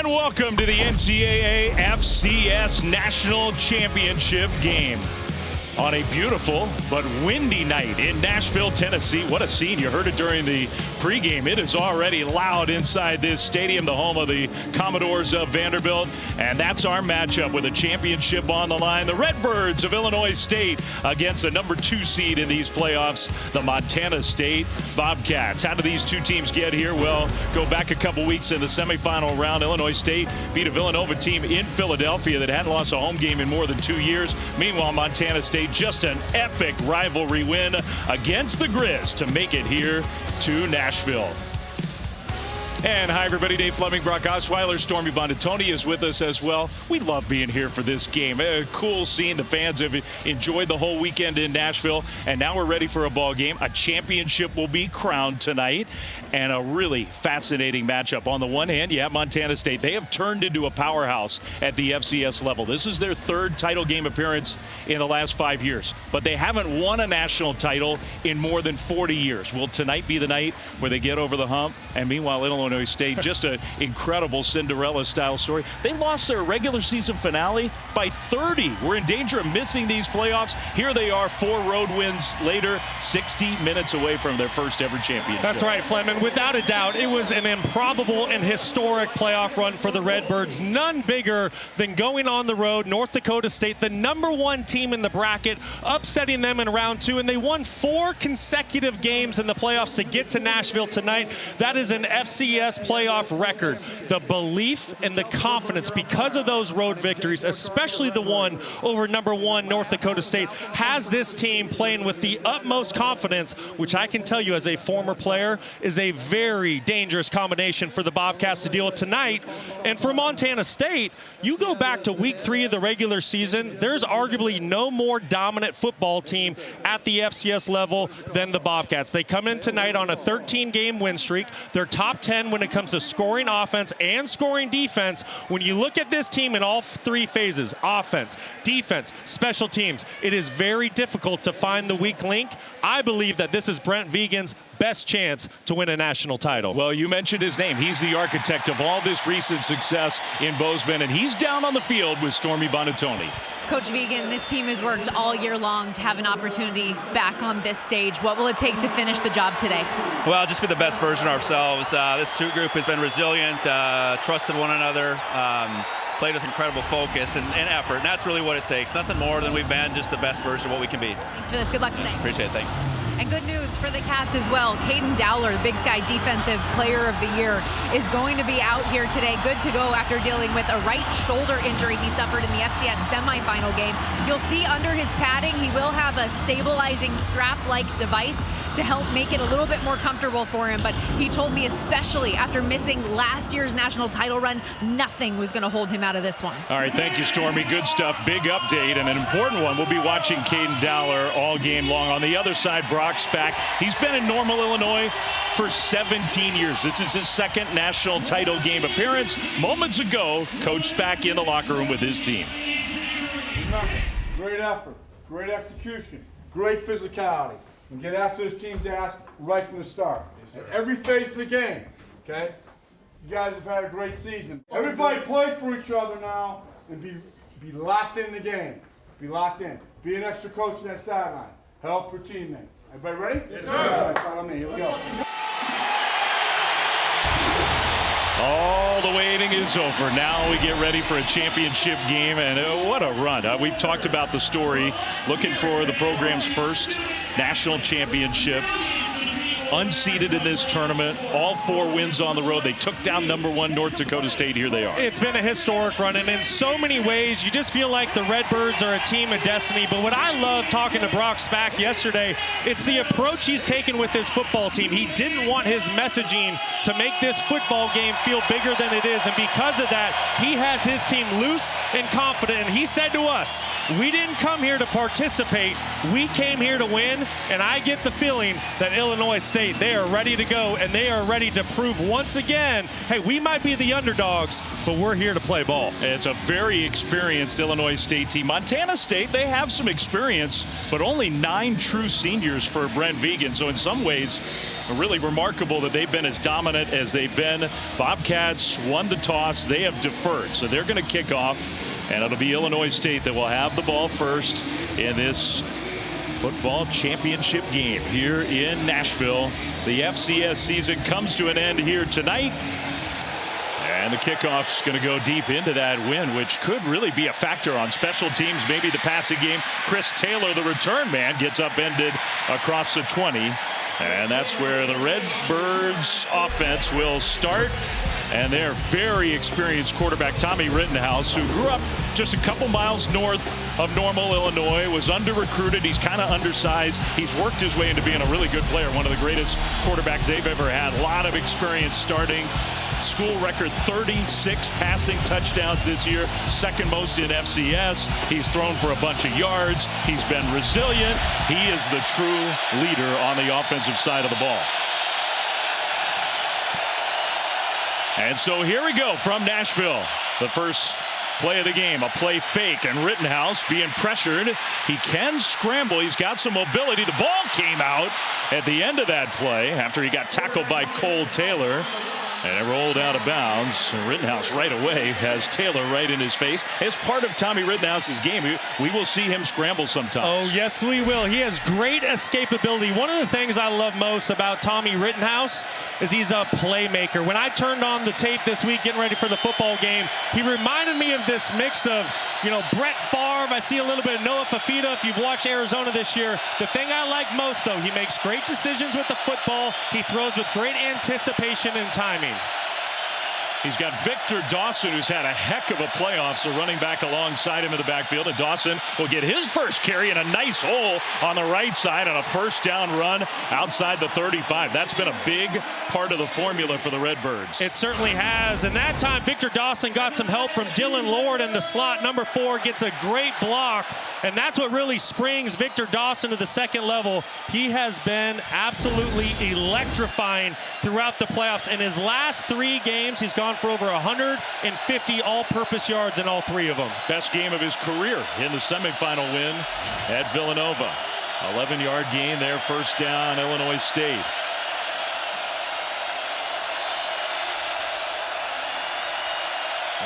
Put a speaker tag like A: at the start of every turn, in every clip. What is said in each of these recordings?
A: And welcome to the NCAA FCS National Championship game on a beautiful but windy night in Nashville, Tennessee. What a scene. You heard it during the pregame. It is already loud inside this stadium, the home of the Commodores of Vanderbilt. And that's our matchup with a championship on the line. The Redbirds of Illinois State against the number 2 seed in these playoffs, the Montana State Bobcats. How do these two teams get here? Well, go back a couple weeks in the semifinal round. Illinois State beat a Villanova team in Philadelphia that hadn't lost a home game in more than 2 years. Meanwhile, Montana State just an epic rivalry win against the Grizz to make it here to Nashville. And hi, everybody. Dave Fleming, Brock Osweiler, Stormy Bonatoni is with us as well. We love being here for this game. A cool scene. The fans have enjoyed the whole weekend in Nashville, and now we're ready for a ball game. A championship will be crowned tonight, and a really fascinating matchup. On the one hand, you have Montana State. They have turned into a powerhouse at the FCS level. This is their 3rd title game appearance in the last 5 years, but they haven't won a national title in more than 40 years. Will tonight be the night where they get over the hump? And meanwhile, Illinois State, just an incredible Cinderella-style story. They lost their regular season finale by 30. We're in danger of missing these playoffs. Here they are, 4 road wins later, 60 minutes away from their first ever championship.
B: That's right, Fleming. Without a doubt, it was an improbable and historic playoff run for the Redbirds. None bigger than going on the road, North Dakota State, the number 1 team in the bracket, upsetting them in round 2, and they won 4 consecutive games in the playoffs to get to Nashville tonight. That is an FCS playoff record. The belief and the confidence because of those road victories, especially the one over number 1 North Dakota State, has this team playing with the utmost confidence, which I can tell you as a former player is a very dangerous combination for the Bobcats to deal with tonight. And for Montana State, you go back to week 3 of the regular season, there's arguably no more dominant football team at the FCS level than the Bobcats. They come in tonight on a 13-game win streak. They're top 10 when it comes to scoring offense and scoring defense. When you look at this team in all 3 phases, offense, defense, special teams, it is very difficult to find the weak link. I believe that this is Brent Vigen's best chance to win a national title.
A: Well, you mentioned his name. He's the architect of all this recent success in Bozeman, and he's down on the field with Stormy Bonatoni.
C: Coach Vigen, this team has worked all year long to have an opportunity back on this stage. What will it take to finish the job today?
D: Well, just be the best version of ourselves. This group has been resilient, trusted one another, played with incredible focus and effort, and that's really what it takes. Nothing more than we've been, just the best version of what we can be.
C: Thanks for this. Good luck today.
D: Appreciate it. Thanks.
C: And good news for the Cats as well. Caden Dowler, the Big Sky Defensive Player of the Year, is going to be out here today, good to go after dealing with a right shoulder injury he suffered in the FCS semifinal game. You'll see under his padding, he will have a stabilizing strap-like device to help make it a little bit more comfortable for him. But he told me, especially after missing last year's national title run, nothing was going to hold him out of this one.
A: All right, thank you, Stormy. Good stuff. Big update and an important one. We'll be watching Caden Dowler all game long. On the other side, Brock Spack. He's been in Normal, Illinois for 17 years. This is his 2nd national title game appearance. Moments ago, Coach Spack in the locker room with his team.
E: Great effort, great execution, great physicality. And get after this team's ass right from the start. At every phase of the game, okay? You guys have had a great season. Everybody play for each other now and be locked in the game. Be locked in. Be an extra coach in that sideline. Help your teammate. Everybody ready? Yes, sir. All right, follow me. Here we go.
A: All the waiting is over. Now we get ready for a championship game, and what a run. We've talked about the story, looking for the program's first national championship. Unseeded in this tournament, all 4 wins on the road. They took down number 1 North Dakota State. Here they are.
B: It's been a historic run, and in so many ways, you just feel like the Redbirds are a team of destiny. But what I love talking to Brock Spack yesterday, it's the approach he's taken with his football team. He didn't want his messaging to make this football game feel bigger than it is, and because of that, he has his team loose and confident. And he said to us, we didn't come here to participate, we came here to win, and I get the feeling that Illinois State State, they are ready to go, and they are ready to prove once again, hey, we might be the underdogs, but we're here to play ball.
A: It's a very experienced Illinois State team. Montana State, they have some experience, but only 9 true seniors for Brent Vigen. So in some ways, really remarkable that they've been as dominant as they've been. Bobcats won the toss. They have deferred. So they're going to kick off, and it'll be Illinois State that will have the ball first in this football championship game here in Nashville. The FCS season comes to an end here tonight. And the kickoff's going to go deep into that win, which could really be a factor on special teams, maybe the passing game. Chris Taylor, the return man, gets upended across the 20. And that's where the Redbirds offense will start. And their very experienced quarterback, Tommy Rittenhouse, who grew up just a couple miles north of Normal, Illinois, was under-recruited. He's kind of undersized. He's worked his way into being a really good player, one of the greatest quarterbacks they've ever had. A lot of experience starting. School record 36 passing touchdowns this year, second most in FCS. He's thrown for a bunch of yards. He's been resilient. He is the true leader on the offensive side of the ball. And so here we go from Nashville. The first play of the game, a play fake, and Rittenhouse being pressured. He can scramble. He's got some mobility. The ball came out at the end of that play after he got tackled by Cole Taylor. And it rolled out of bounds. Rittenhouse right away has Taylor right in his face. As part of Tommy Rittenhouse's game, we will see him scramble sometimes.
B: Oh, yes, we will. He has great escapability. One of the things I love most about Tommy Rittenhouse is he's a playmaker. When I turned on the tape this week getting ready for the football game, he reminded me of this mix of, Brett Favre. I see a little bit of Noah Fafita if you've watched Arizona this year. The thing I like most, though, he makes great decisions with the football. He throws with great anticipation and timing.
A: He's got Victor Dawson, who's had a heck of a playoff, so running back alongside him in the backfield. And Dawson will get his first carry in a nice hole on the right side on a first down run outside the 35. That's been a big part of the formula for the Redbirds.
B: It certainly has. And that time, Victor Dawson got some help from Dylan Lord in the slot. Number 4 gets a great block. And that's what really springs Victor Dawson to the second level. He has been absolutely electrifying throughout the playoffs. In his last 3 games, he's gone for over 150 all-purpose yards in all 3 of them.
A: Best game of his career in the semifinal win at Villanova. 11-yard gain there, first down, Illinois State.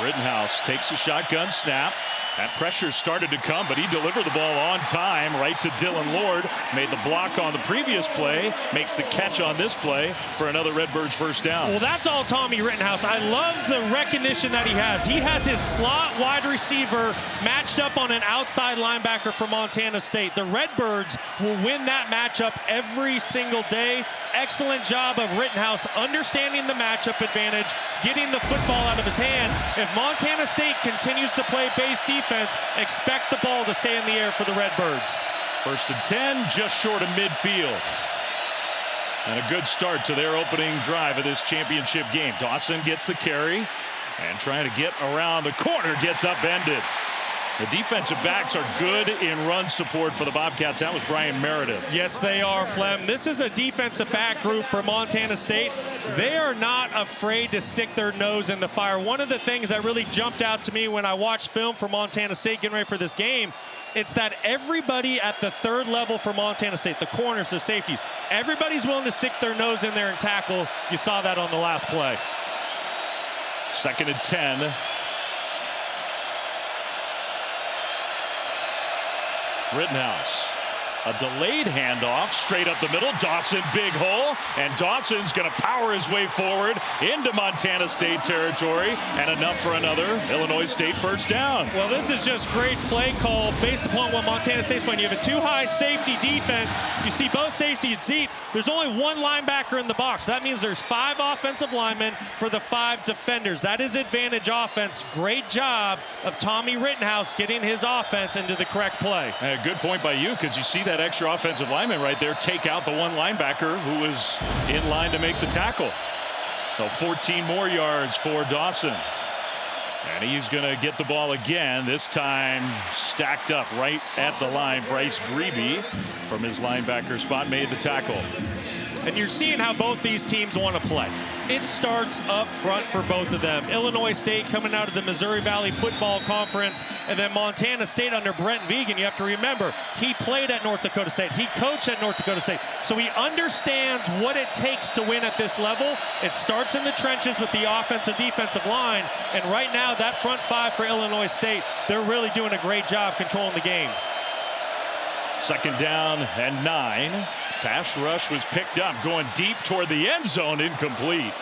A: Rittenhouse takes a shotgun snap. That pressure started to come, but he delivered the ball on time right to Dylan Lord. Made the block on the previous play, makes the catch on this play for another Redbirds first down.
B: Well, that's all Tommy Rittenhouse. I love the recognition that he has. He has his slot wide receiver matched up on an outside linebacker for Montana State. The Redbirds will win that matchup every single day. Excellent job of Rittenhouse understanding the matchup advantage, getting the football out of his hand. If Montana State continues to play base defense, expect the ball to stay in the air for the Redbirds.
A: First and 10, just short of midfield. And a good start to their opening drive of this championship game. Dawson gets the carry and trying to get around the corner, gets upended. The defensive backs are good in run support for the Bobcats. That was Brian Meredith.
B: Yes, they are, Flem. This is a defensive back group for Montana State. They are not afraid to stick their nose in the fire. One of the things that really jumped out to me when I watched film for Montana State getting ready for this game, it's that everybody at the 3rd level for Montana State, the corners, the safeties, everybody's willing to stick their nose in there and tackle. You saw that on the last play.
A: Second and 10. Rittenhouse, a delayed handoff straight up the middle. Dawson, big hole, and Dawson's going to power his way forward into Montana State territory, and enough for another Illinois State first down.
B: Well, this is just great play call based upon what Montana State's playing. You have a 2-high safety defense. You see both safeties deep. There's only 1 linebacker in the box. That means there's 5 offensive linemen for the 5 defenders. That is advantage offense. Great job of Tommy Rittenhouse getting his offense into the correct play.
A: A good point by you, because you see that extra offensive lineman right there take out the 1 linebacker who was in line to make the tackle. So 14 more yards for Dawson. And he's going to get the ball again, this time stacked up right at the line. Bryce Grebe from his linebacker spot made the tackle.
B: And you're seeing how both these teams want to play. It starts up front for both of them. Illinois State coming out of the Missouri Valley Football Conference, and then Montana State under Brent Vigen. You have to remember, he played at North Dakota State. He coached at North Dakota State. So he understands what it takes to win at this level. It starts in the trenches with the offensive defensive line. And right now, that front five for Illinois State, they're really doing a great job controlling the game.
A: 2nd down and 9. Pass rush was picked up, going deep toward the end zone, incomplete.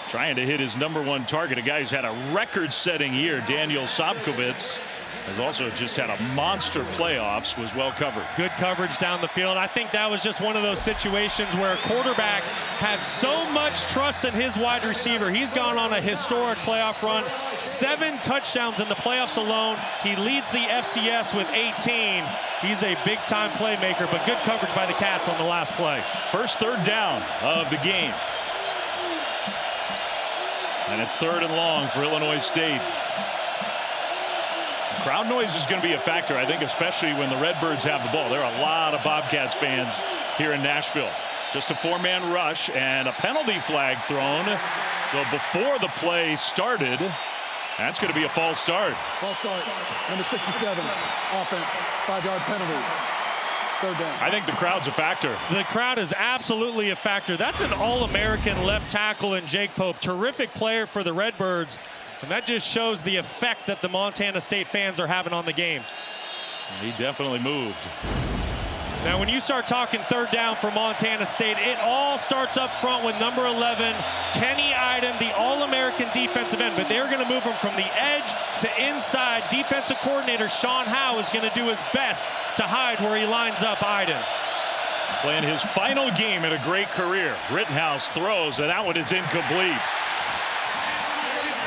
A: Trying to hit his #1 target, a guy who's had a record-setting year. Daniel Sobkowitz has also just had a monster playoffs, was well covered.
B: Good coverage down the field. I think that was just one of those situations where a quarterback has so much trust in his wide receiver. He's gone on a historic playoff run, 7 touchdowns in the playoffs alone. He leads the FCS with 18. He's a big-time playmaker, but good coverage by the Cats on the last play.
A: First 3rd down of the game. And it's 3rd and long for Illinois State. Crowd noise is going to be a factor, I think, especially when the Redbirds have the ball. There are a lot of Bobcats fans here in Nashville. Just a 4-man rush and a penalty flag thrown. So before the play started, that's going to be a false start.
F: False start. Number 67, offense, 5-yard penalty. 3rd down.
A: I think the crowd's a factor.
B: The crowd is absolutely a factor. That's an All-American left tackle in Jake Pope. Terrific player for the Redbirds. And that just shows the effect that the Montana State fans are having on the game.
A: He definitely moved.
B: Now, when you start talking 3rd down for Montana State, it all starts up front with number 11, Kenny Iden, the All-American defensive end. But they're going to move him from the edge to inside. Defensive coordinator Sean Howe is going to do his best to hide where he lines up Iden.
A: Playing his final game in a great career. Rittenhouse throws, and that one is incomplete.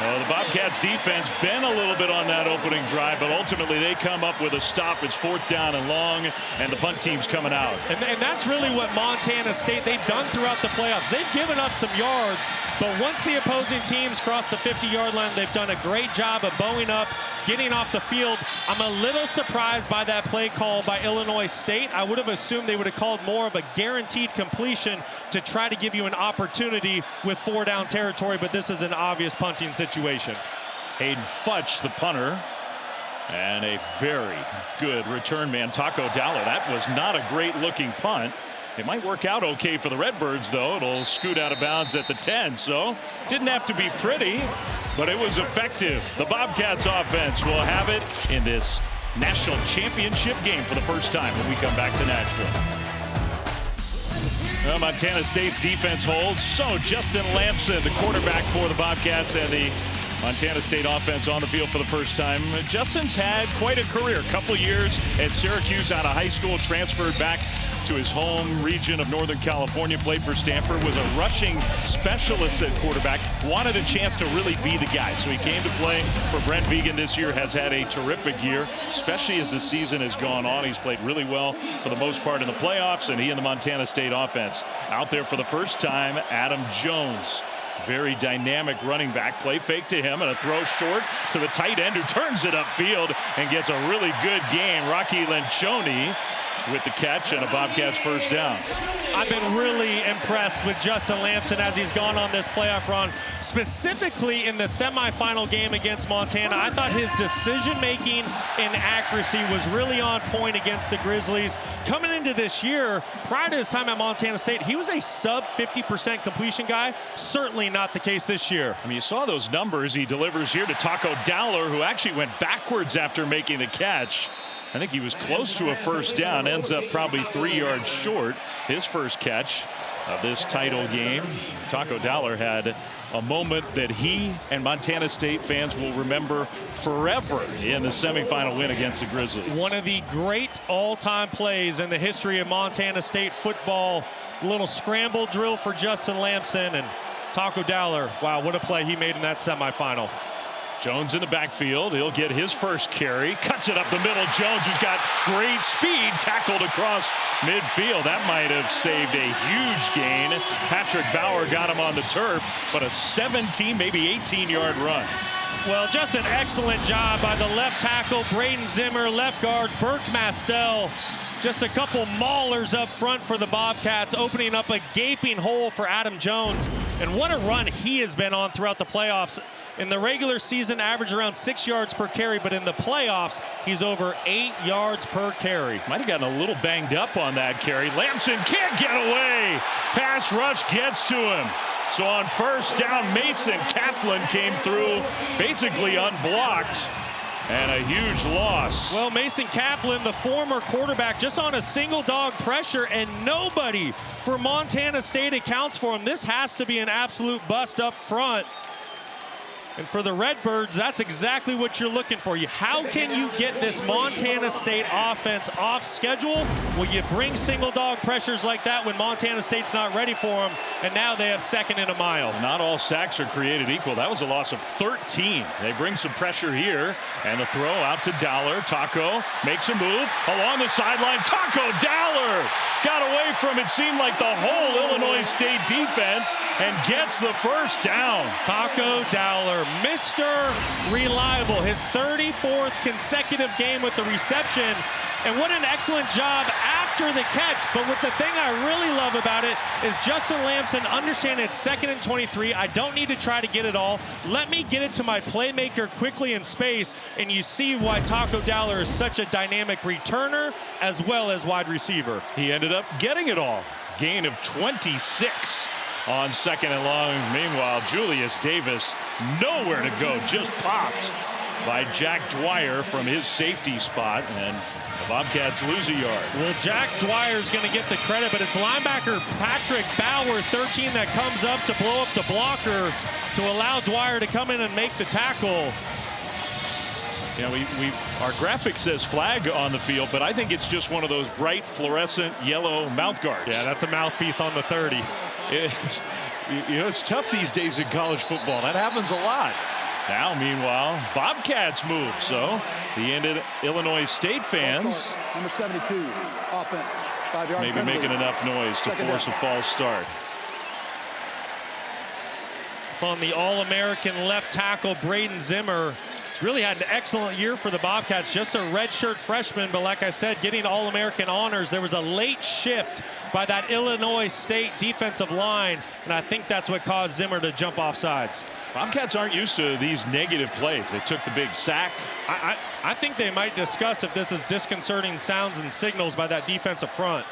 A: Well, the Bobcats defense been a little bit on that opening drive, but ultimately they come up with a stop. It's 4th down and long, and the punt team's coming out.
B: And that's really what Montana State, they've done throughout the playoffs. They've given up some yards, but once the opposing teams cross the 50-yard line, they've done a great job of bowing up, getting off the field. I'm a little surprised by that play call by Illinois State. I would have assumed they would have called more of a guaranteed completion to try to give you an opportunity with 4-down territory, but this is an obvious punting situation.
A: Hayden Futch, the punter, and a very good return man, Taco Dowler. That was not a great-looking punt. It might work out okay for the Redbirds, though. It'll scoot out of bounds at the 10, so didn't have to be pretty, but it was effective. The Bobcats offense will have it in this national championship game for the first time when we come back to Nashville. Well, Montana State's defense holds, so Justin Lamson, the quarterback for the Bobcats, and the Montana State offense on the field for the first time. Justin's had quite a career. Couple years at Syracuse out of high school, transferred back to his home region of Northern California, played for Stanford, was a rushing specialist at quarterback, wanted a chance to really be the guy. So he came to play for Brent Vigen this year, has had a terrific year, especially as the season has gone on. He's played really well for the most part in the playoffs, and he and the Montana State offense. Out there for the first time, Adam Jones. Very dynamic running back. Play fake to him and a throw short to the tight end who turns it upfield and gets a really good gain. Rocky Lencioni with the catch and a Bobcats first down.
B: I've been really impressed with Justin Lamson as he's gone on this playoff run, specifically in the semifinal game against Montana. I thought his decision-making and accuracy was really on point against the Grizzlies. Coming into this year, prior to his time at Montana State, he was a sub 50% completion guy. Certainly not the case this year.
A: I mean, you saw those numbers he delivers here to Taco Dowler, who actually went backwards after making the catch. I think he was close to a first down, ends up probably 3 yards short. His first catch of this title game. Taco Dowler had a moment that he and Montana State fans will remember forever in the semifinal win against the Grizzlies.
B: One of the great all-time plays in the history of Montana State football. Little scramble drill for Justin Lamson, and Taco Dowler, wow, what a play he made in that semifinal.
A: Jones in the backfield. He'll get his first carry. Cuts it up the middle. Jones, who's got great speed, tackled across midfield. That might have saved a huge gain. Patrick Bauer got him on the turf, but a 17, maybe 18-yard run.
B: Well, just an excellent job by the left tackle, Braden Zimmer, left guard, Burke Mastel. Just a couple maulers up front for the Bobcats, opening up a gaping hole for Adam Jones. And what a run he has been on throughout the playoffs. In the regular season, averaged around 6 yards per carry, but in the playoffs, he's over 8 yards per carry.
A: Might have gotten a little banged up on that carry. Lamson can't get away. Pass rush gets to him. So on first down, Mason Kaplan came through basically unblocked. And a huge loss.
B: Well, Mason Kaplan, the former quarterback, just on a single dog pressure, and nobody for Montana State accounts for him. This has to be an absolute bust up front. And for the Redbirds, that's exactly what you're looking for. How can you get this Montana State offense off schedule? Well, you bring single dog pressures like that when Montana State's not ready for them, and now they have second and a mile.
A: Not all sacks are created equal. That was a loss of 13. They bring some pressure here, and a throw out to Dowler. Taco makes a move along the sideline. Taco Dowler got away from it seemed like the whole Illinois State defense and gets the first down.
B: Taco Dowler, Mr. Reliable, his 34th consecutive game with the reception. And what an excellent job after the catch. But what the thing I really love about it is Justin Lamson understanding it's 2nd and 23. I don't need to try to get it all. Let me get it to my playmaker quickly in space. And you see why Taco Dowler is such a dynamic returner as well as wide receiver.
A: He ended up getting it all. Gain of 26 on 2nd and long. Meanwhile, Julius Davis nowhere to go, just popped by Jack Dwyer from his safety spot, and the Bobcats lose a yard.
B: Well, Jack Dwyer's going to get the credit, but it's linebacker Patrick Bauer, 13, that comes up to blow up the blocker to allow Dwyer to come in and make the tackle.
A: Yeah, our graphic says flag on the field, but I think it's just one of those bright fluorescent yellow mouth guards.
B: Yeah, that's a mouthpiece on the 30.
A: It's tough these days in college football. That happens a lot. Now, meanwhile, Bobcats move. So the Illinois State fans
F: Number 72, offense, 5-yard
A: maybe
F: penalty.
A: making enough noise to force a false start.
B: It's on the All-American left tackle, Braden Zimmer. Really had an excellent year for the Bobcats, just a redshirt freshman, but like I said, getting All-American honors. There was a late shift by that Illinois State defensive line, and I think that's what caused Zimmer to jump off sides.
A: Bobcats aren't used to these negative plays. They took the big sack.
B: I think they might discuss if this is disconcerting sounds and signals by that defensive front.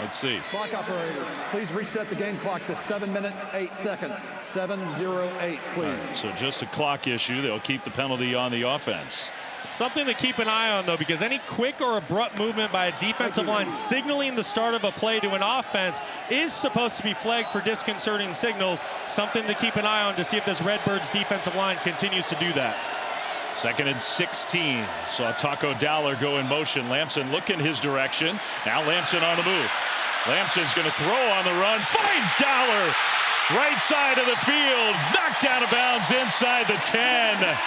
A: Let's see.
F: Clock operator, please reset the game clock to 7 minutes, 8 seconds. 7:08, please.
A: Right, so just a clock issue. They'll keep the penalty on the offense.
B: It's something to keep an eye on, though, because any quick or abrupt movement by a defensive line signaling the start of a play to an offense is supposed to be flagged for disconcerting signals. Something to keep an eye on to see if this Redbirds defensive line continues to do that.
A: 2nd and 16. Saw Taco Dowler go in motion. Lamson looking his direction. Now Lamson on the move. Lamson's going to throw on the run. Finds Dowler. Right side of the field. Knocked out of bounds inside the 10.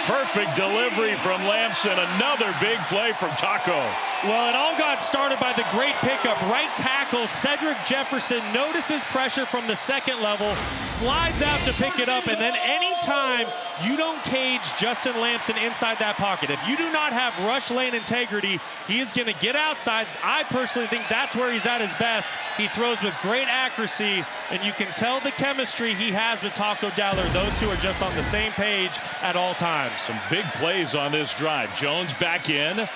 A: Perfect delivery from Lamson. Another big play from Taco.
B: Well, it all got started by the great pickup. Right tackle Cedric Jefferson notices pressure from the 2nd level, slides out to pick it up, and then anytime you don't cage Justin Lamson inside that pocket, if you do not have rush lane integrity, he is going to get outside. I personally think that's where he's at his best. He throws with great accuracy, and you can tell the chemistry he has with Taco Dowler. Those two are just on the same page at all times.
A: Some big plays on this drive. Jones back in.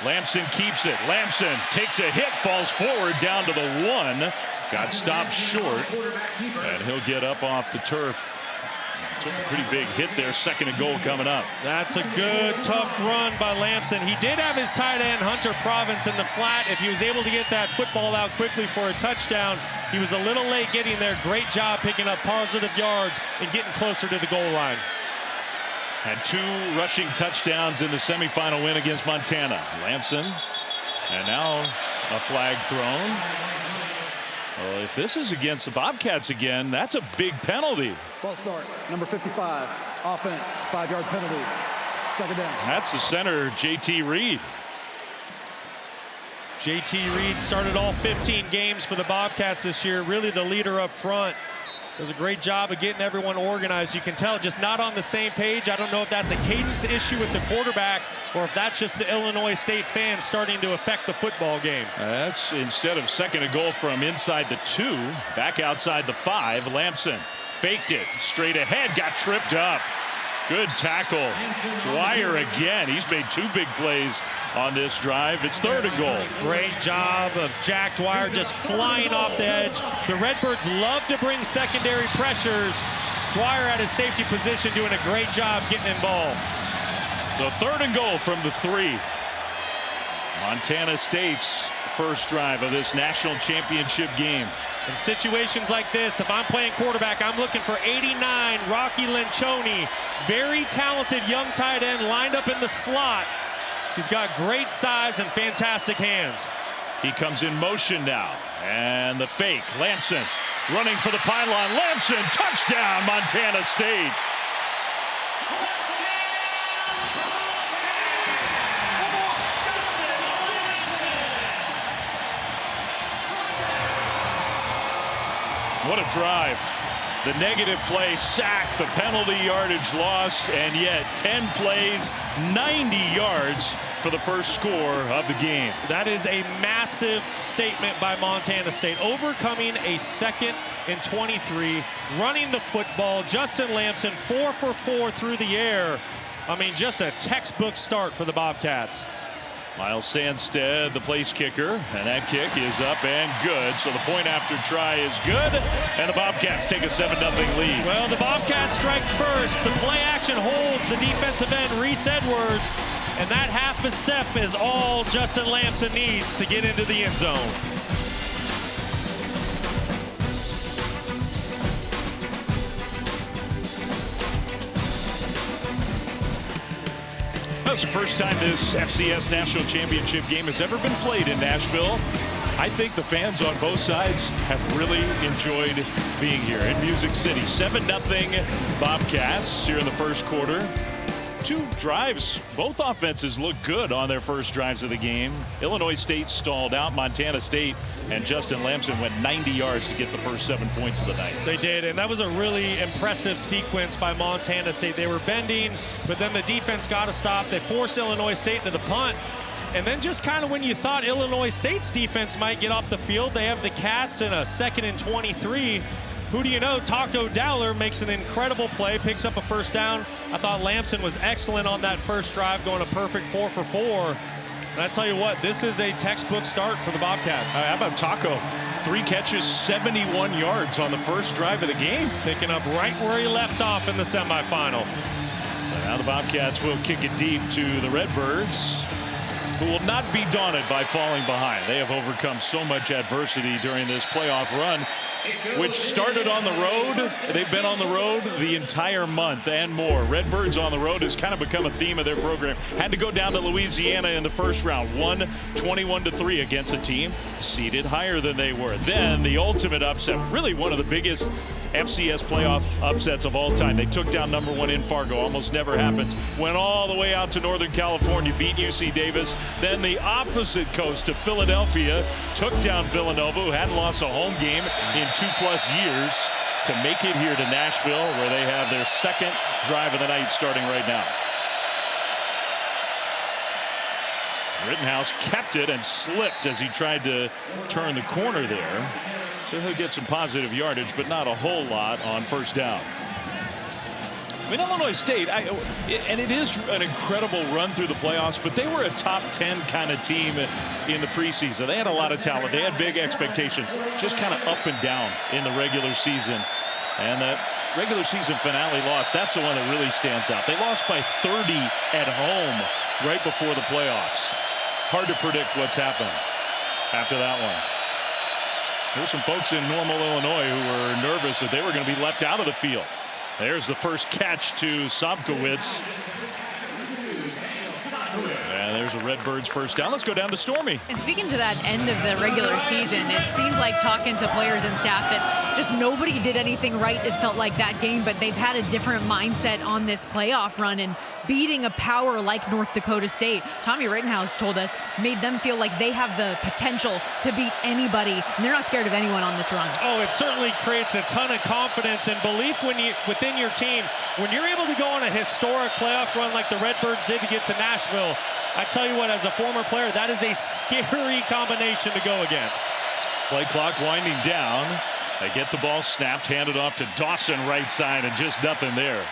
A: Lamson keeps it. Lamson takes a hit, falls forward down to the 1. Got stopped short, and he'll get up off the turf. Took a pretty big hit there. 2nd and goal coming up.
B: That's a good, tough run by Lamson. He did have his tight end, Hunter Province, in the flat. If he was able to get that football out quickly for a touchdown, he was a little late getting there. Great job picking up positive yards and getting closer to the goal line.
A: Had 2 rushing touchdowns in the semifinal win against Montana. Lamson, and now a flag thrown. Well, if this is against the Bobcats again, that's a big penalty.
F: False start, number 55, offense, 5-yard penalty. 2nd down.
A: That's the center, J.T. Reed.
B: J.T. Reed started all 15 games for the Bobcats this year, really the leader up front. Does a great job of getting everyone organized. You can tell just not on the same page. I don't know if that's a cadence issue with the quarterback or if that's just the Illinois State fans starting to affect the football game.
A: That's instead of second and goal from inside the 2, back outside the 5. Lampson faked it straight ahead, got tripped up. Good tackle. Dwyer again. He's made 2 big plays on this drive. It's 3rd and goal.
B: Great job of Jack Dwyer just flying off the edge. The Redbirds love to bring secondary pressures. Dwyer at his safety position doing a great job getting involved.
A: So 3rd and goal from the 3. Montana State's first drive of this national championship game.
B: In situations like this, if I'm playing quarterback, I'm looking for 89, Rocky Lencioni. Very talented young tight end lined up in the slot. He's got great size and fantastic hands.
A: He comes in motion now. And the fake. Lampson running for the pylon. Lampson, touchdown, Montana State. What a drive. The negative play, sack, the penalty yardage lost, and yet 10 plays, 90 yards for the first score of the game.
B: That is a massive statement by Montana State. Overcoming a 2nd and 23, running the football. Justin Lampson 4 for 4 through the air. I mean, just a textbook start for the Bobcats.
A: Miles Sandstead, the place kicker, and that kick is up and good. So the point after try is good, and the Bobcats take a 7-0 lead.
B: Well, the Bobcats strike first. The play action holds the defensive end, Reese Edwards, and that half a step is all Justin Lampson needs to get into the end zone.
A: That's the first time this FCS National Championship game has ever been played in Nashville. I think the fans on both sides have really enjoyed being here in Music City. 7-0 Bobcats here in the first quarter. 2 drives. Both offenses look good on their first drives of the game. Illinois State stalled out. Montana State and Justin Lampson went 90 yards to get the first 7 points of the night.
B: They did, and that was a really impressive sequence by Montana State. They were bending, but then the defense got to stop. They forced Illinois State into the punt. And then just kind of when you thought Illinois State's defense might get off the field, they have the Cats in a 2nd and 23. Who do you know? Taco Dowler makes an incredible play, picks up a first down. I thought Lampson was excellent on that first drive, going a perfect 4 for 4. And I tell you what, this is a textbook start for the Bobcats.
A: How about Taco? 3 catches, 71 yards on the first drive of the game.
B: Picking up right where he left off in the semifinal.
A: Now the Bobcats will kick it deep to the Redbirds, who will not be daunted by falling behind. They have overcome so much adversity during this playoff run, which started on the road. They've been on the road the entire month and more. Redbirds on the road has kind of become a theme of their program. Had to go down to Louisiana in the first round. Won 21-3 against a team seated higher than they were. Then the ultimate upset, really one of the biggest FCS playoff upsets of all time. They took down #1 in Fargo. Almost never happens. Went all the way out to Northern California, beat UC Davis. Then the opposite coast to Philadelphia, took down Villanova, who hadn't lost a home game in 2+ years, to make it here to Nashville, where they have their 2nd drive of the night starting right now. Rittenhouse kept it and slipped as he tried to turn the corner there. So he'll get some positive yardage, but not a whole lot on first down. I mean, Illinois State, and it is an incredible run through the playoffs, but they were a top 10 kind of team in the preseason. They had a lot of talent. They had big expectations, just kind of up and down in the regular season. And that regular season finale loss, that's the one that really stands out. They lost by 30 at home right before the playoffs. Hard to predict what's happening after that one. There's some folks in Normal, Illinois who were nervous that they were going to be left out of the field. There's the first catch to Sobkowitz. And There's a Redbirds first down. Let's go down to Stormy.
C: And speaking to that end of the regular season, it seemed like talking to players and staff that just nobody did anything right. It felt like that game, but they've had a different mindset on this playoff run, and beating a power like North Dakota State, Tommy Rittenhouse told us, made them feel like they have the potential to beat anybody, and they're not scared of anyone on this run.
B: Oh, it certainly creates a ton of confidence and belief within your team. When you're able to go on a historic playoff run like the Redbirds did to get to Nashville, I tell you what, as a former player, that is a scary combination to go against.
A: Play clock winding down. They get the ball snapped, handed off to Dawson right side, and just nothing there.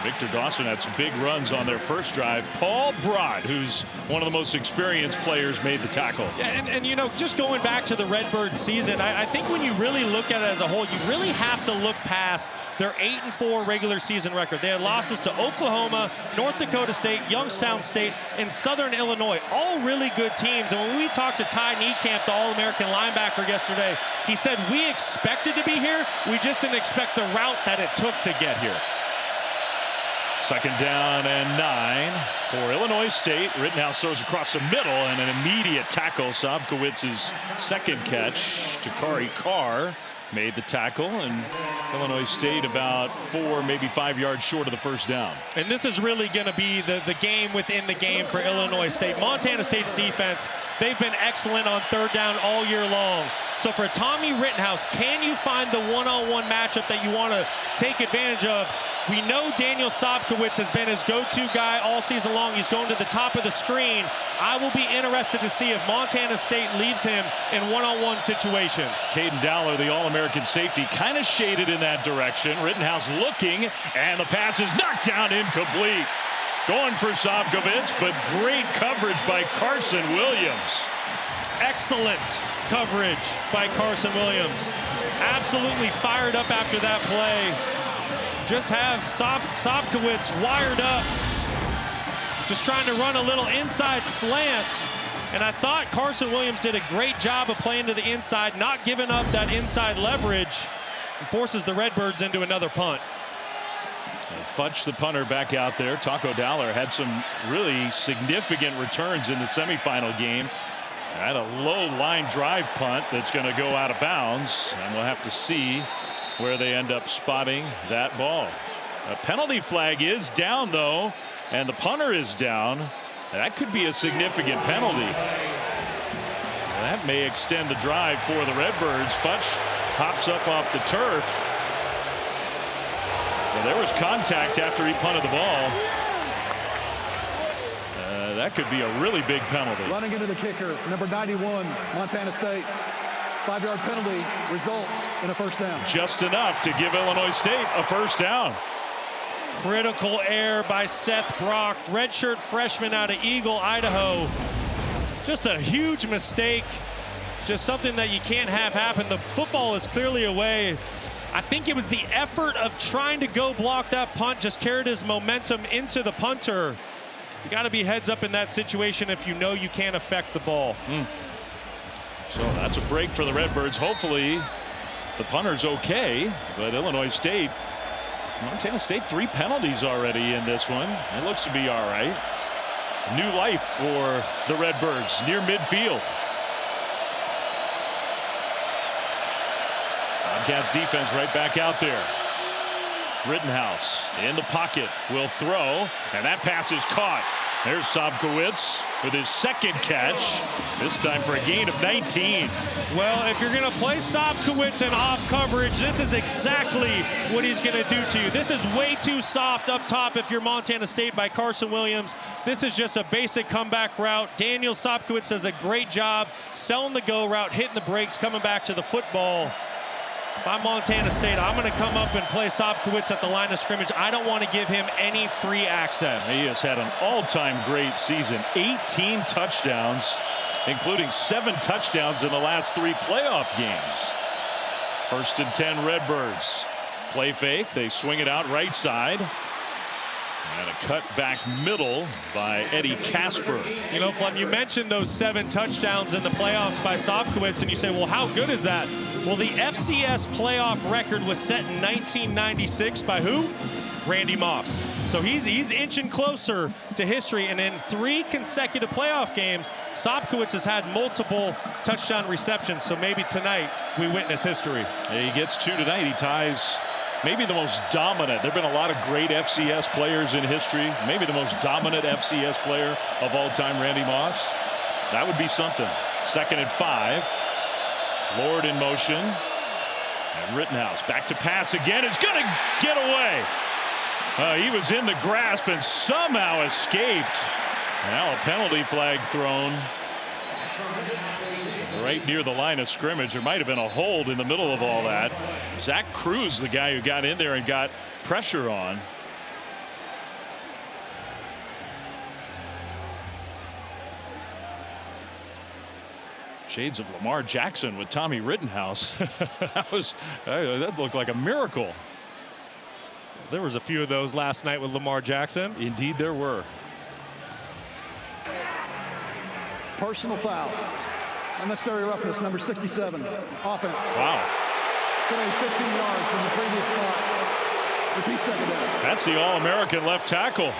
A: Victor Dawson had some big runs on their first drive. Paul Broad, who's one of the most experienced players, made the tackle.
B: Yeah, and you know, just going back to the Redbirds season, I think when you really look at it as a whole, you really have to look past their 8-4 regular season record. They had losses to Oklahoma, North Dakota State, Youngstown State, and Southern Illinois, all really good teams. And when we talked to Ty Niekamp, the All-American linebacker yesterday, he said, we expected to be here, we just didn't expect the route that it took to get here.
A: Second down and 9 for Illinois State. Rittenhouse throws across the middle and an immediate tackle. Sobkowitz's second catch. Takari Carr made the tackle, and Illinois State about 4, maybe 5 yards short of the first down.
B: And this is really going to be the game within the game for Illinois State. Montana State's defense, they've been excellent on third down all year long. So for Tommy Rittenhouse, can you find the one-on-one matchup that you want to take advantage of? We know Daniel Sobkowitz has been his go-to guy all season long. He's going to the top of the screen. I will be interested to see if Montana State leaves him in one-on-one situations.
A: Caden Dowler, the All-American safety, kind of shaded in that direction. Rittenhouse looking, and the pass is knocked down, incomplete. Going for Sobkowitz, but great coverage by Carson Williams.
B: Excellent coverage by Carson Williams. Absolutely fired up after that play. Just have Sobkowitz wired up, just trying to run a little inside slant. And I thought Carson Williams did a great job of playing to the inside, not giving up that inside leverage, and forces the Redbirds into another punt.
A: Fudge, the punter, back out there. Taco Dowler had some really significant returns in the semifinal game. Had a low line drive punt that's going to go out of bounds, and we'll have to see where they end up spotting that ball. A penalty flag is down, though, and the punter is down. That could be a significant penalty. That may extend the drive for the Redbirds. Fudge hops up off the turf. Well, there was contact after he punted the ball. That could be a really big penalty.
F: Running into the kicker, number 91, Montana State. 5-yard penalty results in a first down.
A: Just enough to give Illinois State a first down.
B: Critical error by Seth Brock, redshirt freshman out of Eagle, Idaho. Just a huge mistake. Just something that you can't have happen. The football is clearly away. I think it was the effort of trying to go block that punt just carried his momentum into the punter. You got to be heads up in that situation if you know you can't affect the ball.
A: So that's a break for the Redbirds. Hopefully the punter's okay, but Illinois State, Montana State, 3 penalties already in this one. It looks to be all right. New life for the Redbirds near midfield. Bobcats defense right back out there. Rittenhouse in the pocket will throw, and that pass is caught. There's Sobkowitz with his second catch, this time for a gain of 19.
B: Well, if you're going to play Sobkowitz in off coverage, this is exactly what he's going to do to you. This is way too soft up top if you're Montana State by Carson Williams. This is just a basic comeback route. Daniel Sobkowitz does a great job selling the go route, hitting the brakes, coming back to the football. If I'm Montana State, I'm going to come up and play Sobkowitz at the line of scrimmage. I don't want to give him any free access.
A: He has had an all-time great season. 18 touchdowns, including 7 touchdowns in the last 3 playoff games. 1st and 10 Redbirds. Play fake. They swing it out right side. And a cut back middle by Eddie Casper.
B: You know, Flem, you mentioned those 7 touchdowns in the playoffs by Sobkowitz, and you say, well, how good is that? Well, the FCS playoff record was set in 1996 by who? Randy Moss. So he's inching closer to history, and in 3 consecutive playoff games, Sobkowitz has had multiple touchdown receptions, so maybe tonight we witness history.
A: He gets 2 tonight. He ties maybe the most dominant. There have been a lot of great FCS players in history. Maybe the most dominant FCS player of all time, Randy Moss. That would be something. 2nd and 5. Lord in motion. And Rittenhouse back to pass again. It's going to get away. He was in the grasp and somehow escaped. Now a penalty flag thrown right near the line of scrimmage. There might have been a hold in the middle of all that. Zach Cruz, the guy who got in there and got pressure on. Shades of Lamar Jackson with Tommy Rittenhouse. that looked like a miracle.
B: There was a few of those last night with Lamar Jackson.
A: Indeed there were.
F: Personal foul. Unnecessary roughness, number 67. Offense.
A: Wow.
F: Penalty 15 yards from the previous spot. Repeat 2nd down.
A: That's the All-American left tackle.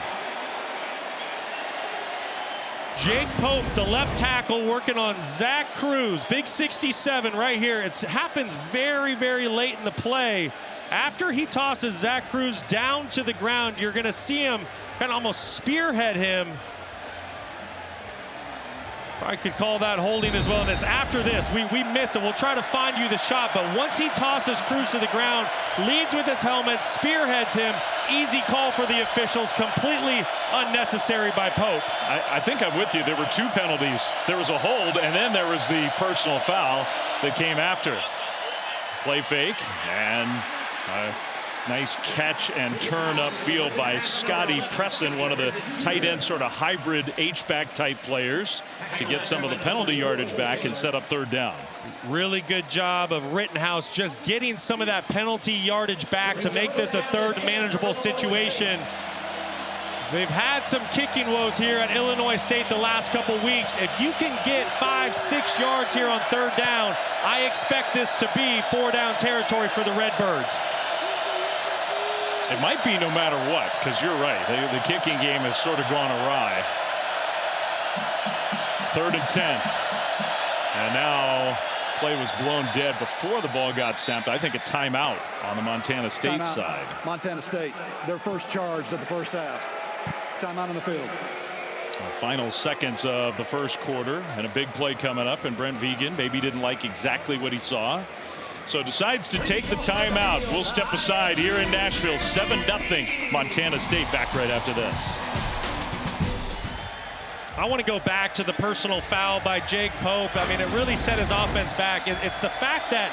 B: Jake Pope, the left tackle, working on Zach Cruz. Big 67 right here. It happens very, very late in the play. After he tosses Zach Cruz down to the ground, you're going to see him kind of almost spearhead him. I could call that holding as well. And it's after this. We miss it. We'll try to find you the shot. But once he tosses Cruz to the ground, leads with his helmet, spearheads him. Easy call for the officials. Completely unnecessary by Pope.
A: I think I'm with you. There were 2 penalties. There was a hold, and then there was the personal foul that came after. Play fake, and nice catch and turn upfield by Scotty Presson, one of the tight end sort of hybrid H-back type players, to get some of the penalty yardage back and set up 3rd down.
B: Really good job of Rittenhouse just getting some of that penalty yardage back to make this a 3rd manageable situation. They've had some kicking woes here at Illinois State the last couple weeks. If you can get 5-6 yards here on 3rd down, I expect this to be 4-down territory for the Redbirds.
A: It might be no matter what, because you're right. The kicking game has sort of gone awry. 3rd and 10. And now play was blown dead before the ball got snapped. I think a timeout on the Montana State side.
F: Montana State, their first charge of the first half. Timeout on the field.
A: Final seconds of the first quarter, and a big play coming up, and Brent Vigen maybe didn't like exactly what he saw, so decides to take the timeout. We'll step aside here in Nashville. 7-0 Montana State. Back right after this.
B: I want to go back to the personal foul by Jake Pope. I mean, it really set his offense back. It's the fact that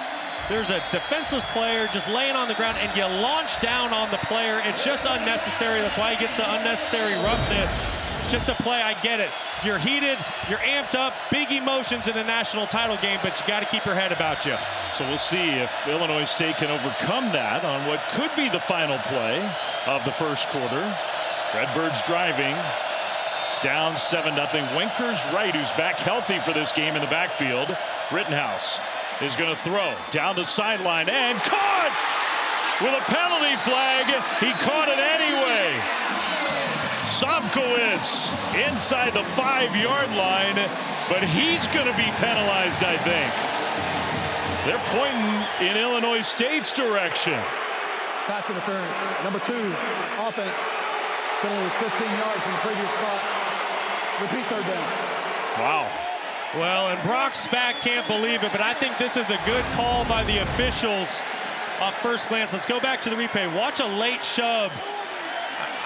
B: there's a defenseless player just laying on the ground and you launch down on the player. It's just unnecessary. That's why he gets the unnecessary roughness. Just a play. I get it. You're heated, you're amped up, big emotions in a national title game, but you got to keep your head about you.
A: So we'll see if Illinois State can overcome that on what could be the final play of the first quarter. Redbirds driving. Down 7-0. Winker's right, who's back healthy for this game in the backfield. Rittenhouse is going to throw down the sideline and caught with a penalty flag. He caught it anyway. Sobkowitz inside the 5-yard line, but he's going to be penalized, I think. They're pointing in Illinois State's direction.
F: Pass interference. Number 2, offense. Penalty was 15 yards from the previous spot. Repeat 3rd down.
A: Wow.
B: Well, and Brock Spack can't believe it, but I think this is a good call by the officials off first glance. Let's go back to the replay. Watch a late shove.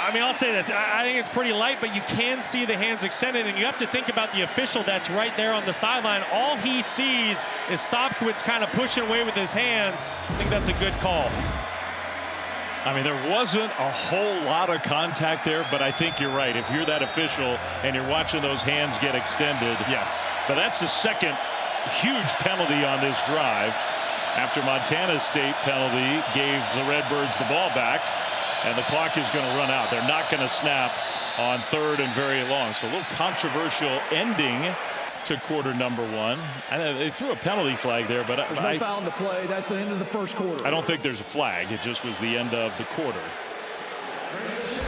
B: I mean, I'll say this. I think it's pretty light, but you can see the hands extended, and you have to think about the official that's right there on the sideline. All he sees is Sobkowitz kind of pushing away with his hands. I think that's a good call.
A: I mean, there wasn't a whole lot of contact there, but I think you're right. If you're that official and you're watching those hands get extended.
B: Yes.
A: But that's the second huge penalty on this drive after Montana State penalty gave the Redbirds the ball back, and the clock is going to run out. They're not going to snap on 3rd and very long. So a little controversial ending to quarter number 1. They threw a penalty flag there, but
F: there's no foul in the play. That's the end of the first quarter.
A: I don't think there's a flag. It just was the end of the quarter.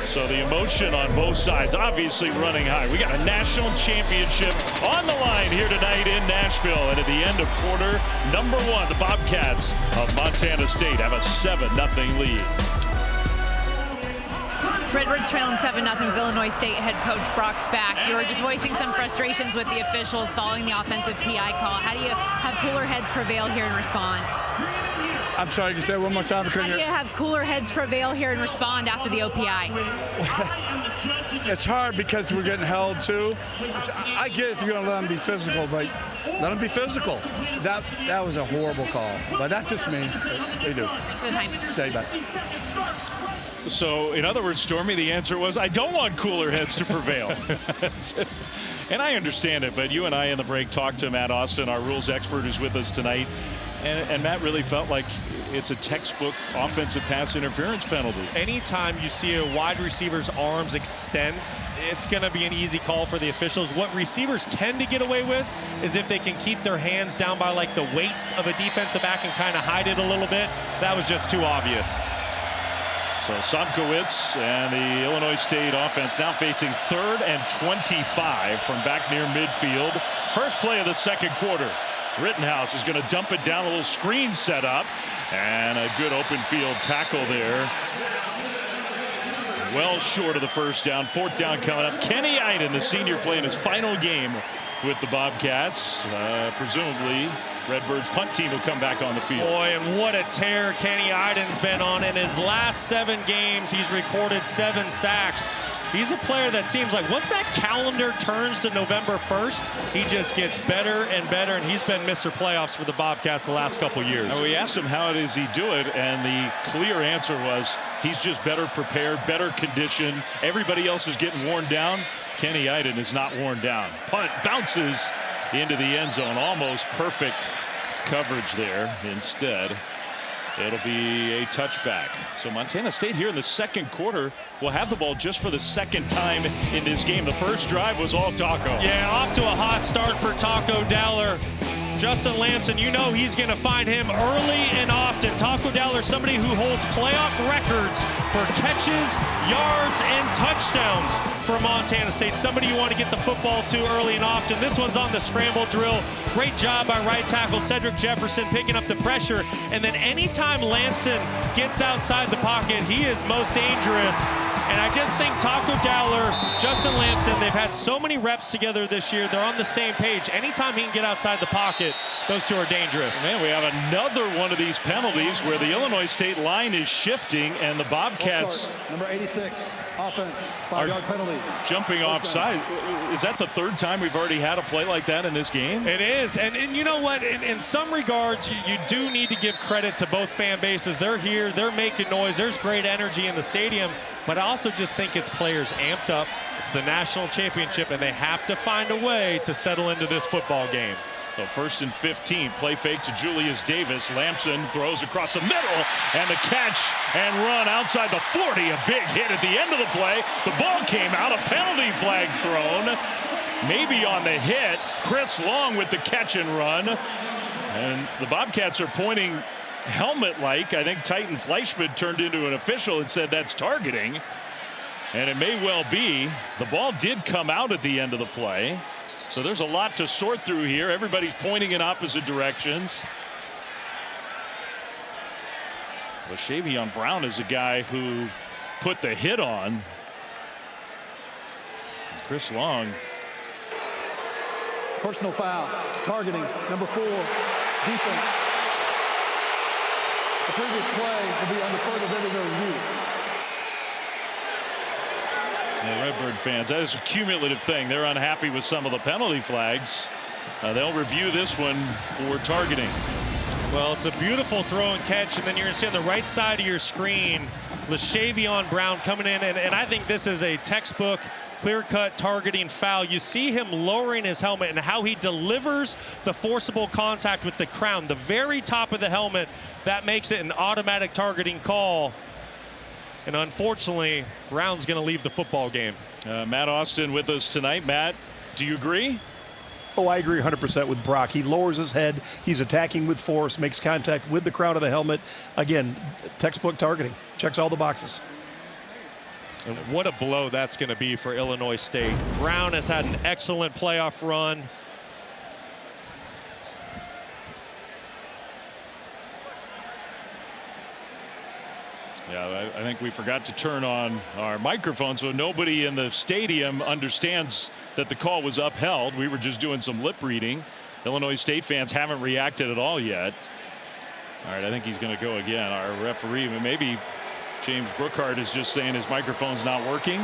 A: So the emotion on both sides obviously running high. We got a national championship on the line here tonight in Nashville. And at the end of quarter number 1, the Bobcats of Montana State have a 7-0 lead.
C: Redbirds trailing 7-0 with Illinois State head coach Brock Spack. You were just voicing some frustrations with the officials following the offensive PI call. How do you have cooler heads prevail here and respond?
E: I'm sorry, you can say it one more time.
C: How do you have cooler heads prevail here and respond after the OPI?
E: It's hard because we're getting held too. I get if you're going to let them be physical, but let them be physical. That was a horrible call, but that's just me. They do.
C: Thanks for the time.
E: Stay back.
A: So, in other words, Stormy, the answer was, I don't want cooler heads to prevail. And I understand it, but you and I in the break talked to Matt Austin, our rules expert who's with us tonight, and Matt really felt like it's a textbook offensive pass interference penalty.
B: Anytime you see a wide receiver's arms extend, it's going to be an easy call for the officials. What receivers tend to get away with is if they can keep their hands down by like the waist of a defensive back and kind of hide it a little bit. That was just too obvious.
A: So Somkowitz and the Illinois State offense now facing 3rd and 25 from back near midfield. First play of the second quarter. Rittenhouse is going to dump it down, a little screen set up, and a good open field tackle there. Well short of the first down. 4th down coming up. Kenny Iden, the senior, playing his final game with the Bobcats. Presumably Redbirds punt team will come back on the field.
B: Boy, and what a tear Kenny Iden's been on. In his last 7 games, he's recorded 7 sacks. He's a player that seems like once that calendar turns to November 1st, he just gets better and better, and he's been Mr. Playoffs for the Bobcats the last couple years.
A: Now, we asked him how does he do it, and the clear answer was he's just better prepared, better conditioned. Everybody else is getting worn down. Kenny Iden is not worn down. Punt bounces into the end zone. Almost perfect coverage there. Instead, it'll be a touchback. So Montana State here in the second quarter will have the ball just for the second time in this game. The first drive was all Taco.
B: Yeah, off to a hot start for Taco Dowler. Justin Lamson, you know he's going to find him early and often. Taco Dowler, somebody who holds playoff records for catches, yards, and touchdowns for Montana State. Somebody you want to get the football to early and often. This one's on the scramble drill. Great job by right tackle Cedric Jefferson picking up the pressure. And then anytime Lamson gets outside the pocket, he is most dangerous. And I just think Taco Dowler, Justin Lamson, they've had so many reps together this year. They're on the same page. Anytime he can get outside the pocket, those two are dangerous.
A: Man, we have another one of these penalties where the Illinois State line is shifting and the Bobcats
F: Number 86, offense, 5-yard penalty.
A: Jumping offside. Is that the 3rd time we've already had a play like that in this game?
B: It is. And you know what? In some regards, you do need to give credit to both fan bases. They're here. They're making noise. There's great energy in the stadium. But I also just think it's players amped up. It's the national championship, and they have to find a way to settle into this football game.
A: So 1st and 15, play fake to Julius Davis. Lamson throws across the middle, and the catch and run outside the 40. A big hit at the end of the play. The ball came out, a penalty flag thrown. Maybe on the hit. Chris Long with the catch and run. And the Bobcats are pointing helmet-like. I think Titan Fleischman turned into an official and said that's targeting. And it may well be. The ball did come out at the end of the play. So there's a lot to sort through here. Everybody's pointing in opposite directions. LaShavion Brown is a guy who put the hit on. And Chris Long.
F: Personal foul, targeting, number 4, defense. The previous play will be under further video review.
A: The Redbird fans, that is a cumulative thing. They're unhappy with some of the penalty flags. They'll review this one for targeting.
B: Well, it's a beautiful throw and catch, and then you're going to see on the right side of your screen LaShavion Brown coming in, and I think this is a textbook clear-cut targeting foul. You see him lowering his helmet and how he delivers the forcible contact with the crown, the very top of the helmet. That makes it an automatic targeting call. And unfortunately, Brown's going to leave the football game.
A: Matt Austin with us tonight. Matt, do you agree?
G: Oh, I agree 100% with Brock. He lowers his head. He's attacking with force, makes contact with the crown of the helmet. Again, textbook targeting. Checks all the boxes.
B: And what a blow that's going to be for Illinois State. Brown has had an excellent playoff run.
A: Yeah, I think we forgot to turn on our microphone, so nobody in the stadium understands that the call was upheld. We were just doing some lip reading. Illinois State fans haven't reacted at all yet. All right, I think he's going to go again. Our referee, maybe James Brookhart is just saying his microphone's not working.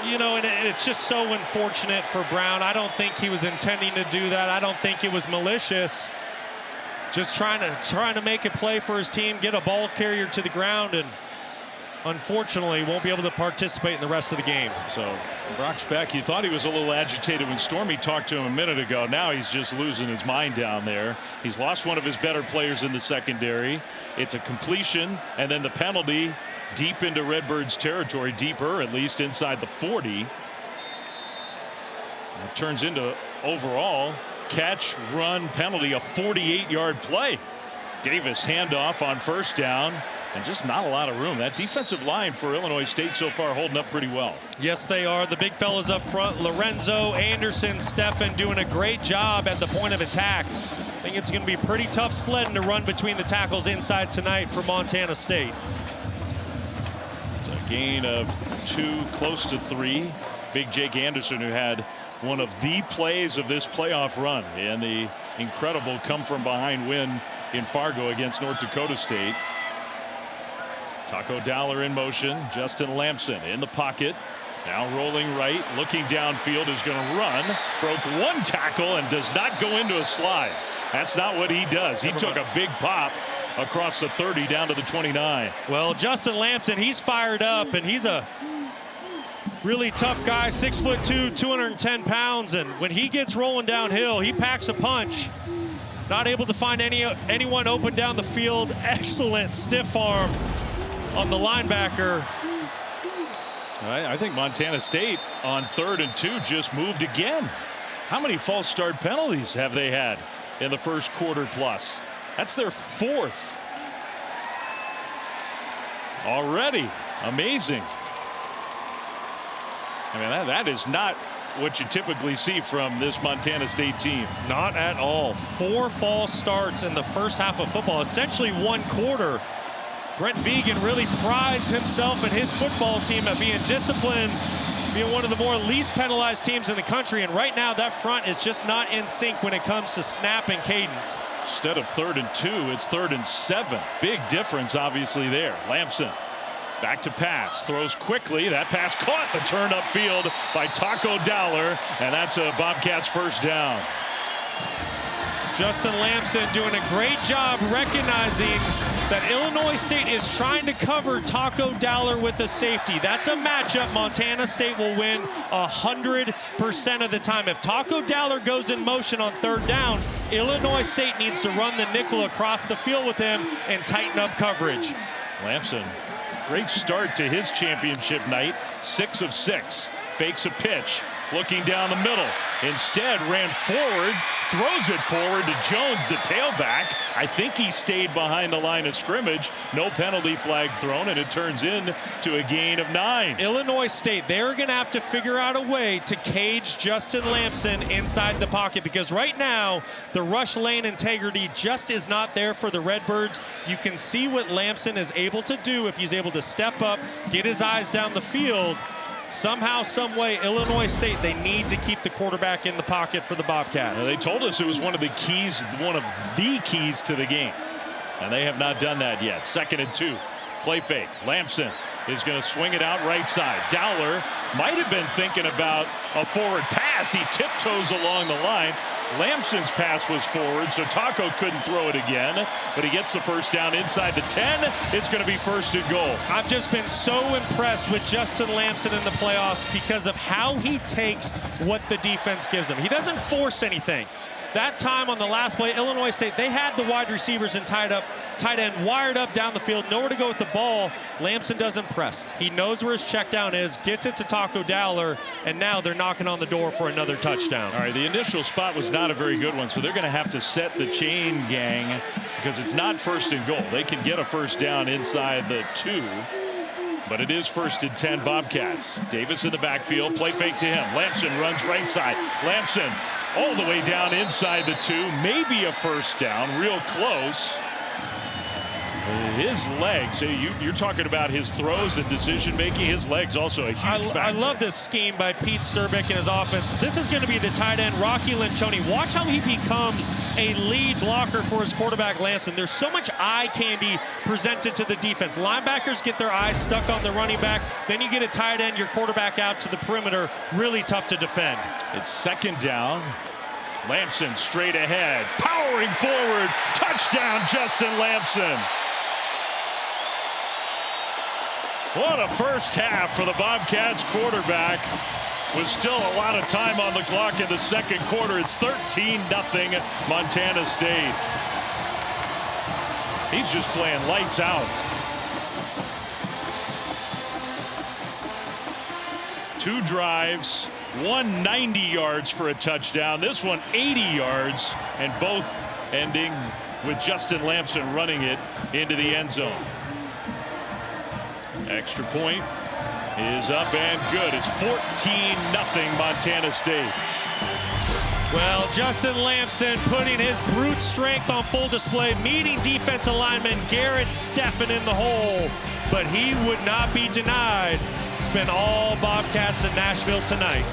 B: You know, and it's just so unfortunate for Brown. I don't think he was intending to do that. I don't think it was malicious. Just trying to make a play for his team, get a ball carrier to the ground, and unfortunately won't be able to participate in the rest of the game.
A: So Brock's back. You thought he was a little agitated when Stormy talked to him a minute ago. Now he's just losing his mind down there. He's lost one of his better players in the secondary. It's a completion, and then the penalty deep into Redbirds territory, deeper at least inside the 40. It turns into overall catch, run, penalty, a 48-yard play. Davis handoff on first down, and just not a lot of room. That defensive line for Illinois State so far holding up pretty well.
B: Yes, they are. The big fellas up front, Lorenzo, Anderson, Steffen, doing a great job at the point of attack. I think it's going to be pretty tough sledding to run between the tackles inside tonight for Montana State.
A: It's a gain of 2, close to 3. Big Jake Anderson, who had one of the plays of this playoff run in the incredible come-from-behind win in Fargo against North Dakota State. Taco Dowler in motion. Justin Lamson in the pocket. Now rolling right, looking downfield, is going to run. Broke one tackle and does not go into a slide. That's not what he does. He took a big pop across the 30 down to the 29.
B: Well, Justin Lamson, he's fired up, and he's a really tough guy, 6'2", 210 pounds, and when he gets rolling downhill, he packs a punch. Not able to find anyone open down the field. Excellent stiff arm on the linebacker.
A: I think Montana State on 3rd and 2 just moved again. How many false start penalties have they had in the first quarter plus? That's their 4th already. Amazing. I mean, that is not what you typically see from this Montana State team.
B: Not at all. 4 false starts in the first half of football, essentially 1 quarter. Brent Vigen really prides himself and his football team at being disciplined, being one of the more least penalized teams in the country. And right now, that front is just not in sync when it comes to snap and cadence.
A: Instead of 3rd and 2, it's 3rd and 7. Big difference, obviously, there. Lamson back to pass, throws quickly. That pass caught the turn upfield by Taco Dowler, and that's a Bobcats first down.
B: Justin Lamson doing a great job recognizing that Illinois State is trying to cover Taco Dowler with a safety. That's a matchup Montana State will win 100% of the time. If Taco Dowler goes in motion on 3rd down, Illinois State needs to run the nickel across the field with him and tighten up coverage.
A: Lamson, great start to his championship night. 6 of 6. Fakes a pitch, looking down the middle. Instead, ran forward, throws it forward to Jones, the tailback. I think he stayed behind the line of scrimmage. No penalty flag thrown, and it turns in to a gain of 9.
B: Illinois State, they're going to have to figure out a way to cage Justin Lamson inside the pocket, because right now the rush lane integrity just is not there for the Redbirds. You can see what Lamson is able to do if he's able to step up, get his eyes down the field. Somehow, some way, Illinois State, they need to keep the quarterback in the pocket for the Bobcats.
A: Now, they told us it was one of the keys to the game, and they have not done that yet. 2nd and 2, play fake. Lamson is going to swing it out right side. Dowler might have been thinking about a forward pass. He tiptoes along the line. Lamson's pass was forward, so Taco couldn't throw it again, but he gets the first down inside the 10. It's going to be 1st and goal.
B: I've just been so impressed with Justin Lamson in the playoffs because of how he takes what the defense gives him. He doesn't force anything. That time on the last play, Illinois State, they had the wide receivers and tight end wired up down the field, nowhere to go with the ball. Lamson doesn't press. He knows where his check down is, gets it to Taco Dowler, and now they're knocking on the door for another touchdown.
A: All right, the initial spot was not a very good one, so they're going to have to set the chain gang because it's not 1st and goal. They can get a first down inside the 2. But it is 1st and 10 Bobcats. Davis in the backfield. Play fake to him. Lamson runs right side. Lamson all the way down inside the 2. Maybe a first down. Real close. His legs, you're talking about his throws and decision making. His legs also a huge factor.
B: I love this scheme by Pete Sturbick and his offense. This is going to be the tight end, Rocky Lencioni. Watch how he becomes a lead blocker for his quarterback, Lamson. There's so much eye candy presented to the defense. Linebackers get their eyes stuck on the running back. Then you get a tight end, your quarterback out to the perimeter. Really tough to defend.
A: It's 2nd down. Lamson straight ahead, powering forward. Touchdown, Justin Lamson. What a first half for the Bobcats quarterback. With still a lot of time on the clock in the 2nd quarter. It's 13-0 Montana State. He's just playing lights out. 2 drives, 190 yards for a touchdown. This one 80 yards, and both ending with Justin Lamson running it into the end zone. Extra point is up and good. It's 14-0 Montana State.
B: Well, Justin Lamson putting his brute strength on full display, meeting defensive lineman Garrett Steffen in the hole, but he would not be denied. It's been all Bobcats in Nashville tonight.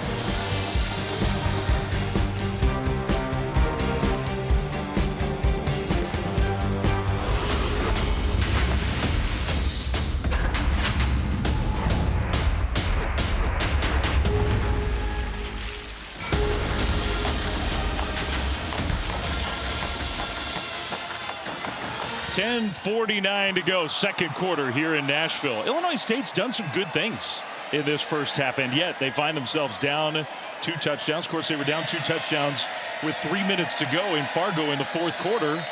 A: .49 to go, 2nd quarter here in Nashville. Illinois State's done some good things in this first half, and yet they find themselves down 2 touchdowns. Of course, they were down 2 touchdowns with 3 minutes to go in Fargo in the 4th quarter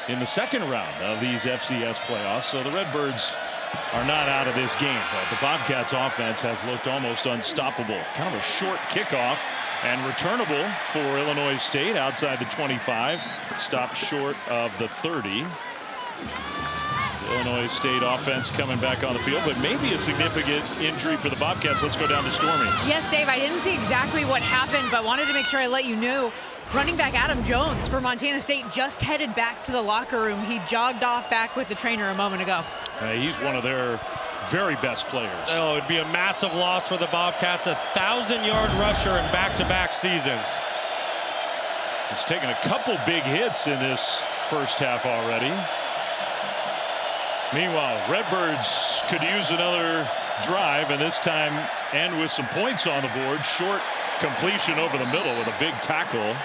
A: in the 2nd round of these FCS playoffs. So the Redbirds are not out of this game, but the Bobcats offense has looked almost unstoppable. Kind of a short kickoff and returnable for Illinois State outside the 25, stopped short of the 30. Illinois State offense coming back on the field, but maybe a significant injury for the Bobcats. Let's go down to Stormy.
C: Yes, Dave, I didn't see exactly what happened, but wanted to make sure I let you know. Running back Adam Jones for Montana State just headed back to the locker room. He jogged off back with the trainer a moment ago.
A: He's one of their very best players.
B: Oh, it'd be a massive loss for the Bobcats. 1,000-yard rusher in back-to-back seasons.
A: He's taken a couple big hits in this first half already. Meanwhile, Redbirds could use another drive, and this time end with some points on the board. Short completion over the middle with a big tackle.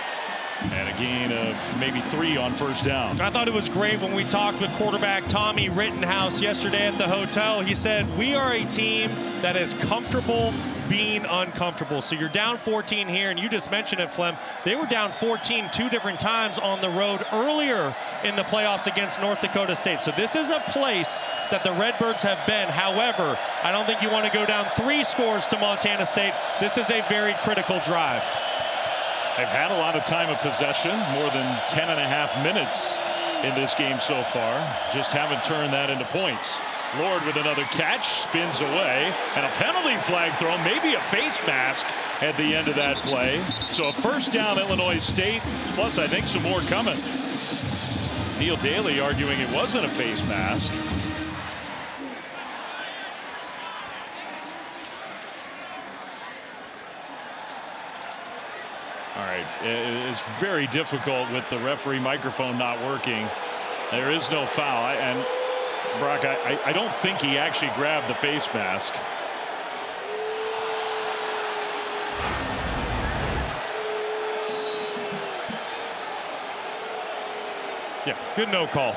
A: And a gain of maybe 3 on first down.
B: I thought it was great when we talked with quarterback Tommy Rittenhouse yesterday at the hotel. He said, we are a team that is comfortable being uncomfortable. So you're down 14 here, and you just mentioned it, Flem. They were down 14 2 different times on the road earlier in the playoffs against North Dakota State. So this is a place that the Redbirds have been. However, I don't think you want to go down 3 scores to Montana State. This is a very critical drive.
A: They've had a lot of time of possession, more than 10.5 minutes in this game so far. Just haven't turned that into points. Lord with another catch, spins away, and a penalty flag thrown, maybe a face mask at the end of that play. So a first down, Illinois State, plus I think some more coming. Neil Daly arguing it wasn't a face mask. All right, it's very difficult with the referee microphone not working. There is no foul, and Brock, I don't think he actually grabbed the face mask.
B: Yeah, good no call.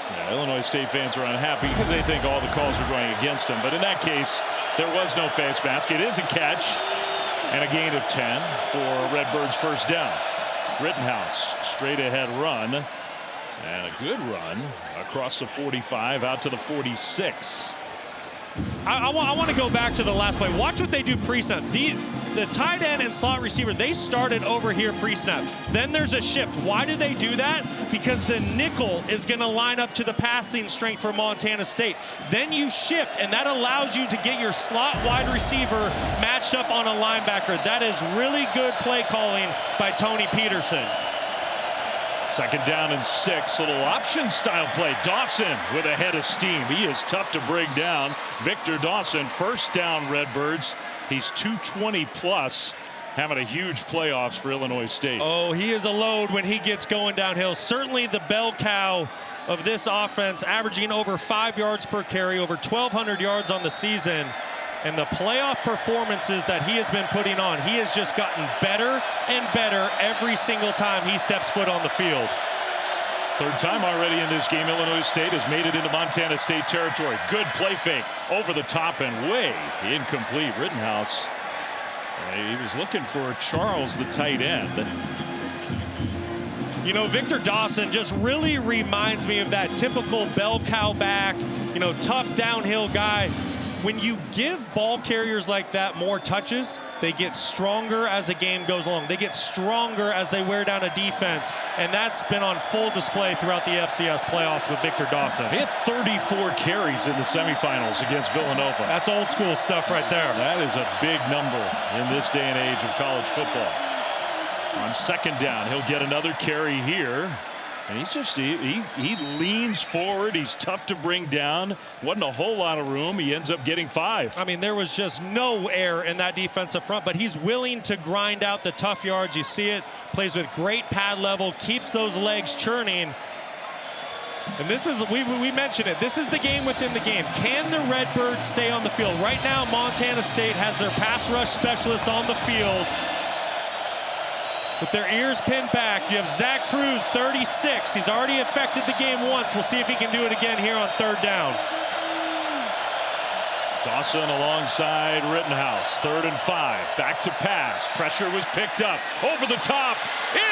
A: Yeah, Illinois State fans are unhappy because they think all the calls are going against them. But in that case, there was no face mask. It is a catch and a gain of 10 for Redbirds first down. Rittenhouse, straight ahead run. And a good run across the 45 out to the 46.
B: I want to go back to the last play. Watch what they do pre-snap. The tight end and slot receiver, they started over here pre-snap. Then there's a shift. Why do they do that? Because the nickel is going to line up to the passing strength for Montana State. Then you shift, and that allows you to get your slot wide receiver matched up on a linebacker. That is really good play calling by Tony Peterson.
A: 2nd down and 6, little option style play. Dawson with a head of steam. He is tough to bring down. Victor Dawson, 1st down Redbirds. He's 220 plus, having a huge playoffs for Illinois State.
B: Oh, he is a load when he gets going downhill. Certainly the bell cow of this offense, averaging over 5 yards per carry, over 1,200 yards on the season. And the playoff performances that he has been putting on, he has just gotten better and better every single time he steps foot on the field.
A: 3rd time already in this game, Illinois State has made it into Montana State territory. Good play fake over the top and way incomplete. Rittenhouse, he was looking for Charles, the tight end.
B: You know, Victor Dawson just really reminds me of that typical bell cow back, you know, tough downhill guy. When you give ball carriers like that more touches, they get stronger as the game goes along. They get stronger as they wear down a defense, and that's been on full display throughout the FCS playoffs with Victor Dawson.
A: He had 34 carries in the semifinals against Villanova.
B: That's old school stuff right there.
A: That is a big number in this day and age of college football. On 2nd down, he'll get another carry here. And he's just, he leans forward. He's tough to bring down. Wasn't a whole lot of room. He ends up getting 5.
B: I mean, there was just no air in that defensive front, but he's willing to grind out the tough yards. You see it, plays with great pad level, keeps those legs churning. And this is, we mentioned it, this is the game within the game. Can the Redbirds stay on the field? Right now, Montana State has their pass rush specialists on the field with their ears pinned back. You have Zach Cruz, 36. He's already affected the game once. We'll see if he can do it again here on 3rd down.
A: Dawson alongside Rittenhouse. 3rd and 5. Back to pass. Pressure was picked up. Over the top.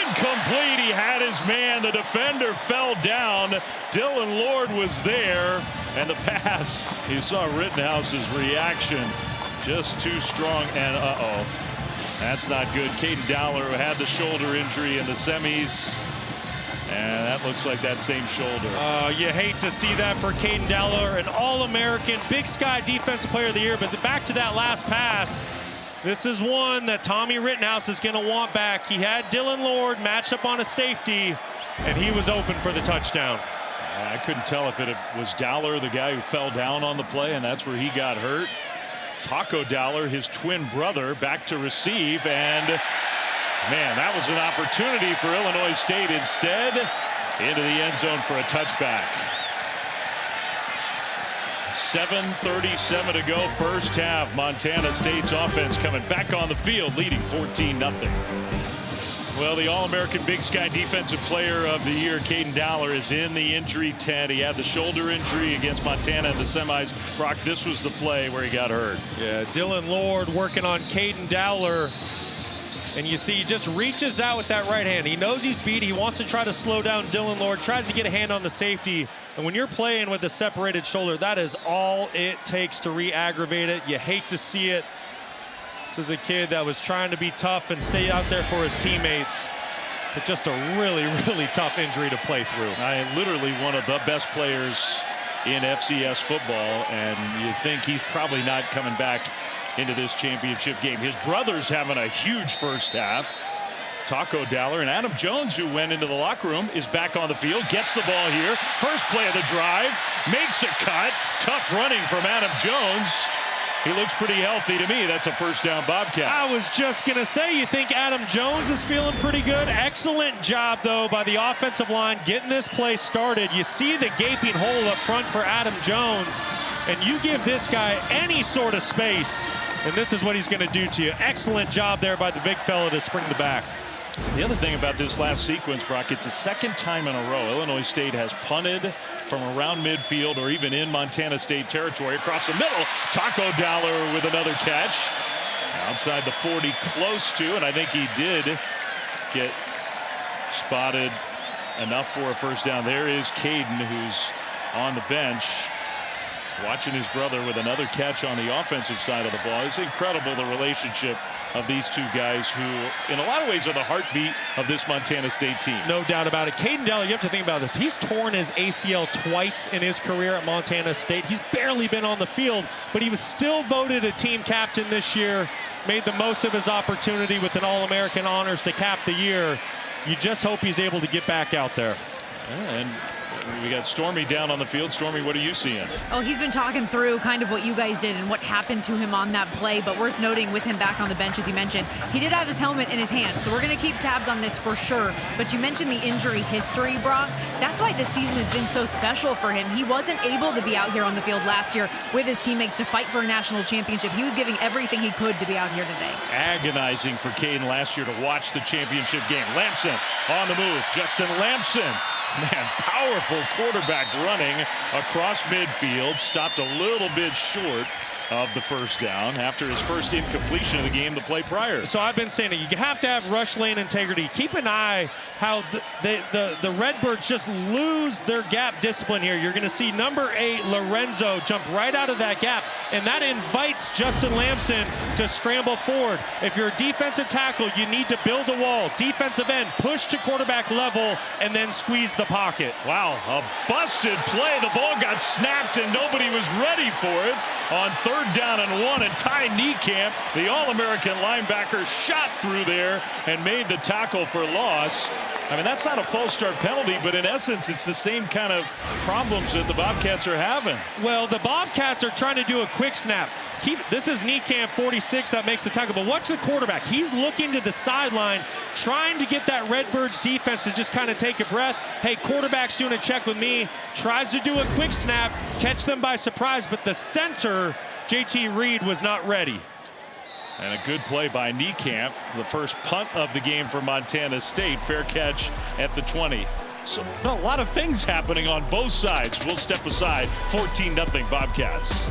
A: Incomplete. He had his man. The defender fell down. Dylan Lord was there. And the pass, you saw Rittenhouse's reaction. Just too strong. And that's not good. Caden Dowler, who had the shoulder injury in the semis. And that looks like that same shoulder.
B: You hate to see that for Caden Dowler, an All-American, Big Sky Defensive Player of the Year. But back to that last pass, this is one that Tommy Rittenhouse is going to want back. He had Dylan Lord matched up on a safety, and he was open for the touchdown.
A: I couldn't tell if it was Dowler, the guy who fell down on the play, and that's where he got hurt. Taco Dowler, his twin brother, back to receive, and man, that was an opportunity for Illinois State. Instead, into the end zone for a touchback. 7:37 to go, 1st half. Montana State's offense coming back on the field, leading 14-0. Well, the All-American Big Sky Defensive Player of the Year, Caden Dowler, is in the injury tent. He had the shoulder injury against Montana in the semis. Brock, this was the play where he got hurt.
B: Yeah, Dylan Lord working on Caden Dowler. And you see, he just reaches out with that right hand. He knows he's beat. He wants to try to slow down Dylan Lord, tries to get a hand on the safety. And when you're playing with a separated shoulder, that is all it takes to re-aggravate it. You hate to see it. This is a kid that was trying to be tough and stay out there for his teammates. But just a really, really tough injury to play through.
A: Literally one of the best players in FCS football, and you think he's probably not coming back into this championship game. His brother's having a huge 1st half. Taco Dowler and Adam Jones, who went into the locker room, is back on the field, gets the ball here. First play of the drive, makes a cut. Tough running from Adam Jones. He looks pretty healthy to me. That's a 1st down Bobcats.
B: I was just going to say, you think Adam Jones is feeling pretty good? Excellent job, though, by the offensive line getting this play started. You see the gaping hole up front for Adam Jones, and you give this guy any sort of space, and this is what he's going to do to you. Excellent job there by the big fella to spring the back.
A: The other thing about this last sequence, Brock, it's the 2nd time in a row Illinois State has punted from around midfield or even in Montana State territory. Across the middle, Taco Dowler with another catch. Outside the 40, close to, and I think he did get spotted enough for a 1st down. There is Caden, who's on the bench. Watching his brother with another catch on the offensive side of the ball. It's incredible, the relationship of these two guys who, in a lot of ways, are the heartbeat of this Montana State team.
B: No doubt about it. Caden Dowler, you have to think about this. He's torn his ACL twice in his career at Montana State. He's barely been on the field, but he was still voted a team captain this year. Made the most of his opportunity with an All-American honors to cap the year. You just hope he's able to get back out there.
A: And we got Stormy down on the field. Stormy, what are you seeing?
C: Oh, he's been talking through kind of what you guys did and what happened to him on that play, but worth noting with him back on the bench, as you mentioned, he did have his helmet in his hand, so we're going to keep tabs on this for sure. But you mentioned the injury history, Brock. That's why this season has been so special for him. He wasn't able to be out here on the field last year with his teammates to fight for a national championship. He was giving everything he could to be out here today.
A: Agonizing for Caden last year to watch the championship game. Lampson on the move. Justin Lampson. Man, powerful quarterback running across midfield. Stopped a little bit short of the first down after his first incompletion of the game the play prior.
B: So I've been saying it, you have to have rush lane integrity. Keep an eye how the Redbirds just lose their gap discipline here. You're going to see number 8 Lorenzo jump right out of that gap, and that invites Justin Lampson to scramble forward. If you're a defensive tackle, you need to build a wall. Defensive end, push to quarterback level, and then squeeze the pocket.
A: Wow, a busted play. The ball got snapped and nobody was ready for it on 3rd down and 1, and Ty Niekamp, the All-American linebacker, shot through there and made the tackle for loss. I mean, that's not a false start penalty, but in essence, it's the same kind of problems that the Bobcats are having.
B: Well, the Bobcats are trying to do a quick snap. This is Niekamp, 46, that makes the tackle, but watch the quarterback. He's looking to the sideline, trying to get that Redbirds defense to just kind of take a breath. Hey, quarterback's doing a check with me, tries to do a quick snap, catch them by surprise, but the center, JT Reed, was not ready.
A: And a good play by Niekamp, the first punt of the game for Montana State. Fair catch at the 20. So a lot of things happening on both sides. We'll step aside. 14-0 Bobcats.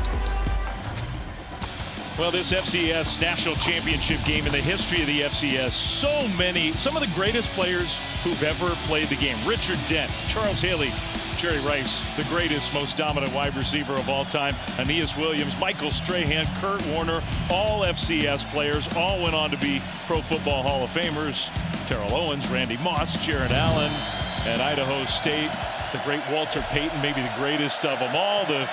A: Well, this FCS national championship game in the history of the FCS, some of the greatest players who've ever played the game. Richard Dent, Charles Haley, Jerry Rice, the greatest, most dominant wide receiver of all time. Aeneas Williams, Michael Strahan, Kurt Warner, all FCS players, all went on to be Pro Football Hall of Famers. Terrell Owens, Randy Moss, Jared Allen at Idaho State. The great Walter Payton, maybe the greatest of them all. The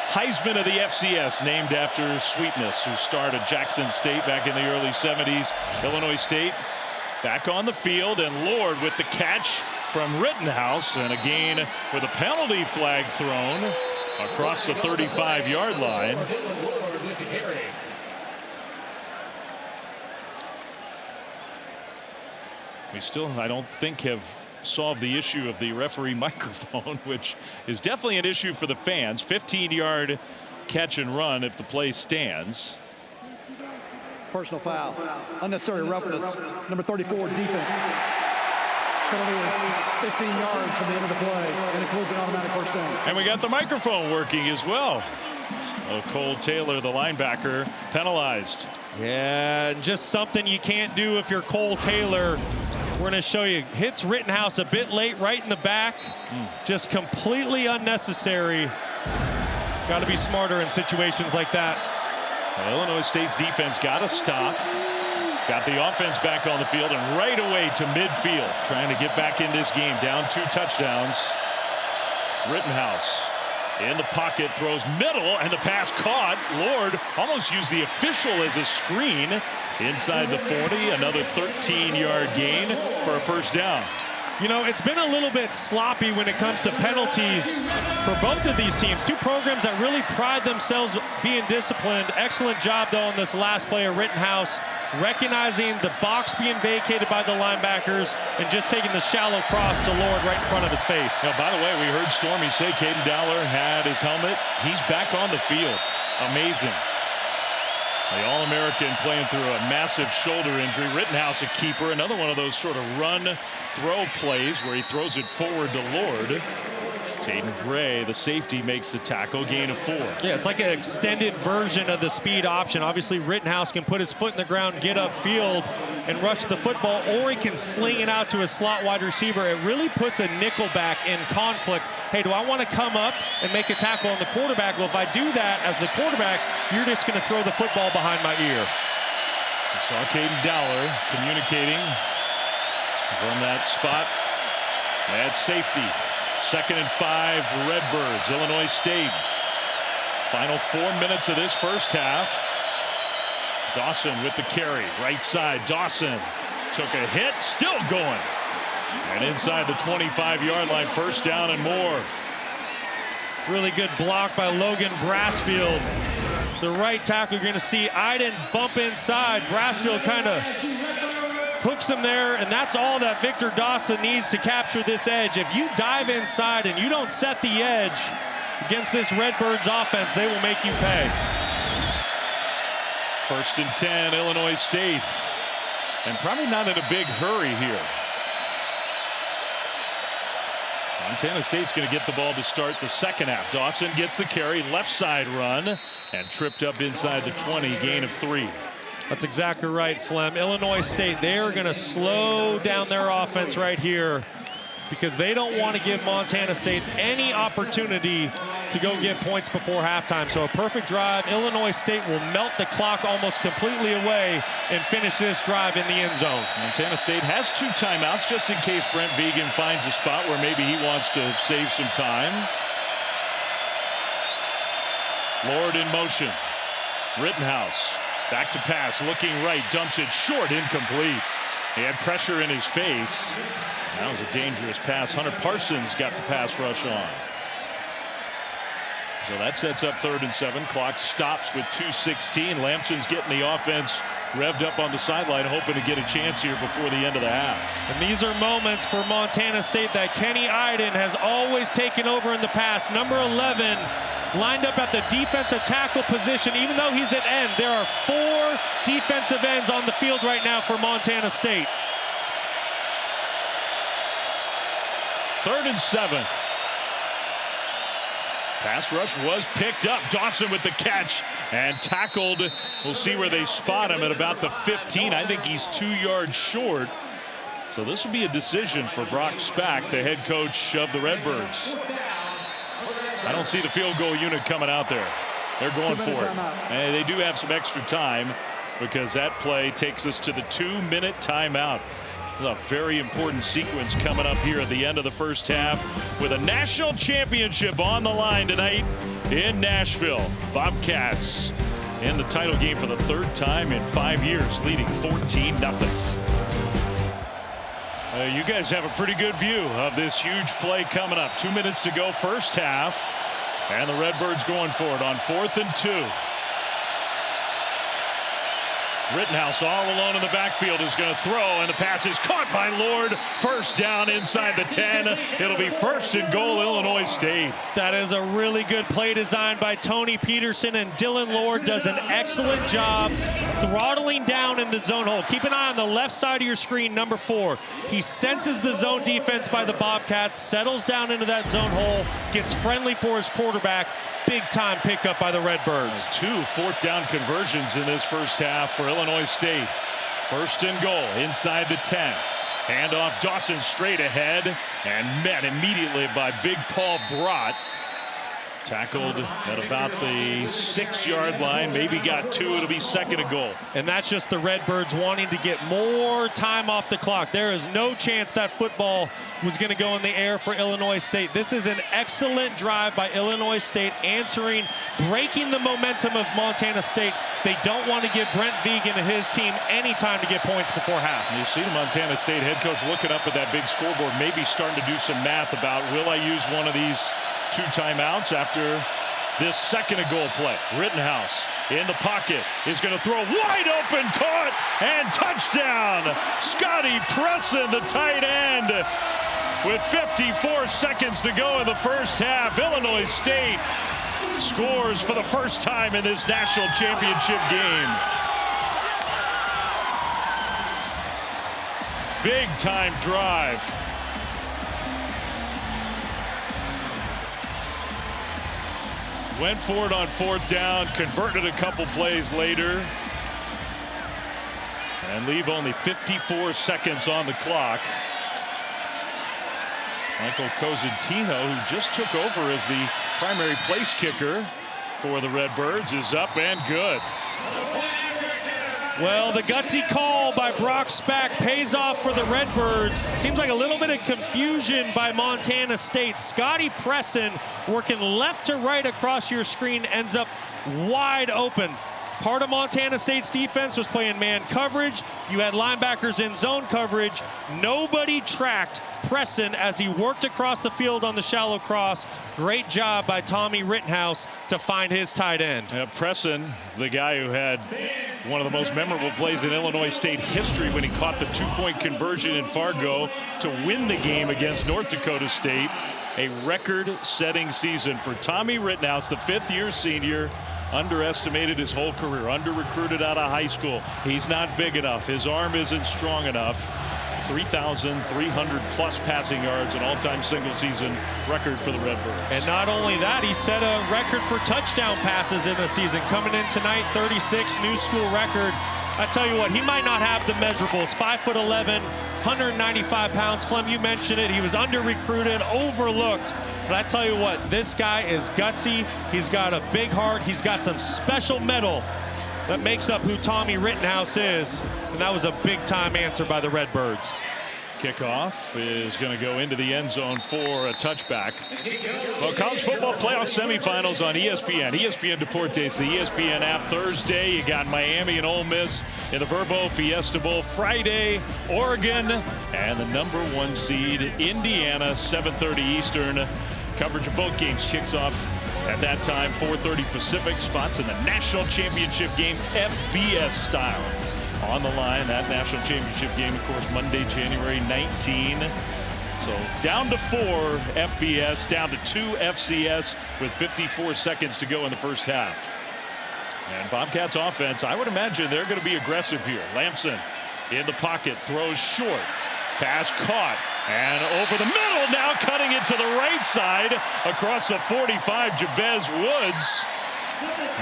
A: Heisman of the FCS, named after Sweetness, who starred at Jackson State back in the early 70s. Illinois State back on the field, and Lord with the catch from Rittenhouse, and a gain with a penalty flag thrown across the 35-yard line. We still, I don't think, have solved the issue of the referee microphone, which is definitely an issue for the fans. 15-yard catch and run if the play stands.
F: Personal foul. Unnecessary roughness. Number 34, defense. Penalty is 15 yards from the end of the play, and includes an automatic first down.
A: And we got the microphone working as well. Cole Taylor, the linebacker, penalized.
B: Yeah, and just something you can't do if you're Cole Taylor. We're going to show you. Hits Rittenhouse a bit late, right in the back. Just completely unnecessary. Got to be smarter in situations like that.
A: Well, Illinois State's defense got to stop. Got the offense back on the field, and right away to midfield, trying to get back in this game, down 2 touchdowns. Rittenhouse in the pocket, throws middle, and the pass caught. Lord almost used the official as a screen inside the 40. Another 13-yard gain for a first down.
B: You know, it's been a little bit sloppy when it comes to penalties for both of these teams. Two programs that really pride themselves being disciplined. Excellent job, though, on this last play of Rittenhouse, recognizing the box being vacated by the linebackers and just taking the shallow cross to Lord right in front of his face.
A: Now, by the way, we heard Stormy say Caden Dowler had his helmet. He's back on the field. Amazing. The All-American playing through a massive shoulder injury. Rittenhouse, a keeper. Another one of those sort of run-throw plays where he throws it forward to Lord. Tatum Gray, the safety, makes the tackle, gain of 4.
B: Yeah, it's like an extended version of the speed option. Obviously, Rittenhouse can put his foot in the ground, get upfield, and rush the football, or he can sling it out to a slot wide receiver. It really puts a nickelback in conflict. Hey, do I want to come up and make a tackle on the quarterback? Well, if I do that as the quarterback, you're just going to throw the football behind my ear.
A: I saw Caden Dowler communicating from that spot at safety. 2nd and 5, Redbirds, Illinois State. Final 4 minutes of this first half. Dawson with the carry, right side. Dawson took a hit, still going. And inside the 25-yard line, first down and more.
B: Really good block by Logan Brassfield. The right tackle, you're going to see Iden bump inside. Brassfield kind of hooks him there, and that's all that Victor Dawson needs to capture this edge. If you dive inside and you don't set the edge against this Redbirds offense, they will make you pay.
A: 1st and 10, Illinois State. And probably not in a big hurry here. Montana State's going to get the ball to start the second half. Dawson gets the carry, left side run, and tripped up inside the 20, gain of 3.
B: That's exactly right, Flem. Illinois State, they are going to slow down their offense right here because they don't want to give Montana State any opportunity to go get points before halftime. So a perfect drive. Illinois State will melt the clock almost completely away and finish this drive in the end zone.
A: Montana State has 2 timeouts just in case Brent Vegan finds a spot where maybe he wants to save some time. Lord in motion. Rittenhouse. Back to pass, looking right, dumps it short, incomplete. He had pressure in his face. That was a dangerous pass. Hunter Parsons got the pass rush on. So that sets up 3rd and 7. Clock stops with 2:16. Lampson's getting the offense revved up on the sideline, hoping to get a chance here before the end of the half.
B: And these are moments for Montana State that Kenny Iden has always taken over in the past. Number 11. Lined up at the defensive tackle position. Even though he's at end, there are 4 defensive ends on the field right now for Montana State.
A: 3rd and 7. Pass rush was picked up. Dawson with the catch and tackled. We'll see where they spot him at about the 15. I think he's 2 yards short. So this will be a decision for Brock Spack, the head coach of the Redbirds. I don't see the field goal unit coming out there. They're going for it. And they do have some extra time because that play takes us to the 2-minute timeout. A very important sequence coming up here at the end of the first half with a national championship on the line tonight in Nashville. Bobcats in the title game for the 3rd time in 5 years, leading 14-0. You guys have a pretty good view of this huge play coming up. 2 minutes to go, first half, and the Redbirds going for it on 4th and 2. Rittenhouse all alone in the backfield is going to throw, and the pass is caught by Lord. First down inside the 10. It'll be 1st and goal, Illinois State.
B: That is a really good play design by Tony Peterson, and Dylan Lord does an excellent job throttling down in the zone hole. Keep an eye on the left side of your screen, number 4. He senses the zone defense by the Bobcats, settles down into that zone hole, gets friendly for his quarterback. Big time pickup by the Redbirds.
A: 2 4th down conversions in this first half for Illinois State. 1st and goal inside the 10. Handoff, Dawson straight ahead and met immediately by Big Paul Brott. Tackled at about the 6-yard line. Maybe got 2. It'll be 2nd and goal.
B: And that's just the Redbirds wanting to get more time off the clock. There is no chance that football was going to go in the air for Illinois State. This is an excellent drive by Illinois State, answering, breaking the momentum of Montana State. They don't want to give Brent Vegan and his team any time to get points before half.
A: And you see the Montana State head coach looking up at that big scoreboard, maybe starting to do some math about, will I use one of these 2 timeouts after this 2nd and goal play. Rittenhouse in the pocket is going to throw, wide open, caught, and touchdown. Scotty Presson, the tight end, with 54 seconds to go in the first half. Illinois State scores for the first time in this national championship game. Big time drive. Went for it on 4th down, converted a couple plays later, and leave only 54 seconds on the clock. Michael Cosentino, who just took over as the primary place kicker for the Redbirds, is up and good.
B: Well, the gutsy call by Brock Spack pays off for the Redbirds. Seems like a little bit of confusion by Montana State. Scotty Presson working left to right across your screen ends up wide open. Part of Montana State's defense was playing man coverage. You had linebackers in zone coverage. Nobody tracked Presson as he worked across the field on the shallow cross. Great job by Tommy Rittenhouse to find his tight end.
A: Presson, the guy who had one of the most memorable plays in Illinois State history when he caught the 2-point conversion in Fargo to win the game against North Dakota State. A record-setting season for Tommy Rittenhouse, the 5th-year senior. Underestimated his whole career, under-recruited out of high school. He's not big enough. His arm isn't strong enough. 3,300 plus passing yards, an all-time single-season record for the Redbirds.
B: And not only that, he set a record for touchdown passes in a season. Coming in tonight, 36, new school record. I tell you what, he might not have the measurables. 5'11", 195 pounds. Flem, you mentioned it. He was under-recruited, overlooked. But I tell you what, this guy is gutsy. He's got a big heart. He's got some special metal that makes up who Tommy Rittenhouse is. And that was a big-time answer by the Redbirds.
A: Kickoff is going to go into the end zone for a touchback. Well, college football playoff semifinals on ESPN. ESPN Deportes, the ESPN app. Thursday, you got Miami and Ole Miss in the Verbo Fiesta Bowl. Friday, Oregon and the #1 seed, Indiana, 7:30 Eastern. Coverage of both games kicks off at that time, 4:30 Pacific. Spots in the national championship game, FBS style. On the line, that national championship game, of course, Monday, January 19. So down to 4 FBS, down to 2 FCS with 54 seconds to go in the first half. And Bobcats offense, I would imagine they're going to be aggressive here. Lamson in the pocket, throws short. Pass caught. And over the middle now, cutting it to the right side across the 45, Jabez Woods.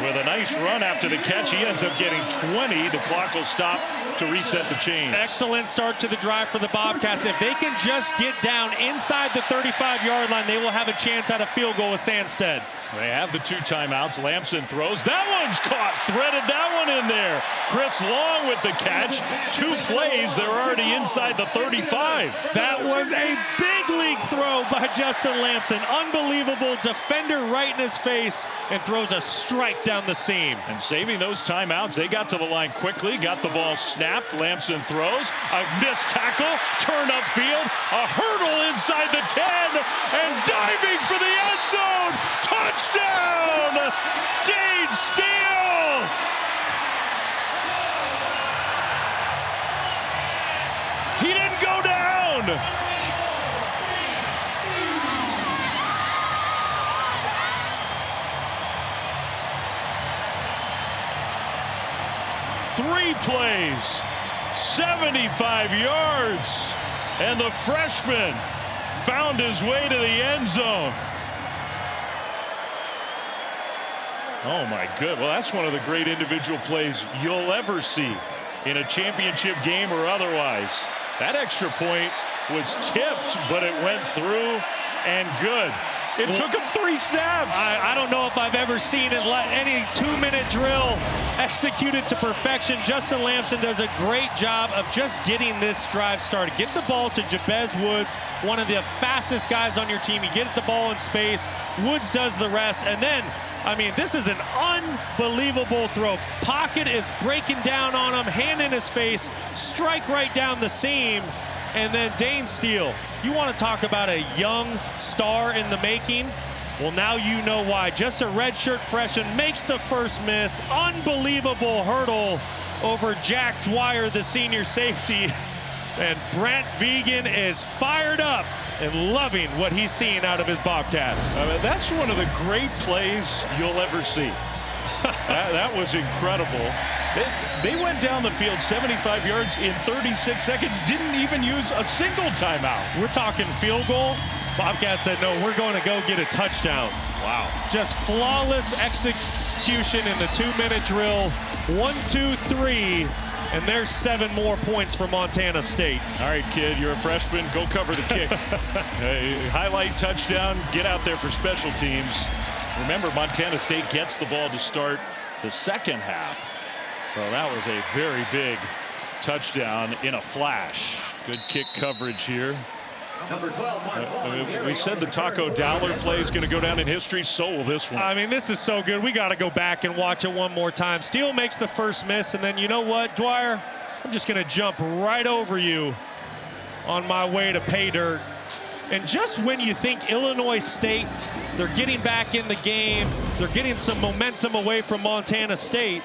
A: With a nice run after the catch, he ends up getting 20. The clock will stop to reset the chains.
B: Excellent start to the drive for the Bobcats. If they can just get down inside the 35-yard line, they will have a chance at a field goal with Sandstead.
A: They have the 2 timeouts. Lamson throws. That one's caught. Threaded that one in there. Chris Long with the catch. 2 plays. They're already inside the 35.
B: That was a big league throw by Justin Lamson. Unbelievable. Defender right in his face and throws a strike down the seam.
A: And saving those timeouts, they got to the line quickly, got the ball snapped. Lamson throws. A missed tackle. Turn upfield. A hurdle inside the 10. And diving for the end zone. Touchdown! Dane Steele! He didn't go down! Three plays, 75 yards, and the freshman found his way to the end zone. Oh my good. Well, that's one of the great individual plays you'll ever see in a championship game or otherwise. That extra point was tipped, but it went through and good. It took him 3 snaps.
B: I don't know if I've ever seen it let any 2-minute drill executed to perfection. Justin Lamson does a great job of just getting this drive started. Get the ball to Jabez Woods, one of the fastest guys on your team. You get the ball in space. Woods does the rest. And then, I mean, this is an unbelievable throw. Pocket is breaking down on him, hand in his face, strike right down the seam. And then Dane Steele, you want to talk about a young star in the making? Well, now you know why. Just a redshirt freshman makes the first miss. Unbelievable hurdle over Jack Dwyer, the senior safety. And Brent Vegan is fired up and loving what he's seeing out of his Bobcats.
A: That's one of the great plays you'll ever see. That was incredible. They went down the field 75 yards in 36 seconds, didn't even use a single timeout.
B: We're talking field goal Bobcats said, no, we're going to go get a touchdown.
A: Wow.
B: Just flawless execution in the 2-minute drill. 1, 2, 3. And there's 7 more points for Montana State.
A: All right, kid, you're a freshman. Go cover the kick. Highlight touchdown. Get out there for special teams. Remember, Montana State gets the ball to start the second half. Well, that was a very big touchdown in a flash. Good kick coverage here. We said the Taco Dowler play is going to go down in history. So will this one.
B: I mean, this is so good. We got to go back and watch it one more time. Steele makes the first miss, and then you know what, Dwyer? I'm just going to jump right over you on my way to pay dirt. And just when you think Illinois State, they're getting back in the game, they're getting some momentum away from Montana State,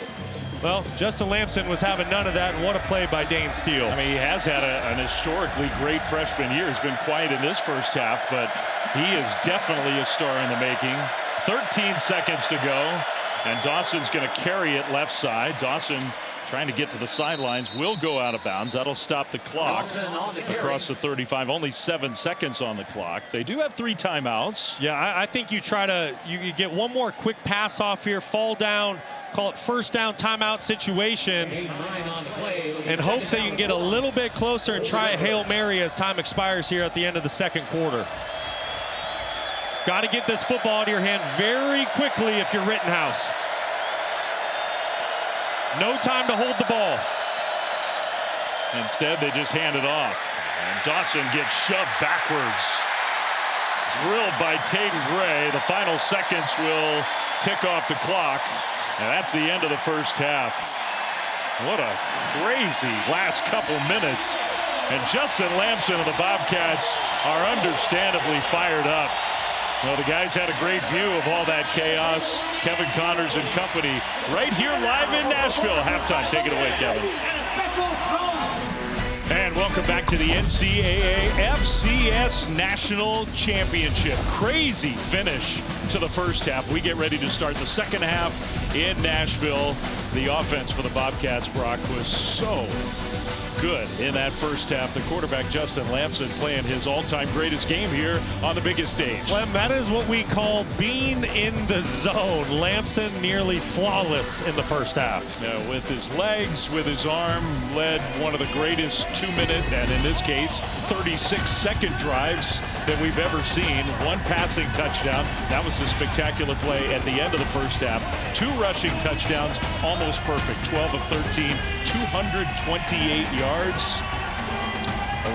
B: well, Justin Lamson was having none of that, and what a play by Dane Steele.
A: I mean, he has had an historically great freshman year. He's been quiet in this first half, but he is definitely a star in the making. 13 seconds to go, and Dawson's going to carry it left side. Dawson trying to get to the sidelines, will go out of bounds. That'll stop the clock across the 35. Only 7 seconds on the clock. They do have 3 timeouts.
B: Yeah, I think you try to, you get one more quick pass off here, fall down, call it first down timeout situation, and hopes that you can get a little bit closer and try a Hail Mary as time expires here at the end of the second quarter. Got to get this football out of your hand very quickly if you're Rittenhouse. No time to hold the ball.
A: Instead, they just hand it off. And Dawson gets shoved backwards. Drilled by Taden Gray. The final seconds will tick off the clock. And that's the end of the first half. What a crazy last couple minutes. And Justin Lamson of the Bobcats are understandably fired up. Well, the guys had a great view of all that chaos. Kevin Connors and company right here live in Nashville. Halftime. Take it away, Kevin. And welcome back to the NCAA FCS National Championship. Crazy finish to the first half. We get ready to start the second half in Nashville. The offense for the Bobcats, Brock, was so good in that first half. The quarterback, Justin Lamson, playing his all-time greatest game here on the biggest stage.
B: Clem, that is what we call being in the zone. Lamson nearly flawless in the first half.
A: With his legs, with his arm, led one of the greatest 2-minute, and in this case, 36-second drives that we've ever seen. 1 passing touchdown. That was a spectacular play at the end of the first half. 2 rushing touchdowns, almost perfect. 12 of 13, 228 yards.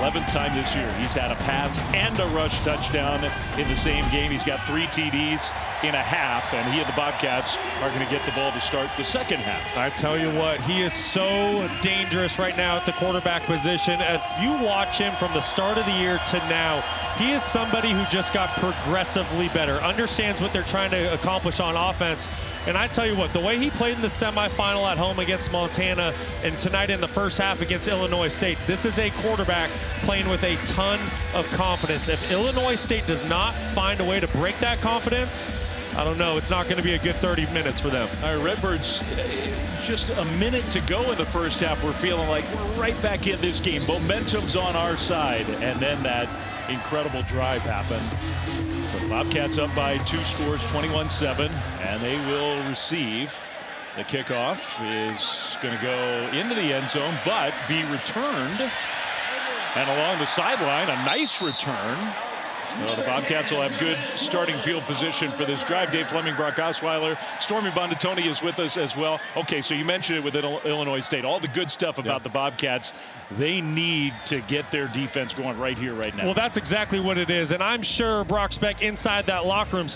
A: 11th time this year he's had a pass and a rush touchdown in the same game. He's got 3 TDs in a half, and he and the Bobcats are going to get the ball to start the second half.
B: I tell you what, he is so dangerous right now at the quarterback position. If you watch him from the start of the year to now, he is somebody who just got progressively better, understands what they're trying to accomplish on offense. And I tell you what, the way he played in the semifinal at home against Montana and tonight in the first half against Illinois State, this is a quarterback playing with a ton of confidence. If Illinois State does not find a way to break that confidence, I don't know, it's not going to be a good 30 minutes for them.
A: All right, Redbirds, just a minute to go in the first half. We're feeling like we're right back in this game. Momentum's on our side. And then that incredible drive happened. So the Bobcats up by 2 scores, 21-7, and they will receive. The kickoff is going to go into the end zone, but be returned. And along the sideline, a nice return. Well, the Bobcats will have good starting field position for this drive. Dave Fleming, Brock Osweiler, Stormy Bondatoni is with us as well. Okay, so you mentioned it with Illinois State. All the good stuff about the Bobcats. They need to get their defense going right here, right now.
B: Well, that's exactly what it is. And I'm sure Brock Speck inside that locker room,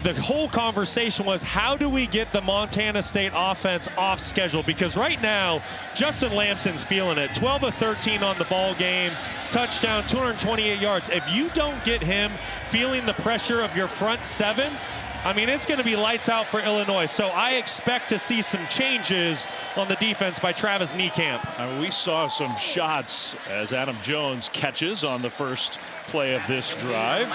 B: the whole conversation was, how do we get the Montana State offense off schedule? Because right now, Justin Lamson's feeling it. 12 of 13 on the ball game, touchdown, 228 yards. If you don't get him feeling the pressure of your front 7, I mean, it's going to be lights out for Illinois. So I expect to see some changes on the defense by Travis Niekamp.
A: I mean, we saw some shots as Adam Jones catches on the first play of this drive.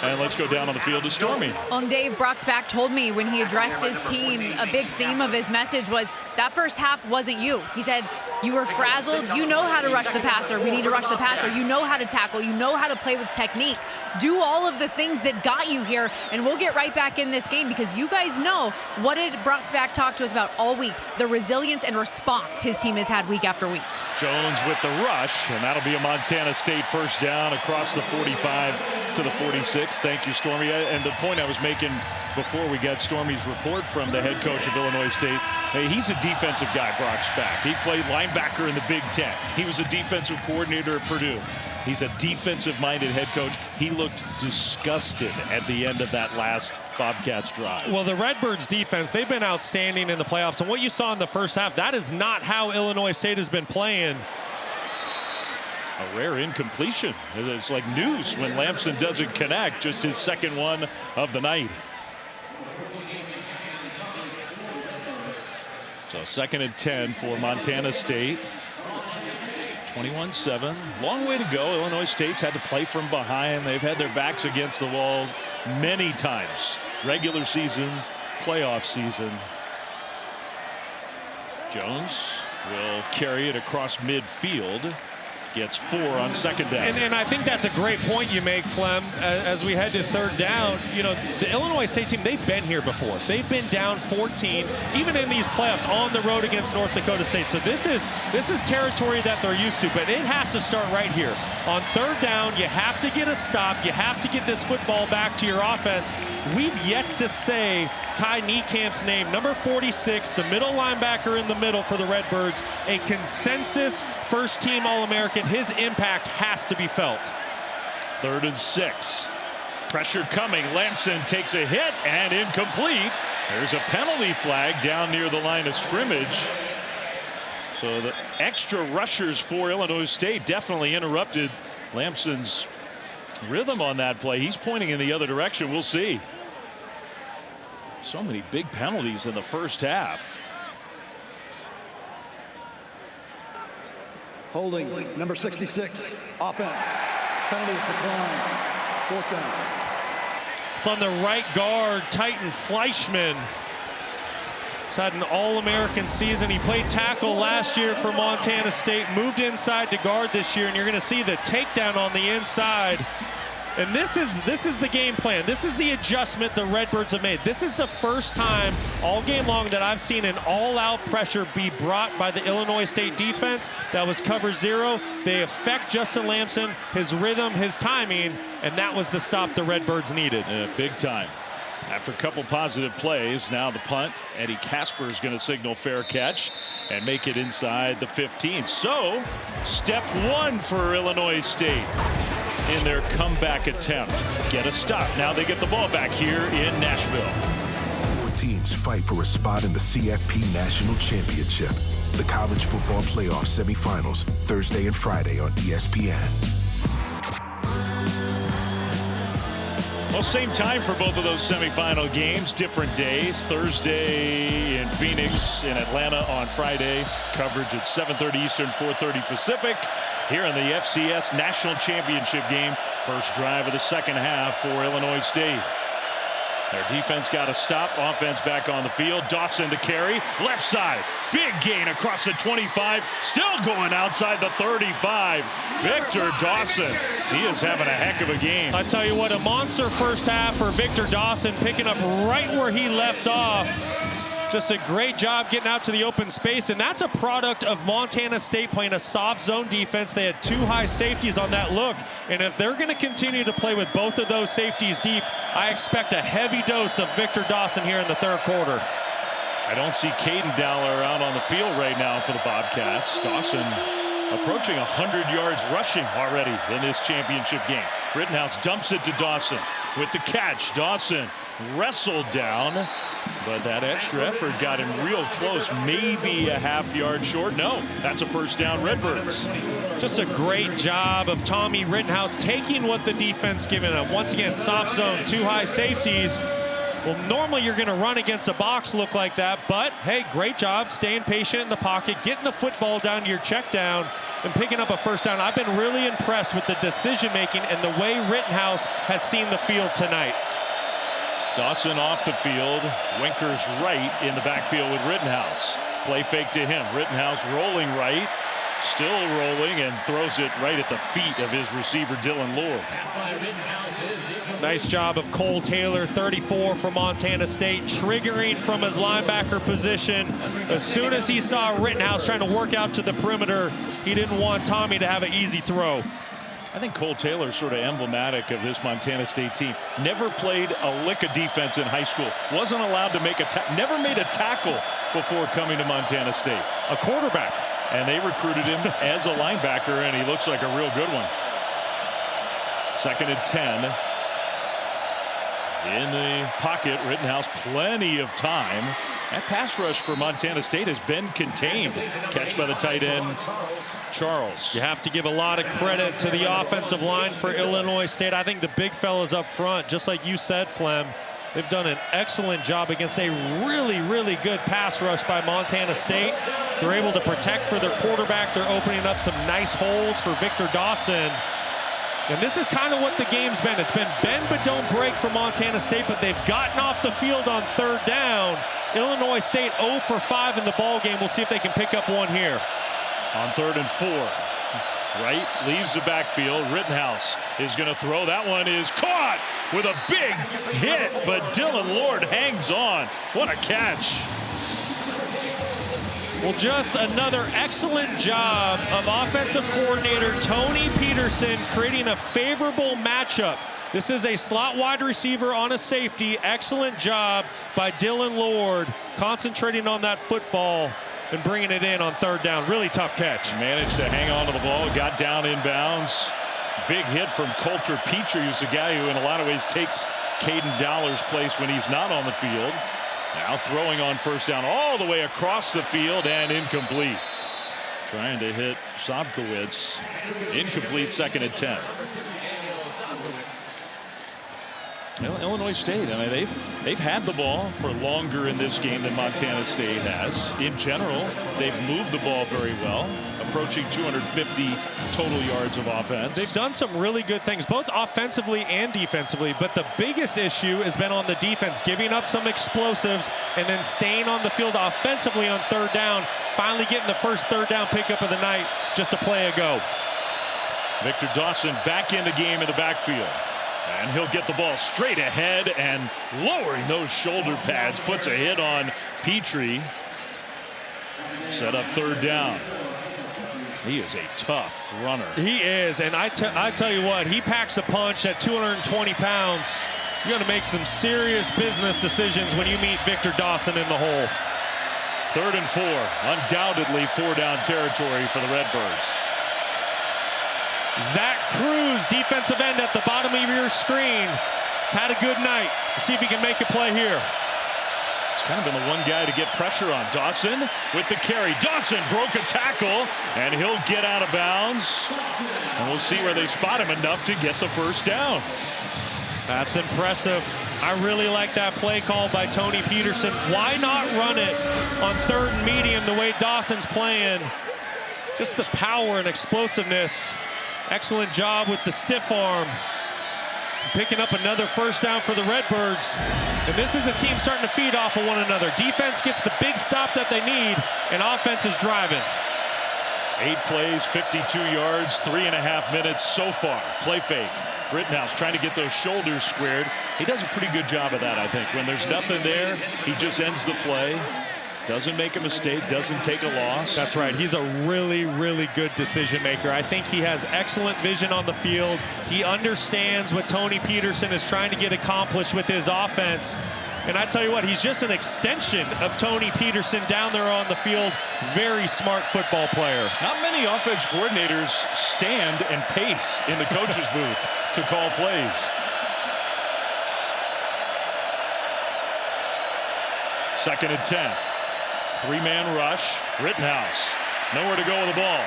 A: And let's go down on the field to Stormy.
C: Well, and Dave Broxback told me when he addressed his team, a big theme of his message was that first half wasn't you. He said, you were frazzled. You know how to rush the passer. We need to rush the passer. You know how to tackle. You know how to play with technique. Do all of the things that got you here, and we'll get right back in this game because you guys know what did Broxback talk to us about all week? The resilience and response his team has had week after week.
A: Jones with the rush, and that'll be a Montana State first down across the 45 to the 46. Thank you, Stormy. And the point I was making before we got Stormy's report from the head coach of Illinois State, hey, he's a defensive guy, Broxback. He played linebacker in the Big Ten. He was a defensive coordinator at Purdue. He's a defensive-minded head coach. He looked disgusted at the end of that last Bobcats drive.
B: Well, the Redbirds defense, they've been outstanding in the playoffs. And what you saw in the first half, that is not how Illinois State has been playing.
A: A rare incompletion. It's like news when Lamson doesn't connect. Just his second one of the night. So 2nd and 10 for Montana State. 21-7. Long way to go. Illinois State's had to play from behind. They've had their backs against the walls many times. Regular season, playoff season. Jones will carry it across midfield. Gets 4 on 2nd down.
B: And I think that's a great point you make, Flem, as we head to 3rd down. You know, the Illinois State team, they've been here before. They've been down 14, even in these playoffs, on the road against North Dakota State. So this is territory that they're used to, but it has to start right here. On 3rd down, you have to get a stop. You have to get this football back to your offense. We've yet to say Ty Niekamp's name, number 46, the middle linebacker in the middle for the Redbirds, a consensus first-team All-American. His impact has to be felt.
A: 3rd and 6. Pressure coming. Lamson takes a hit and incomplete. There's a penalty flag down near the line of scrimmage. So the extra rushers for Illinois State definitely interrupted Lamson's rhythm on that play. He's pointing in the other direction. We'll see. So many big penalties in the first half.
F: Holding, number 66, offense. Penalties decline. 4th down.
B: It's on the right guard, Titan Fleischman. He's had an All-American season. He played tackle last year for Montana State, moved inside to guard this year, and you're going to see the takedown on the inside. And this is the game plan. This is the adjustment the Redbirds have made. This is the first time all game long that I've seen an all-out pressure be brought by the Illinois State defense. That was cover 0. They affect Justin Lamson, his rhythm, his timing, and that was the stop the Redbirds needed.
A: Yeah, big time. After a couple positive plays, now the punt. Eddie Casper is going to signal fair catch and make it inside the 15. So, step 1 for Illinois State in their comeback attempt. Get a stop. Now they get the ball back here in Nashville.
H: 4 teams fight for a spot in the CFP National Championship. The college football playoff semifinals, Thursday and Friday on ESPN.
A: Well, same time for both of those semifinal games, different days. Thursday in Phoenix, in Atlanta on Friday. Coverage at 7:30 Eastern, 4:30 Pacific. Here in the FCS National Championship game. First drive of the second half for Illinois State. Their defense got a stop. Offense back on the field. Dawson to carry. Left side. Big gain across the 25. Still going outside the 35. Victor Dawson. He is having a heck of a game.
B: I tell you what, a monster first half for Victor Dawson, picking up right where he left off. Just a great job getting out to the open space, and that's a product of Montana State playing a soft zone defense. They had 2 high safeties on that look, and if they're going to continue to play with both of those safeties deep, I expect a heavy dose of Victor Dawson here in the 3rd quarter.
A: I don't see Caden Dowler out on the field right now for the Bobcats. Dawson approaching 100 yards rushing already in this championship game. Rittenhouse dumps it to Dawson with the catch. Dawson wrestled down, but that extra effort got him real close, maybe a half yard short. No, that's a first down, Redbirds.
B: Just a great job of Tommy Rittenhouse taking what the defense given him. Once again, soft zone, 2 high safeties. Well, normally you're going to run against a box look like that, but hey, great job staying patient in the pocket, getting the football down to your check down, and picking up a first down. I've been really impressed with the decision-making and the way Rittenhouse has seen the field tonight.
A: Dawson off the field. Winkers right in the backfield with Rittenhouse. Play fake to him. Rittenhouse rolling right. Still rolling and throws it right at the feet of his receiver, Dylan Lord.
B: Nice job of Cole Taylor, 34 from Montana State, triggering from his linebacker position. As soon as he saw Rittenhouse trying to work out to the perimeter, he didn't want Tommy to have an easy throw.
A: I think Cole Taylor is sort of emblematic of this Montana State team. Never played a lick of defense in high school. Wasn't allowed to make never made a tackle before coming to Montana State.
B: A quarterback.
A: And they recruited him as a linebacker, and he looks like a real good one. 2nd and 10. In the pocket, Rittenhouse, plenty of time. That pass rush for Montana State has been contained. Catch by the tight end, Charles.
B: You have to give a lot of credit to the offensive line for Illinois State. I think the big fellas up front, just like you said, Flem, they've done an excellent job against a really, really good pass rush by Montana State. They're able to protect for their quarterback. They're opening up some nice holes for Victor Dawson. And this is kind of what the game's been. It's been bend but don't break for Montana State, but they've gotten off the field on 3rd down. Illinois State 0 for 5 in the ball game. We'll see if they can pick up one here.
A: On 3rd and 4. Right, leaves the backfield. Rittenhouse is going to throw. That one is caught with a big hit, but Dylan Lord hangs on. What a catch.
B: Well, just another excellent job of offensive coordinator Tony Peterson creating a favorable matchup. This is a slot wide receiver on a safety. Excellent job by Dylan Lord concentrating on that football and bringing it in on 3rd down. Really tough catch.
A: Managed to hang on to the ball, got down inbounds. Big hit from Coulter Petrie, who's the guy who in a lot of ways takes Caden Dowler's place when he's not on the field. Now throwing on 1st down all the way across the field and incomplete. Trying to hit Sobkowitz. Incomplete, 2nd and 10. Illinois State, I mean, they've had the ball for longer in this game than Montana State has. In general, they've moved the ball very well, approaching 250 total yards of offense.
B: They've done some really good things, both offensively and defensively, but the biggest issue has been on the defense, giving up some explosives and then staying on the field offensively on 3rd down, finally getting the first 3rd down pickup of the night, just a play ago.
A: Victor Dawson back in the game in the backfield. And he'll get the ball straight ahead and lowering those shoulder pads, puts a hit on Petrie. Set up 3rd down. He is a tough runner.
B: He is, and I tell you what, he packs a punch at 220 pounds. You're going to make some serious business decisions when you meet Victor Dawson in the hole.
A: 3rd and 4, undoubtedly 4-down territory for the Redbirds.
B: Zach Cruz, defensive end at the bottom of your screen. He's had a good night. Let's see if he can make a play here.
A: He's kind of been the one guy to get pressure on. Dawson with the carry. Dawson broke a tackle, and he'll get out of bounds. And we'll see where they spot him enough to get the 1st down.
B: That's impressive. I really like that play call by Tony Peterson. Why not run it on 3rd and medium the way Dawson's playing? Just the power and explosiveness. Excellent job with the stiff arm. Picking up another 1st down for the Redbirds. And this is a team starting to feed off of one another. Defense gets the big stop that they need, and offense is driving.
A: 8 plays, 52 yards, 3.5 minutes so far. Play fake. Rittenhouse trying to get those shoulders squared. He does a pretty good job of that, I think. When there's nothing there, he just ends the play. Doesn't make a mistake, doesn't take a loss.
B: That's right. He's a really, really good decision maker. I think he has excellent vision on the field. He understands what Tony Peterson is trying to get accomplished with his offense. And I tell you what, he's just an extension of Tony Peterson down there on the field. Very smart football player.
A: Not many offense coordinators stand and pace in the coach's booth to call plays. 2nd and 10. 3-man rush. Rittenhouse nowhere to go with the ball.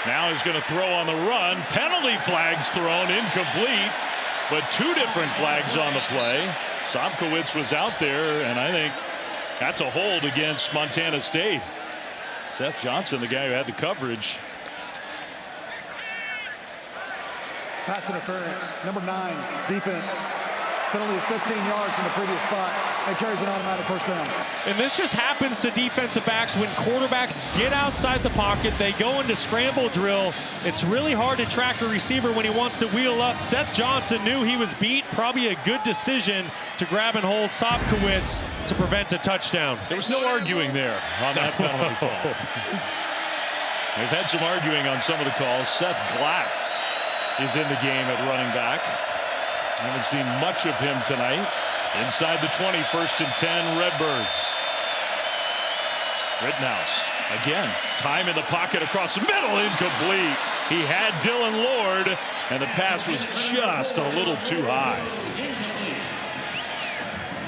A: Now he's going to throw on the run. Penalty flags thrown, incomplete, but 2 different flags on the play. Sobkowitz was out there, and I think that's a hold against Montana State. Seth Johnson, the guy who had the coverage.
F: Pass interference, number 9, defense. Penalty is 15 yards from the previous spot and carries an automatic first down.
B: And this just happens to defensive backs when quarterbacks get outside the pocket. They go into scramble drill. It's really hard to track a receiver when he wants to wheel up. Seth Johnson knew he was beat. Probably a good decision to grab and hold Sobkowitz to prevent a touchdown.
A: There was no arguing there on that penalty call. They've had some arguing on some of the calls. Seth Glatz is in the game at running back. I haven't seen much of him tonight. Inside the 20, 1st and 10, Redbirds. Rittenhouse again. Time in the pocket across the middle, incomplete. He had Dylan Lord, and the pass was just a little too high.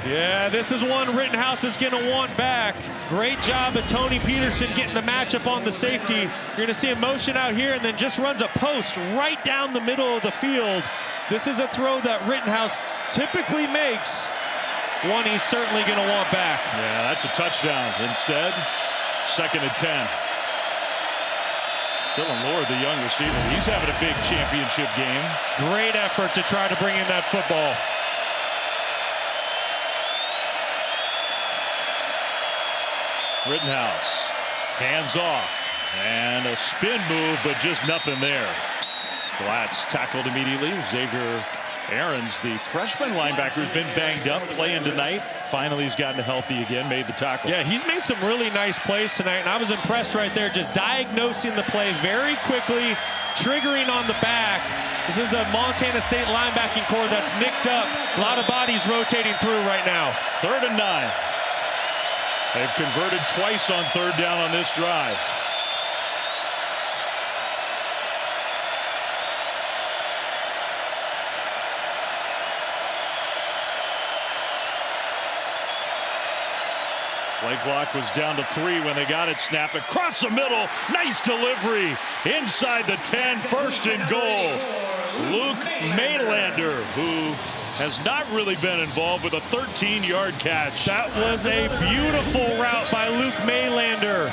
B: Yeah, this is one Rittenhouse is going to want back. Great job of Tony Peterson getting the matchup on the safety. You're going to see a motion out here and then just runs a post right down the middle of the field. This is a throw that Rittenhouse typically makes. One he's certainly going to want back.
A: Yeah, that's a touchdown. Instead, 2nd and 10. Dylan Lord, the young receiver, he's having a big championship game.
B: Great effort to try to bring in that football.
A: Rittenhouse, hands off, and a spin move, but just nothing there. Glatz tackled immediately. Xavier Aarons, the freshman linebacker, has been banged up, playing tonight. Finally, he's gotten healthy again, made the tackle.
B: Yeah, he's made some really nice plays tonight, and I was impressed right there, just diagnosing the play very quickly, triggering on the back. This is a Montana State linebacking core that's nicked up. A lot of bodies rotating through right now.
A: 3rd and 9. They've converted twice on 3rd down on this drive. Play clock was down to 3 when they got it snapped across the middle. Nice delivery inside the 10. 1st and goal. Luke Maylander, who has not really been involved with a 13-yard catch.
B: That was a beautiful route by Luke Maylander.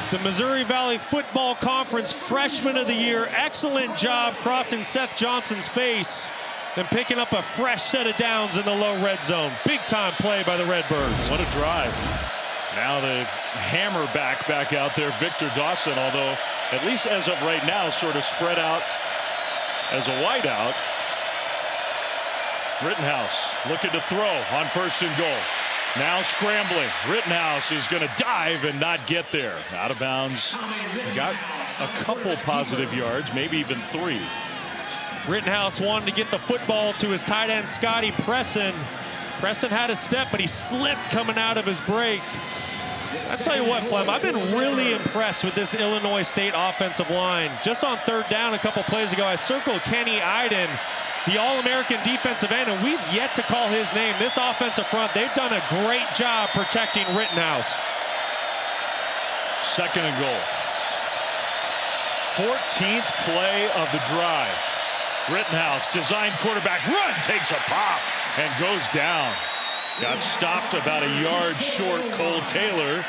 B: The Missouri Valley Football Conference Freshman of the Year. Excellent job crossing Seth Johnson's face and picking up a fresh set of downs in the low red zone. Big time play by the Redbirds.
A: What a drive. Now the hammer back out there, Victor Dawson, although at least as of right now sort of spread out as a wideout. Rittenhouse looking to throw on 1st and goal. Now scrambling. Rittenhouse is going to dive and not get there. Out of bounds. He got a couple positive yards, maybe even 3.
B: Rittenhouse wanted to get the football to his tight end, Scotty Presson. Presson had a step, but he slipped coming out of his break. I tell you what, Flem, I've been really impressed with this Illinois State offensive line. Just on 3rd down a couple plays ago, I circled Kenny Iden, the All-American defensive end, and we've yet to call his name. This offensive front, they've done a great job protecting Rittenhouse.
A: 2nd and goal. 14th play of the drive. Rittenhouse, designed quarterback run, takes a pop and goes down. Got stopped about a yard short. Cole Taylor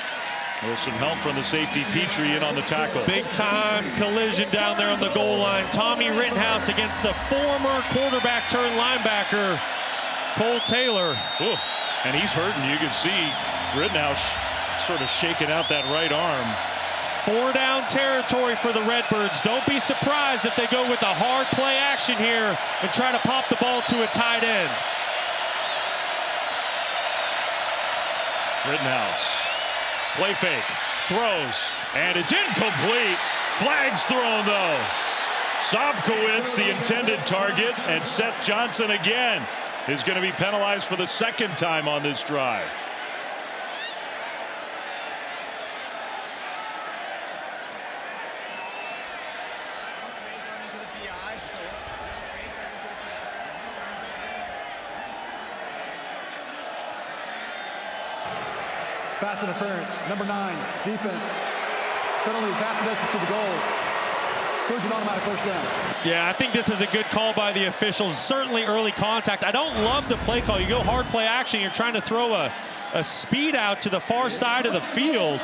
A: with some help from the safety Petrie in on the tackle.
B: Big time collision down there on the goal line. Tommy Rittenhouse against the former quarterback turned linebacker, Cole Taylor.
A: Ooh, and he's hurting. You can see Rittenhouse sort of shaking out that right arm.
B: 4 down territory for the Redbirds. Don't be surprised if they go with a hard play action here and try to pop the ball to a tight end.
A: Rittenhouse, play fake, throws, and it's incomplete. Flags thrown though. Sobkowitz, the intended target, and Seth Johnson again is going to be penalized for the 2nd time on this drive.
F: Pass interference, number 9, defense. Penalty, half the distance to the goal. Includes an automatic first down.
B: Yeah, I think this is a good call by the officials. Certainly early contact. I don't love the play call. You go hard play action. You're trying to throw a speed out to the far side of the field.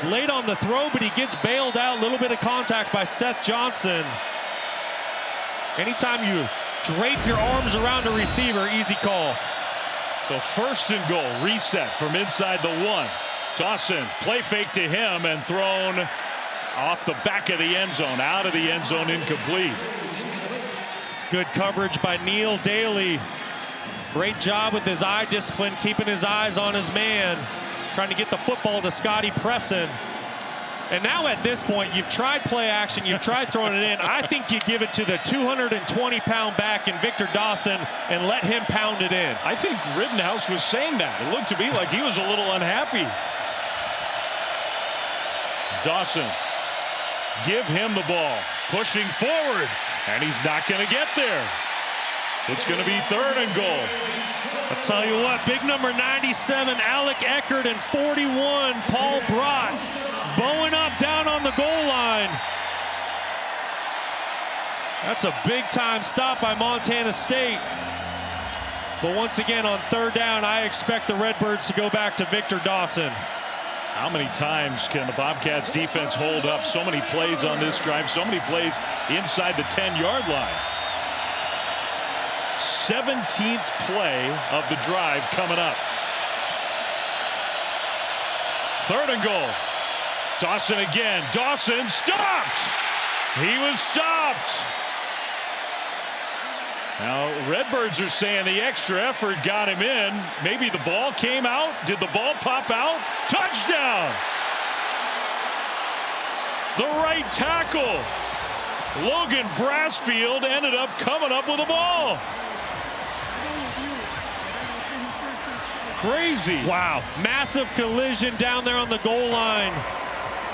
B: Late on the throw, but he gets bailed out. A little bit of contact by Seth Johnson. Anytime you drape your arms around a receiver, easy call.
A: So 1st and goal, reset from inside the 1. Dawson, play fake to him and thrown off the back of the end zone, out of the end zone, incomplete.
B: It's good coverage by Neil Daly. Great job with his eye discipline, keeping his eyes on his man, trying to get the football to Scotty Presson. And now at this point, you've tried play action, you've tried throwing it in. I think you give it to the 220-pound back in Victor Dawson and let him pound it in.
A: I think Rittenhouse was saying that. It looked to me like he was a little unhappy. Dawson, give him the ball, pushing forward, and he's not going to get there. It's going to be 3rd and goal.
B: I'll tell you what, big number 97, Alec Eckert, and 41, Paul Brott, bowing up down on the goal line. That's a big-time stop by Montana State. But once again, on 3rd down, I expect the Redbirds to go back to Victor Dawson.
A: How many times can the Bobcats defense hold up? So many plays on this drive, so many plays inside the 10-yard line. 17th play of the drive coming up. 3rd and goal. Dawson again. Dawson stopped. He was stopped. Now, Redbirds are saying the extra effort got him in. Maybe the ball came out. Did the ball pop out? Touchdown! The right tackle. Logan Brassfield ended up coming up with a ball. Crazy.
B: Wow. Massive collision down there on the goal line.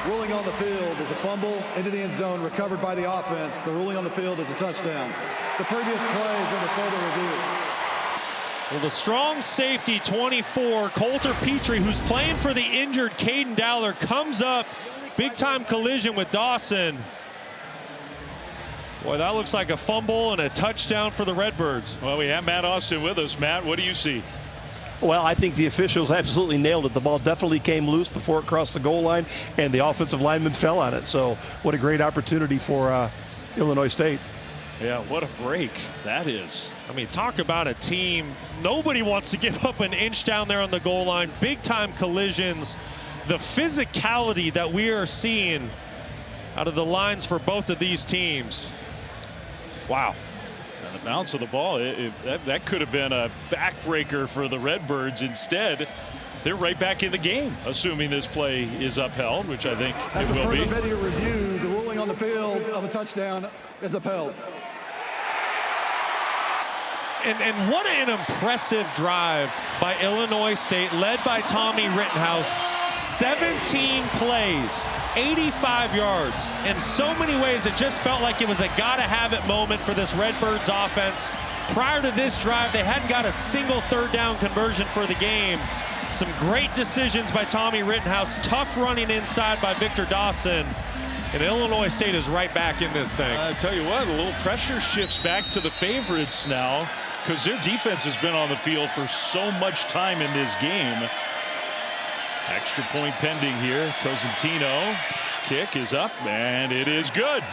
F: Ruling on the field is a fumble into the end zone, recovered by the offense. The ruling on the field is a touchdown. The previous play is under further review.
B: Well, the strong safety 24, Coulter Petrie, who's playing for the injured Caden Dowler, comes up. Big-time collision with Dawson. Boy, that looks like a fumble and a touchdown for the Redbirds.
A: Well, we have Matt Austin with us. Matt, what do you see?
G: Well, I think the officials absolutely nailed it. The ball definitely came loose before it crossed the goal line, and the offensive lineman fell on it. So what a great opportunity for Illinois State.
A: Yeah, what a break that is.
B: I mean, talk about a team. Nobody wants to give up an inch down there on the goal line. Big-time collisions. The physicality that we are seeing out of the lines for both of these teams. Wow.
A: And the bounce of the ball, that could have been a backbreaker for the Redbirds. Instead, they're right back in the game, assuming this play is upheld, which I think it will be.
F: After video review, the ruling on the field of a touchdown is upheld.
B: And what an impressive drive by Illinois State, led by Tommy Rittenhouse. 17 plays, 85 yards. In so many ways, it just felt like it was a gotta-have-it moment for this Redbirds offense. Prior to this drive, they hadn't got a single third down conversion for the game. Some great decisions by Tommy Rittenhouse, tough running inside by Victor Dawson. And Illinois State is right back in this thing.
A: I tell you what, a little pressure shifts back to the favorites now, because their defense has been on the field for so much time in this game. Extra point pending here. Cosentino, kick is up, and it is good.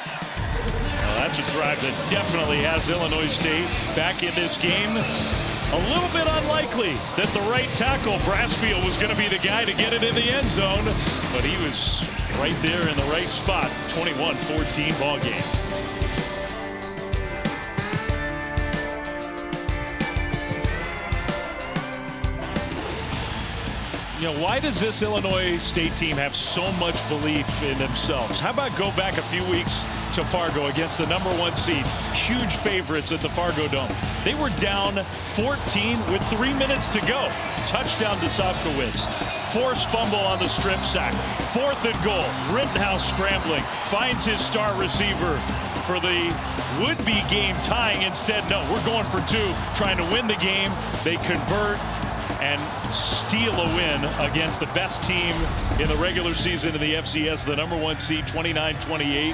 A: Well, that's a drive that definitely has Illinois State back in this game. A little bit unlikely that the right tackle, Brassfield, was going to be the guy to get it in the end zone, but he was right there in the right spot. 21-14 ball game. You know, why does this Illinois State team have so much belief in themselves? How about go back a few weeks to Fargo against the #1 seed, huge favorites at the Fargo Dome. They were down 14 with 3 minutes to go. Touchdown to Sobkowitz. Forced fumble on the strip sack. 4th and goal. Rittenhouse scrambling. Finds his star receiver for the would-be game tying. Instead, no, we're going for 2, trying to win the game. They convert. and steal a win against the best team in the regular season in the FCS, the #1 seed, 29-28.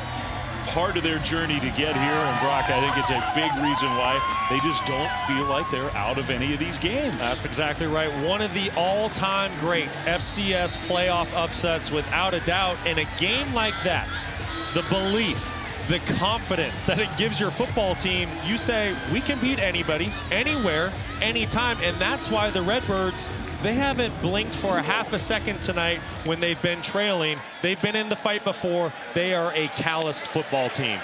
A: Part of their journey to get here, and Brock, I think it's a big reason why they just don't feel like they're out of any of these games.
B: That's exactly right. One of the all-time great FCS playoff upsets, without a doubt. In a game like that, the belief, the confidence that it gives your football team, you say, we can beat anybody, anywhere, anytime, and that's why the Redbirds, they haven't blinked for a half a second tonight when they've been trailing. They've been in the fight before. They are a calloused football team.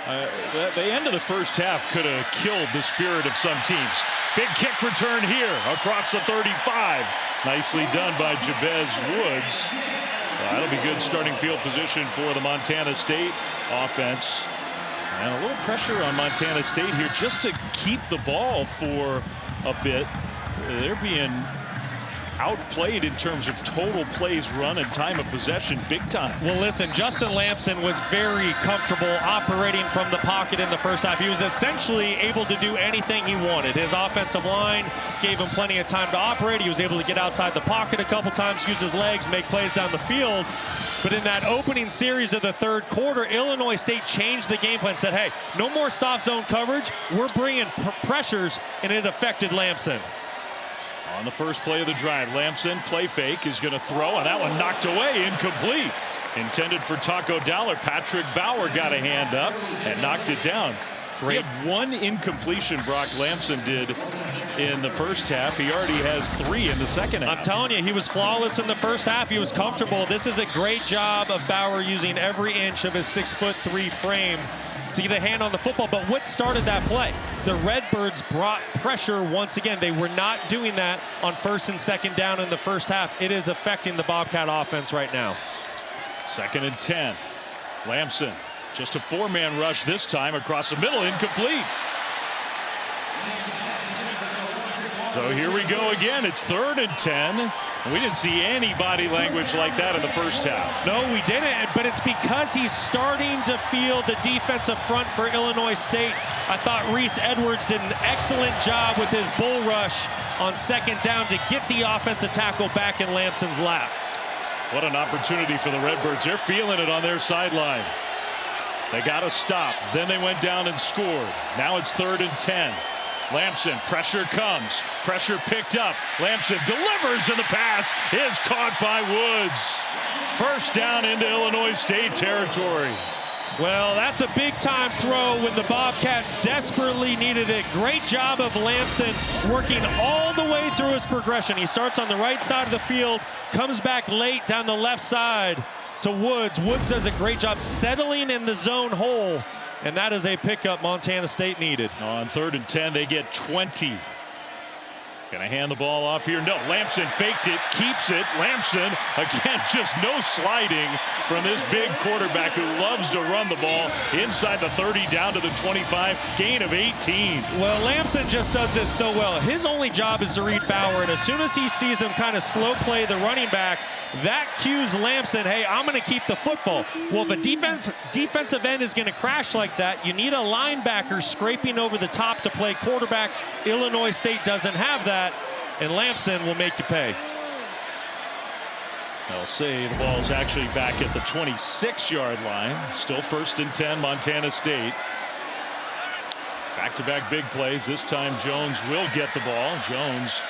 A: The end of the first half could have killed the spirit of some teams. Big kick return here across the 35. Nicely done by Jabez Woods. That'll be good starting field position for the Montana State offense. And a little pressure on Montana State here just to keep the ball for a bit. They're being outplayed in terms of total plays run and time of possession big time.
B: Well, listen, Justin Lamson was very comfortable operating from the pocket in the first half. He was essentially able to do anything he wanted. His offensive line gave him plenty of time to operate. He was able to get outside the pocket a couple times, use his legs, make plays down the field. But in that opening series of the third quarter, Illinois State changed the game plan, said, hey, no more soft zone coverage. We're bringing pressures, and it affected Lamson.
A: On the first play of the drive, Lamson, play fake, is going to throw, and that one knocked away, incomplete. Intended for Taco Dowler. Patrick Bauer got a hand up and knocked it down. He had one incompletion, Brock Lamson did, in the first half. He already has 3 in the second half.
B: I'm telling you, he was flawless in the first half. He was comfortable. This is a great job of Bauer using every inch of his 6'3" frame to get a hand on the football. But what started that play? The Redbirds brought pressure once again. They were not doing that on first and second down in the first half. It is affecting the Bobcat offense right now.
A: 2nd and 10. Lamson, just a 4-man rush this time across the middle, incomplete. So here we go again. It's 3rd and 10. We didn't see any body language like that in the first half.
B: No, we didn't, but it's because he's starting to feel the defensive front for Illinois State. I thought Reese Edwards did an excellent job with his bull rush on second down to get the offensive tackle back in Lamson's lap.
A: What an opportunity for the Redbirds. They're feeling it on their sideline. They got to stop. Then they went down and scored. Now it's 3rd and 10. Lamson, pressure comes. Pressure picked up. Lamson delivers, and the pass is caught by Woods. First down into Illinois State territory.
B: Well, that's a big-time throw when the Bobcats desperately needed it. Great job of Lamson working all the way through his progression. He starts on the right side of the field, comes back late down the left side to Woods. Woods does a great job settling in the zone hole. And that is a pickup Montana State needed.
A: On 3rd and 10, they get 20. Gonna hand the ball off here. No, Lamson faked it, keeps it. Lamson, again, just no sliding from this big quarterback who loves to run the ball inside the 30 down to the 25, gain of 18.
B: Well, Lamson just does this so well. His only job is to read Bauer, and as soon as he sees him kind of slow play the running back, that cues Lamson, hey, I'm going to keep the football. Well, if a defensive end is going to crash like that, you need a linebacker scraping over the top to play quarterback. Illinois State doesn't have that, and Lamson will make you pay.
A: They'll say the ball's actually back at the 26-yard line. Still 1st and 10, Montana State. Back-to-back big plays. This time Jones will get the ball. Jones,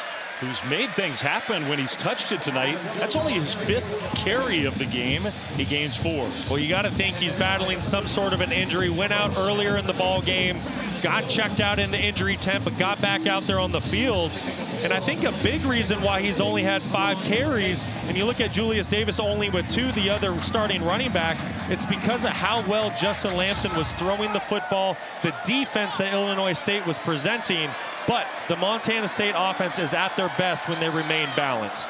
A: who's made things happen when he's touched it tonight. That's only his 5th carry of the game. He gains 4.
B: Well, you got to think he's battling some sort of an injury. Went out earlier in the ball game, got checked out in the injury tent, but got back out there on the field. And I think a big reason why he's only had 5 carries, and you look at Julius Davis only with 2, the other starting running back, it's because of how well Justin Lamson was throwing the football, the defense that Illinois State was presenting. But the Montana State offense is at their best when they remain balanced.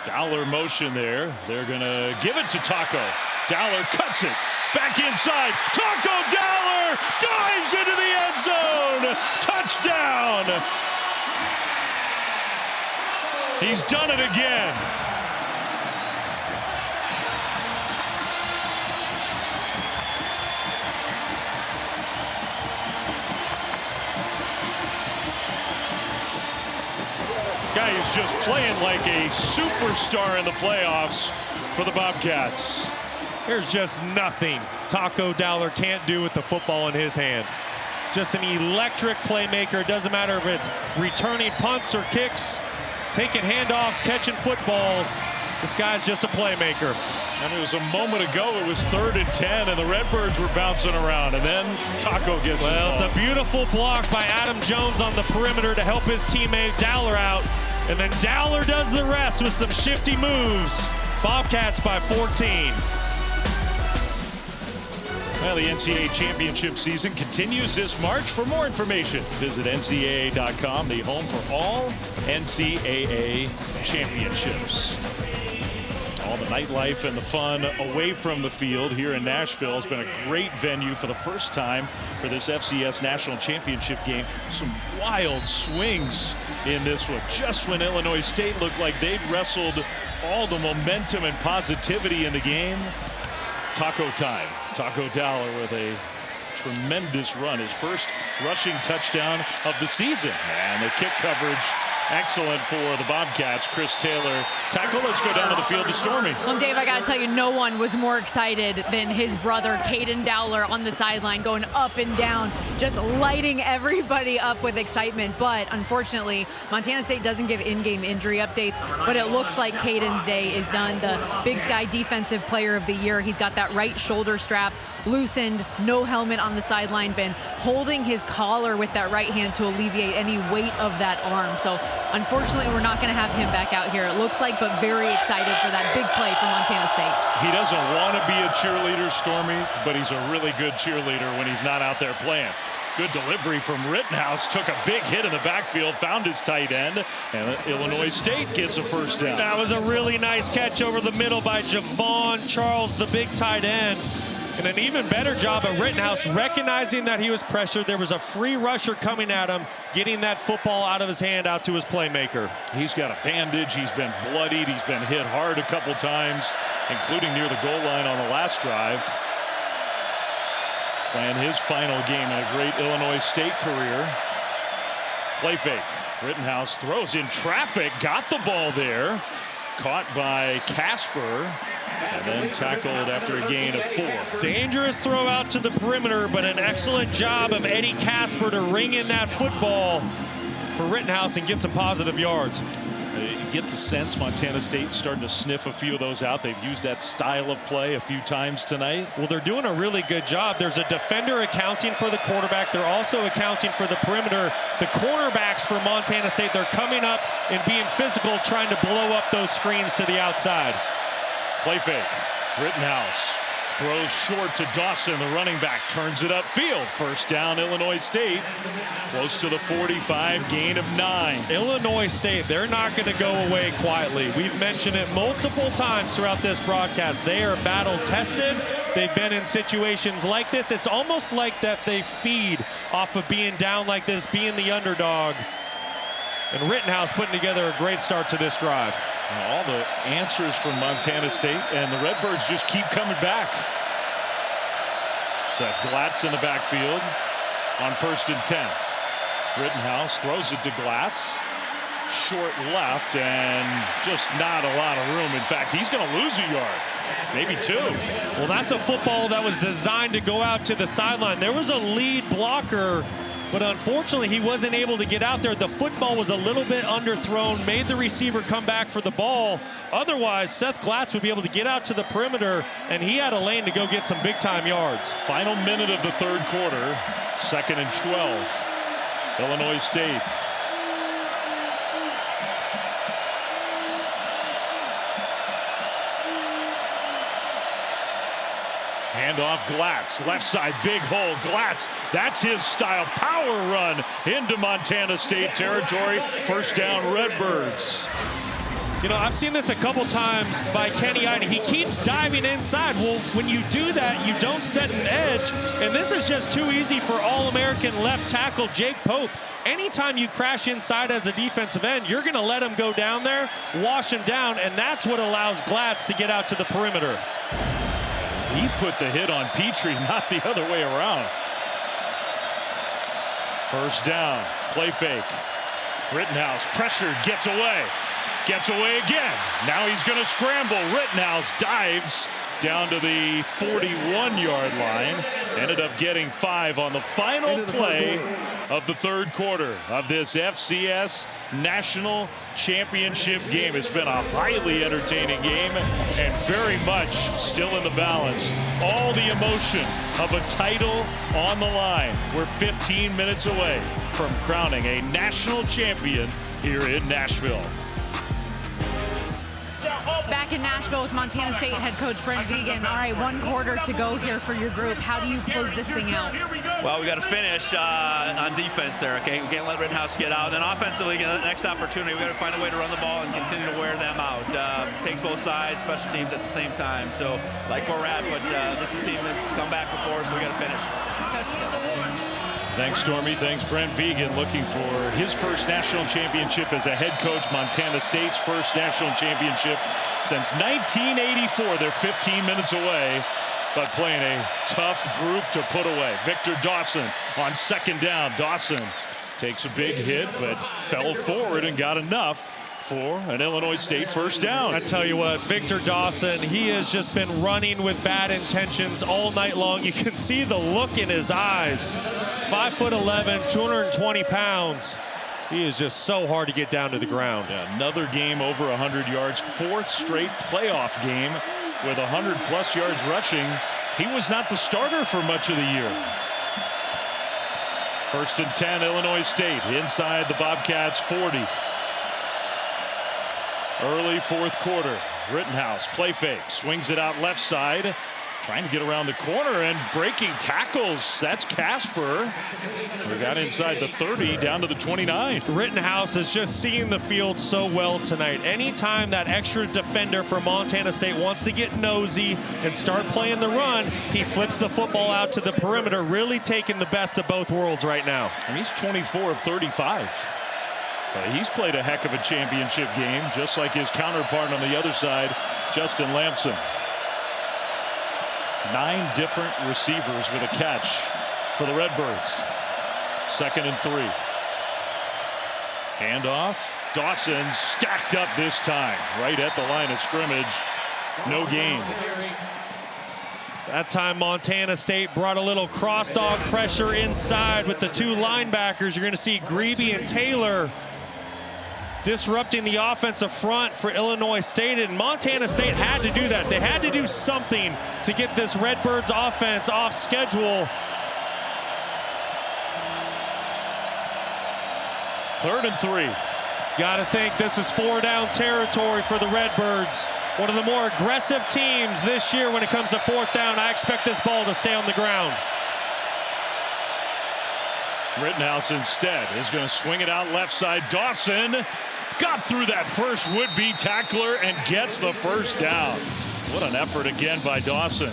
A: Dowler motion there. They're going to give it to Taco. Dowler cuts it. Back inside. Taco Dowler dives into the end zone. Touchdown. He's done it again. Guy is just playing like a superstar in the playoffs for the Bobcats.
B: There's just nothing Taco Dowler can't do with the football in his hand. Just an electric playmaker. It doesn't matter if it's returning punts or kicks, taking handoffs, catching footballs. This guy's just a playmaker.
A: And it was a moment ago, it was 3rd and 10, and the Redbirds were bouncing around, and then Taco gets it.
B: Well, it's a beautiful block by Adam Jones on the perimeter to help his teammate Dowler out. And then Dowler does the rest with some shifty moves. Bobcats by 14.
A: Well, the NCAA championship season continues this March. For more information, visit ncaa.com, the home for all NCAA championships. All the nightlife and the fun away from the field here in Nashville has been a great venue for the first time for this FCS National Championship game. Some wild swings in this one. Just when Illinois State looked like they'd wrestled all the momentum and positivity in the game, taco time. Taco Dowler with a tremendous run. His first rushing touchdown of the season. And the kick coverage excellent for the Bobcats. Chris Taylor tackle. Let's go down to the field to Stormy.
C: Well, Dave, I got to tell you, no one was more excited than his brother, Caden Dowler, on the sideline, going up and down, just lighting everybody up with excitement. But unfortunately, Montana State doesn't give in-game injury updates, but it looks like Caden's day is done. The Big Sky Defensive Player of the Year. He's got that right shoulder strap loosened, no helmet on the sideline, been holding his collar with that right hand to alleviate any weight of that arm. So unfortunately, we're not going to have him back out here, it looks like, but very excited for that big play for Montana State.
A: He doesn't want to be a cheerleader, Stormy, but he's a really good cheerleader when he's not out there playing. Good delivery from Rittenhouse, took a big hit in the backfield, found his tight end, and Illinois State gets a first down.
B: That was a really nice catch over the middle by Javon Charles, the big tight end. And an even better job of Rittenhouse recognizing that he was pressured. There was a free rusher coming at him, getting that football out of his hand out to his playmaker.
A: He's got a bandage. He's been bloodied. He's been hit hard a couple times, including near the goal line on the last drive. Playing his final game in a great Illinois State career. Play fake. Rittenhouse throws in traffic. Got the ball there. Caught by Casper. And then tackled after a gain of 4.
B: Dangerous throw out to the perimeter, but an excellent job of Eddie Casper to ring in that football for Rittenhouse and get some positive yards.
A: You get the sense Montana State's starting to sniff a few of those out. They've used that style of play a few times tonight.
B: Well, they're doing a really good job. There's a defender accounting for the quarterback. They're also accounting for the perimeter. The cornerbacks for Montana State, they're coming up and being physical, trying to blow up those screens to the outside.
A: Play fake. Rittenhouse throws short to Dawson. The running back turns it upfield. First down, Illinois State. Close to the 45, gain of 9.
B: Illinois State, they're not going to go away quietly. We've mentioned it multiple times throughout this broadcast. They are battle tested. They've been in situations like this. It's almost like that they feed off of being down like this, being the underdog. And Rittenhouse putting together a great start to this drive.
A: All the answers from Montana State, and the Redbirds just keep coming back. Seth Glatz in the backfield on 1st and 10. Rittenhouse throws it to Glatz. Short left, and just not a lot of room. In fact, he's going to lose a yard, maybe 2.
B: Well, that's a football that was designed to go out to the sideline. There was a lead blocker, but unfortunately he wasn't able to get out there. The football was a little bit underthrown, made the receiver come back for the ball. Otherwise, Seth Glatz would be able to get out to the perimeter, and he had a lane to go get some big-time yards.
A: Final minute of the 3rd quarter, 2nd and 12. Illinois State. Handoff Glatz, left side, big hole. Glatz, that's his style. Power run into Montana State territory. First down, Redbirds.
B: You know, I've seen this a couple times by Kenny Ide. He keeps diving inside. Well, when you do that, you don't set an edge. And this is just too easy for All-American left tackle Jake Pope. Anytime you crash inside as a defensive end, you're going to let him go down there, wash him down, and that's what allows Glatz to get out to the perimeter.
A: He put the hit on Petrie, not the other way around. First down, play fake. Rittenhouse, pressure, gets away. Gets away again. Now he's going to scramble. Rittenhouse dives down to the 41-yard line. Ended up getting 5 on the final play of the third quarter of this FCS National Championship game. It's been a highly entertaining game and very much still in the balance. All the emotion of a title on the line. We're 15 minutes away from crowning a national champion here in Nashville.
C: Back in Nashville with Montana State head coach Brent Vigen. All right, 1 quarter to go here for your group. How do you close this thing out?
D: Well, we got to finish on defense there, okay? We can't let Rittenhouse get out. And then offensively, the next opportunity, we got to find a way to run the ball and continue to wear them out. Takes both sides, special teams at the same time. So, like where we're at, but this is a team that come back before, so we got to finish.
C: Thanks, Coach.
A: Thanks, Stormy. Thanks, Brent Vigen, looking for his first national championship as a head coach. Montana State's first national championship since 1984. They're 15 minutes away, but playing a tough group to put away. Victor Dawson on second down. Dawson takes a big hit, but fell forward and got enough for an Illinois State first down.
B: I tell you what, Victor Dawson, he has just been running with bad intentions all night long. You can see the look in his eyes. 5'11", 220 pounds. He is just so hard to get down to the ground.
A: Yeah, another game over 100 yards, 4th straight playoff game with 100+ yards rushing. He was not the starter for much of the year. 1st and 10, Illinois State inside the Bobcats 40. Early 4th quarter. Rittenhouse, play fake, swings it out left side, trying to get around the corner and breaking tackles. That's Casper. We got inside the 30 down to the 29.
B: Rittenhouse is just seeing the field so well tonight. Anytime that extra defender for Montana State wants to get nosy and start playing the run, he flips the football out to the perimeter, really taking the best of both worlds right now.
A: And he's 24 of 35. He's played a heck of a championship game, just like his counterpart on the other side, Justin Lampson. 9 different receivers with a catch for the Redbirds. 2nd and 3. Handoff. Dawson stacked up this time, right at the line of scrimmage. No gain.
B: That time Montana State brought a little cross-dog pressure inside with the 2 linebackers. You're going to see Grebe and Taylor disrupting the offensive front for Illinois State, and Montana State had to do that. They had to do something to get this Redbirds offense off schedule.
A: 3rd and 3.
B: Gotta think this is 4-down territory for the Redbirds. One of the more aggressive teams this year when it comes to 4th down. I expect this ball to stay on the ground.
A: Rittenhouse instead is going to swing it out left side. Dawson got through that first would-be tackler and gets the first down. What an effort again by Dawson.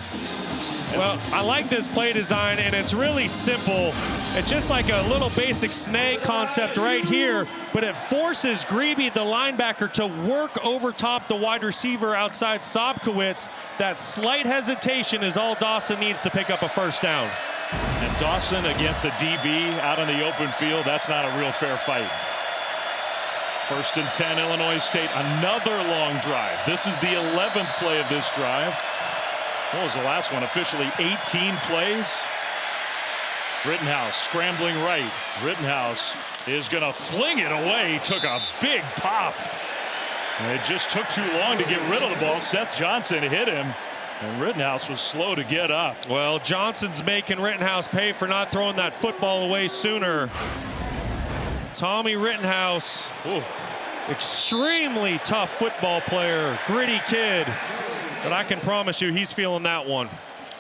B: Well, I like this play design, and it's really simple. It's just like a little basic snag concept right here, but it forces Grebe, the linebacker, to work over top the wide receiver outside Sobkowitz. That slight hesitation is all Dawson needs to pick up a first down.
A: And Dawson against a DB out on the open field, that's not a real fair fight. 1st and 10, Illinois State, another long drive. This is the 11th play of this drive. What was the last one? Officially 18 plays. Rittenhouse scrambling right. Rittenhouse is going to fling it away. He took a big pop. And it just took too long to get rid of the ball. Seth Johnson hit him, and Rittenhouse was slow to get up.
B: Well, Johnson's making Rittenhouse pay for not throwing that football away sooner. Tommy Rittenhouse, extremely tough football player, gritty kid. But I can promise you he's feeling that one.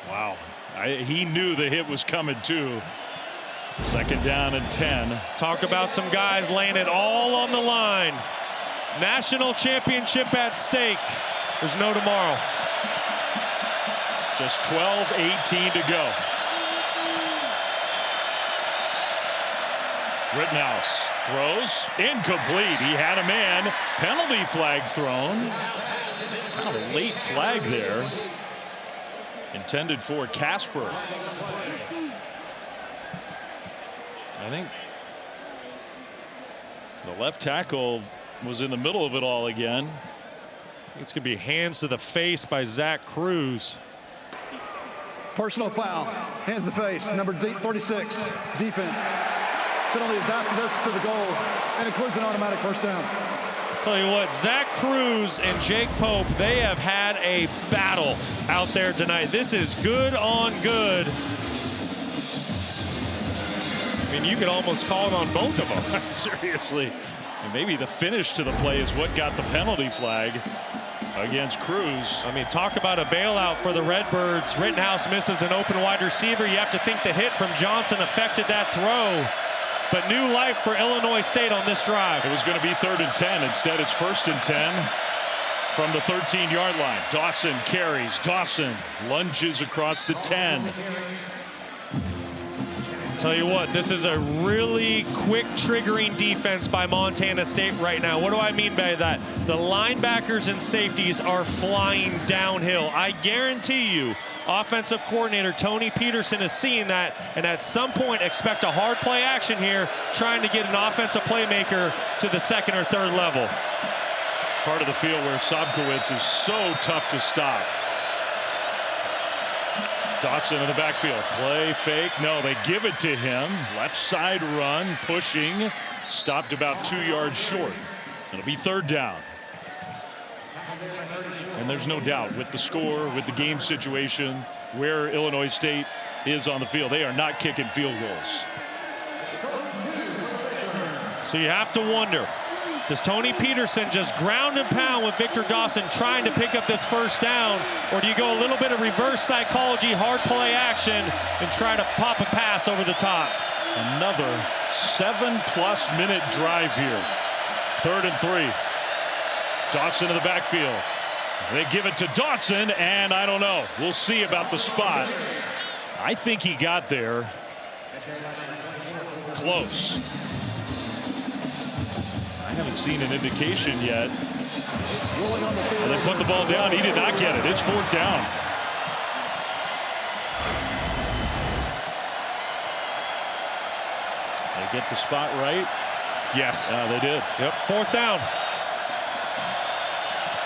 A: Wow. He knew the hit was coming too. 2nd down and 10.
B: Talk about some guys laying it all on the line. National championship at stake. There's no tomorrow.
A: Just 12:18 to go. Rittenhouse throws incomplete. He had a man. Penalty flag thrown. Kind of a late flag there. Intended for Casper. I think The left tackle was in the middle of it all again.
B: It's going to be hands to the face by Zach Cruz.
F: Personal foul. Hands to the face. Number 36. Defense. Penalty is after this to the goal and includes an automatic first down.
B: Tell you what, Zach Cruz and Jake Pope, they have had a battle out there tonight. This is good on good. I mean, you could almost call it on both of them.
A: Seriously. And maybe the finish to the play is what got the penalty flag against Cruz.
B: I mean, talk about a bailout for the Redbirds. Rittenhouse misses an open wide receiver. You have to think the hit from Johnson affected that throw. But new life for Illinois State on this drive.
A: It was going to be 3rd and 10. Instead, it's 1st and 10 from the 13-yard line. Dawson carries. Dawson lunges across the 10.
B: Tell you what, this is a really quick triggering defense by Montana State right now. What do I mean by that? The linebackers and safeties are flying downhill. I guarantee you, offensive coordinator Tony Peterson is seeing that, and at some point expect a hard play action here, trying to get an offensive playmaker to the 2nd or 3rd level.
A: Part of the field where Sobkowitz is so tough to stop. Dawson in the backfield. Play fake. No, they give it to him. Left side run, pushing. Stopped about 2 yards short. It'll be 3rd down. And there's no doubt with the score, with the game situation, where Illinois State is on the field. They are not kicking field goals.
B: So you have to wonder, does Tony Peterson just ground and pound with Victor Dawson trying to pick up this 1st down, or do you go a little bit of reverse psychology, hard play action, and try to pop a pass over the top?
A: Another 7+ minute drive here. 3rd and 3. Dawson in the backfield. They give it to Dawson, and I don't know. We'll see about the spot. I think he got there close. I haven't seen an indication yet. They put the ball down. He did not get it. It's 4th down. They get the spot right.
B: Yes.
A: They did.
B: Yep. 4th down.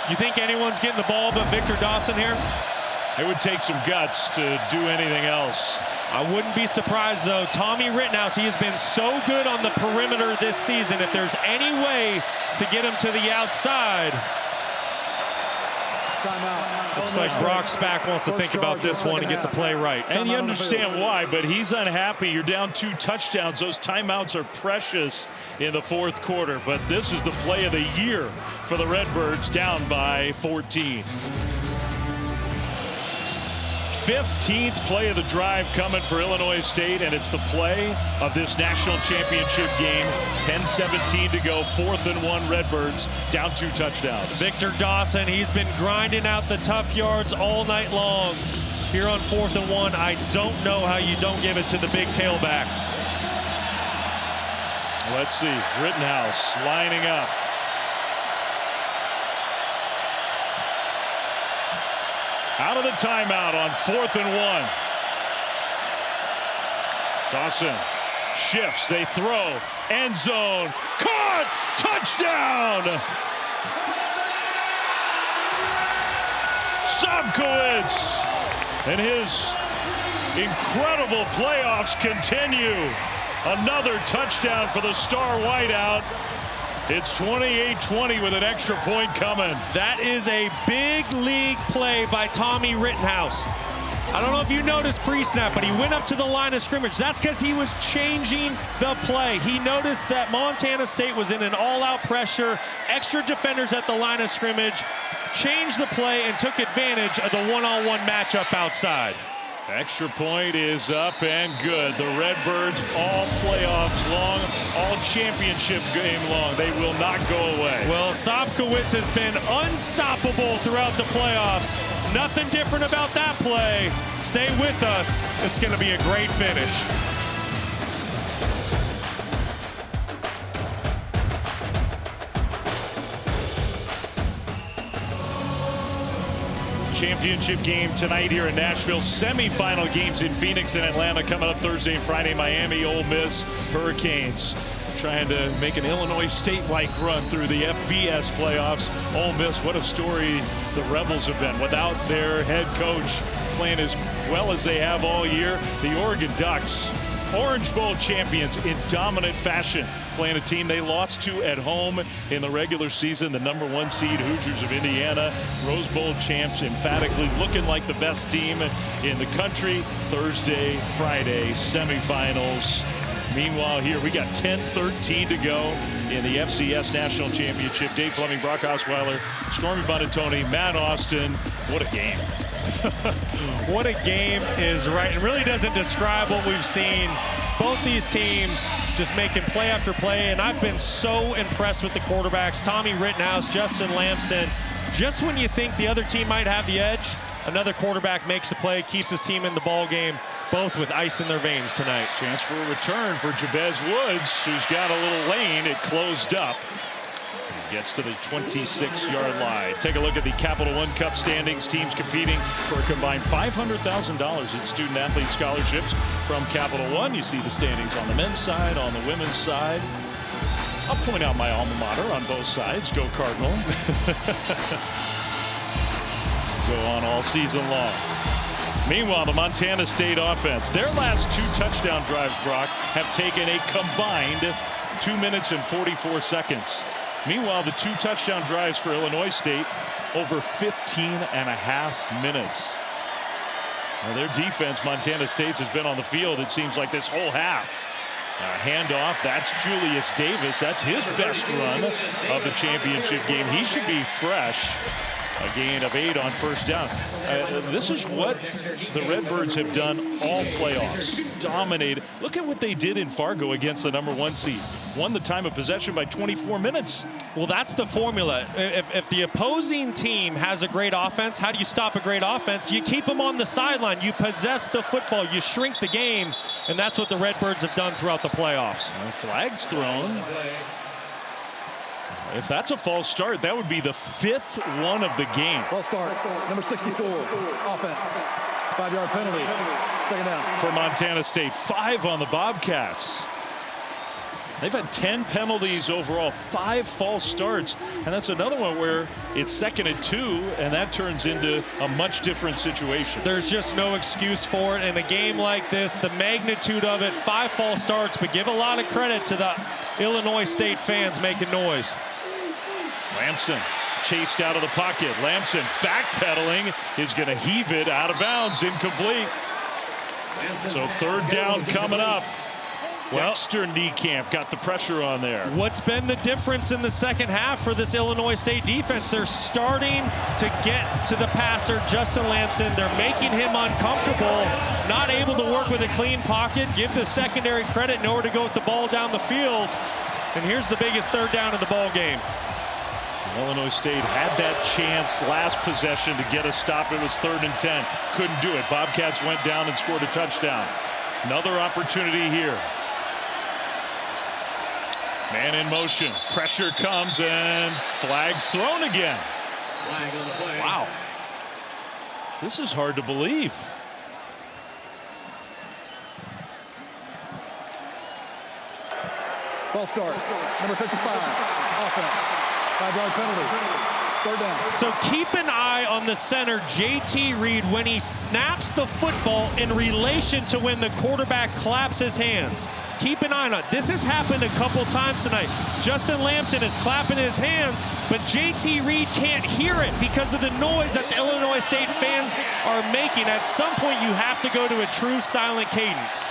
B: You think anyone's getting the ball but Victor Dawson here?
A: It would take some guts to do anything else.
B: I wouldn't be surprised, though. Tommy Rittenhouse, he has been so good on the perimeter this season. If there's any way to get him to the outside. Looks like Brock Spack wants to think about this one and get the play right.
A: And you understand why, but he's unhappy. You're down 2 touchdowns. Those timeouts are precious in the 4th quarter. But this is the play of the year for the Redbirds, down by 14. 15th play of the drive coming for Illinois State, and it's the play of this national championship game. 10:17 to go. 4th and 1 Redbirds, down 2 touchdowns.
B: Victor Dawson, he's been grinding out the tough yards all night long. Here on 4th and 1, I don't know how you don't give it to the big tailback.
A: Let's see. Rittenhouse lining up. Out of the timeout on 4th and 1. Dawson shifts. They throw. End zone. Caught! Touchdown! Sobkowitz and his incredible playoffs continue. Another touchdown for the star wideout. It's 28-20 with an extra point coming.
B: That is a big league play by Tommy Rittenhouse. I don't know if you noticed pre-snap, but he went up to the line of scrimmage. That's because he was changing the play. He noticed that Montana State was in an all-out pressure, extra defenders at the line of scrimmage, changed the play and took advantage of the one-on-one matchup outside.
A: Extra point is up and good. The Redbirds all playoffs long, all championship game long. They will not go away.
B: Well, Sobkowitz has been unstoppable throughout the playoffs. Nothing different about that play. Stay with us. It's going to be a great finish.
A: Championship game tonight here in Nashville. Semifinal games in Phoenix and Atlanta coming up Thursday and Friday. Miami, Ole Miss, Hurricanes. trying to make an Illinois State-like run through the FBS playoffs. Ole Miss, what a story the Rebels have been without their head coach playing as well as they have all year. The Oregon Ducks, Orange Bowl champions in dominant fashion, playing a team they lost to at home in the regular season, the #1 seed Hoosiers of Indiana. Rose Bowl champs, emphatically looking like the best team in the country. Thursday, Friday, semifinals. Meanwhile, here we got 10-13 to go in the FCS National Championship. Dave Fleming, Brock Osweiler, Stormy Buonantony, Matt Austin. What a game.
B: What a game is right. It really doesn't describe what we've seen. Both these teams just making play after play, and I've been so impressed with the quarterbacks. Tommy Rittenhouse, Justin Lamson. Just when you think the other team might have the edge, another quarterback makes a play, keeps his team in the ball game, both with ice in their veins tonight.
A: Chance for a return for Jabez Woods, who's got a little lane. It closed up. Gets to the 26-yard line. Take a look at the Capital One Cup standings. Teams competing for a combined $500,000 in student-athlete scholarships from Capital One. You see the standings on the men's side, on the women's side. I'll point out my alma mater on both sides. Go Cardinal. Go on all season long. Meanwhile, the Montana State offense, their last 2 touchdown drives, Brock, have taken a combined 2 minutes and 44 seconds. Meanwhile, the 2 touchdown drives for Illinois State, over 15.5 minutes. Now, their defense, Montana State's, has been on the field, it seems like, this whole half. Handoff, that's Julius Davis. That's his best run of the championship game. He should be fresh. A gain of 8 on first down. This is what the Redbirds have done all playoffs. Dominated. Look at what they did in Fargo against the #1 seed. Won the time of possession by 24 minutes.
B: Well, that's the formula. If the opposing team has a great offense, how do you stop a great offense? You keep them on the sideline. You possess the football. You shrink the game. And that's what the Redbirds have done throughout the playoffs.
A: Flags thrown. If that's a false start, that would be the 5th one of the game.
F: False start, number 64, offense. 5-yard penalty, second down.
A: For Montana State, 5 on the Bobcats. They've had 10 penalties overall, 5 false starts. And that's another one where it's 2nd and 2, and that turns into a much different situation.
B: There's just no excuse for it. In a game like this, the magnitude of it, 5 false starts, but give a lot of credit to the Illinois State fans making noise.
A: Lamson chased out of the pocket. Lamson backpedaling is going to heave it out of bounds, incomplete. So 3rd down coming up. Dexter Niekamp got the pressure on there.
B: What's been the difference in the second half for this Illinois State defense? They're starting to get to the passer, Justin Lamson. They're making him uncomfortable, not able to work with a clean pocket. Give the secondary credit in order to go with the ball down the field. And here's the biggest 3rd down of the ball game.
A: Illinois State had that chance last possession to get a stop. It was 3rd and 10. Couldn't do it. Bobcats went down and scored a touchdown. Another opportunity here. Man in motion. Pressure comes and flags thrown again. Wow. This is hard to believe.
F: False start, number 55, offense. 5-yard penalty, 3rd down.
B: So keep an eye on the center, JT Reed, when he snaps the football in relation to when the quarterback claps his hands. Keep an eye on it. This has happened a couple times tonight. Justin Lamson is clapping his hands, but JT Reed can't hear it because of the noise that the Illinois State fans are making. At some point, you have to go to a true silent cadence.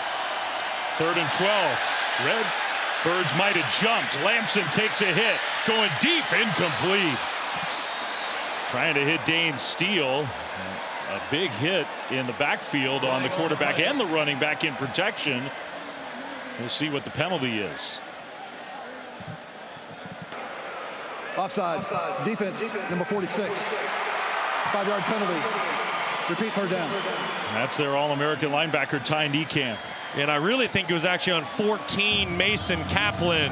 A: 3rd and 12. Redbirds might have jumped. Lamson takes a hit. Going deep, incomplete. Trying to hit Dane Steele. A big hit in the backfield on the quarterback and the running back in protection. We'll see what the penalty is.
F: Offside, defense, number 46. 5-yard penalty. Repeat, 3rd down.
A: That's their All-American linebacker, Ty Niekamp.
B: And I really think it was actually on 14, Mason Kaplan.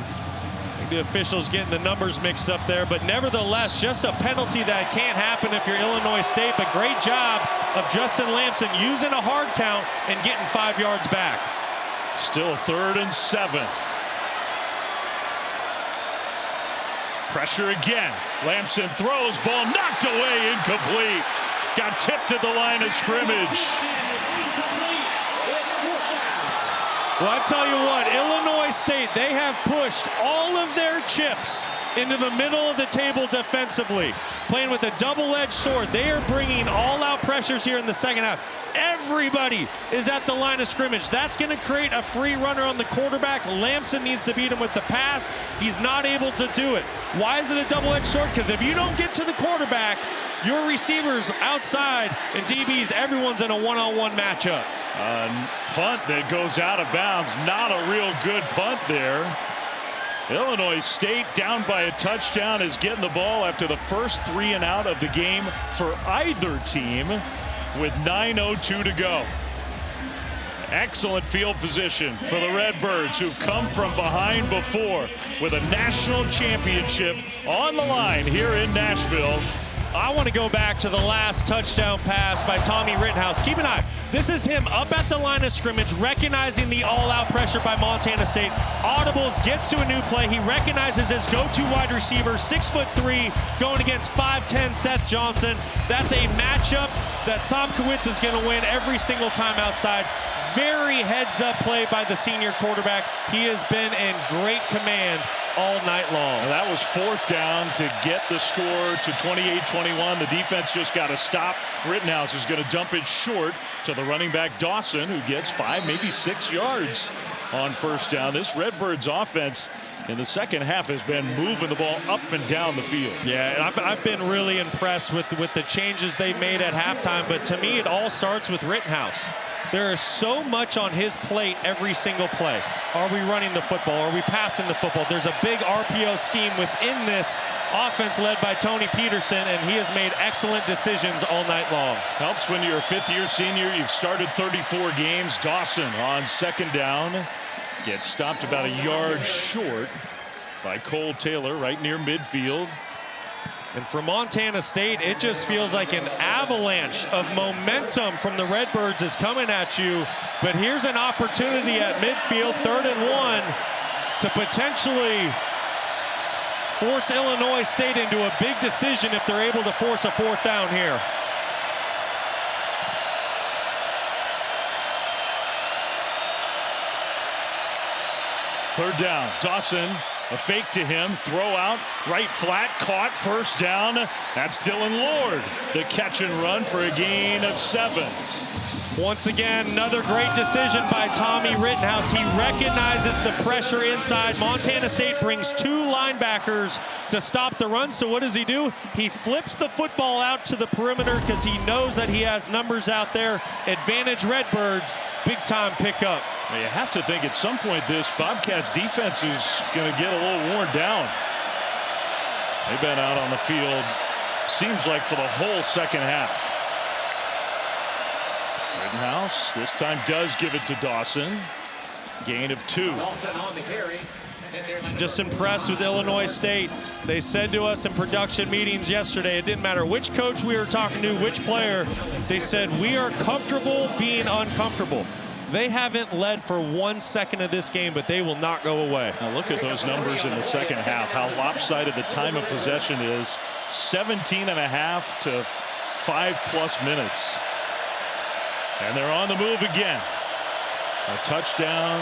B: The officials getting the numbers mixed up there, but nevertheless, just a penalty that can't happen if you're Illinois State. But great job of Justin Lamson using a hard count and getting 5 yards back.
A: Still 3rd and 7. Pressure again. Lamson throws, ball knocked away, incomplete. Got tipped at the line of scrimmage.
B: Well, I tell you what, Illinois State, they have pushed all of their chips into the middle of the table defensively, playing with a double-edged sword. They are bringing all-out pressures here in the second half. Everybody is at the line of scrimmage. That's going to create a free runner on the quarterback. Lamson needs to beat him with the pass. He's not able to do it. Why is it a double-edged sword? Because if you don't get to the quarterback, your receivers outside and DBs, everyone's in a one-on-one matchup.
A: Punt that goes out of bounds. Not a real good punt there. Illinois State down by a touchdown is getting the ball after the first 3 and out of the game for either team with 9:02 to go. Excellent field position for the Redbirds, who've come from behind before with a national championship on the line here in Nashville.
B: I want to go back to the last touchdown pass by Tommy Rittenhouse. Keep an eye. This is him up at the line of scrimmage, recognizing the all-out pressure by Montana State. Audibles, gets to a new play. He recognizes his go-to wide receiver, 6'3", going against 5'10" Seth Johnson. That's a matchup that Sobkowitz is going to win every single time outside. Very heads-up play by the senior quarterback. He has been in great command all night long.
A: And that was 4th down to get the score to 28-21. The defense just got to stop. Rittenhouse is going to dump it short to the running back Dawson, who gets 5, maybe 6 yards on 1st down. This Redbirds offense in the second half has been moving the ball up and down the field.
B: Yeah, and I've been really impressed with the changes they made at halftime, but to me it all starts with Rittenhouse. There is so much on his plate every single play. Are we running the football? Are we passing the football? There's a big RPO scheme within this offense led by Tony Peterson, and he has made excellent decisions all night long.
A: Helps when you're a 5th-year senior. You've started 34 games. Dawson on 2nd down gets stopped about a yard short by Cole Taylor right near midfield.
B: And for Montana State, it just feels like an avalanche of momentum from the Redbirds is coming at you. But here's an opportunity at midfield, 3rd and 1, to potentially force Illinois State into a big decision if they're able to force a 4th down here.
A: Third down, Dawson, a fake to him, throw out, right flat, caught, 1st down. That's Dylan Lord, the catch and run for a gain of 7.
B: Once again, another great decision by Tommy Rittenhouse. He recognizes the pressure inside. Montana State brings 2 linebackers to stop the run. So what does he do? He flips the football out to the perimeter because he knows that he has numbers out there. Advantage Redbirds, big time pickup.
A: Well, you have to think at some point this Bobcats defense is going to get a little worn down. They've been out on the field, seems like, for the whole second half. Rittenhouse this time does give it to Dawson. Gain of 2.
B: Just impressed with Illinois State. They said to us in production meetings yesterday, it didn't matter which coach we were talking to, which player, they said, we are comfortable being uncomfortable. They haven't led for 1 second of this game, but they will not go away.
A: Now look at those numbers in the second half, how lopsided the time of possession is. 17 and a half to 5+ minutes. And they're on the move again. A touchdown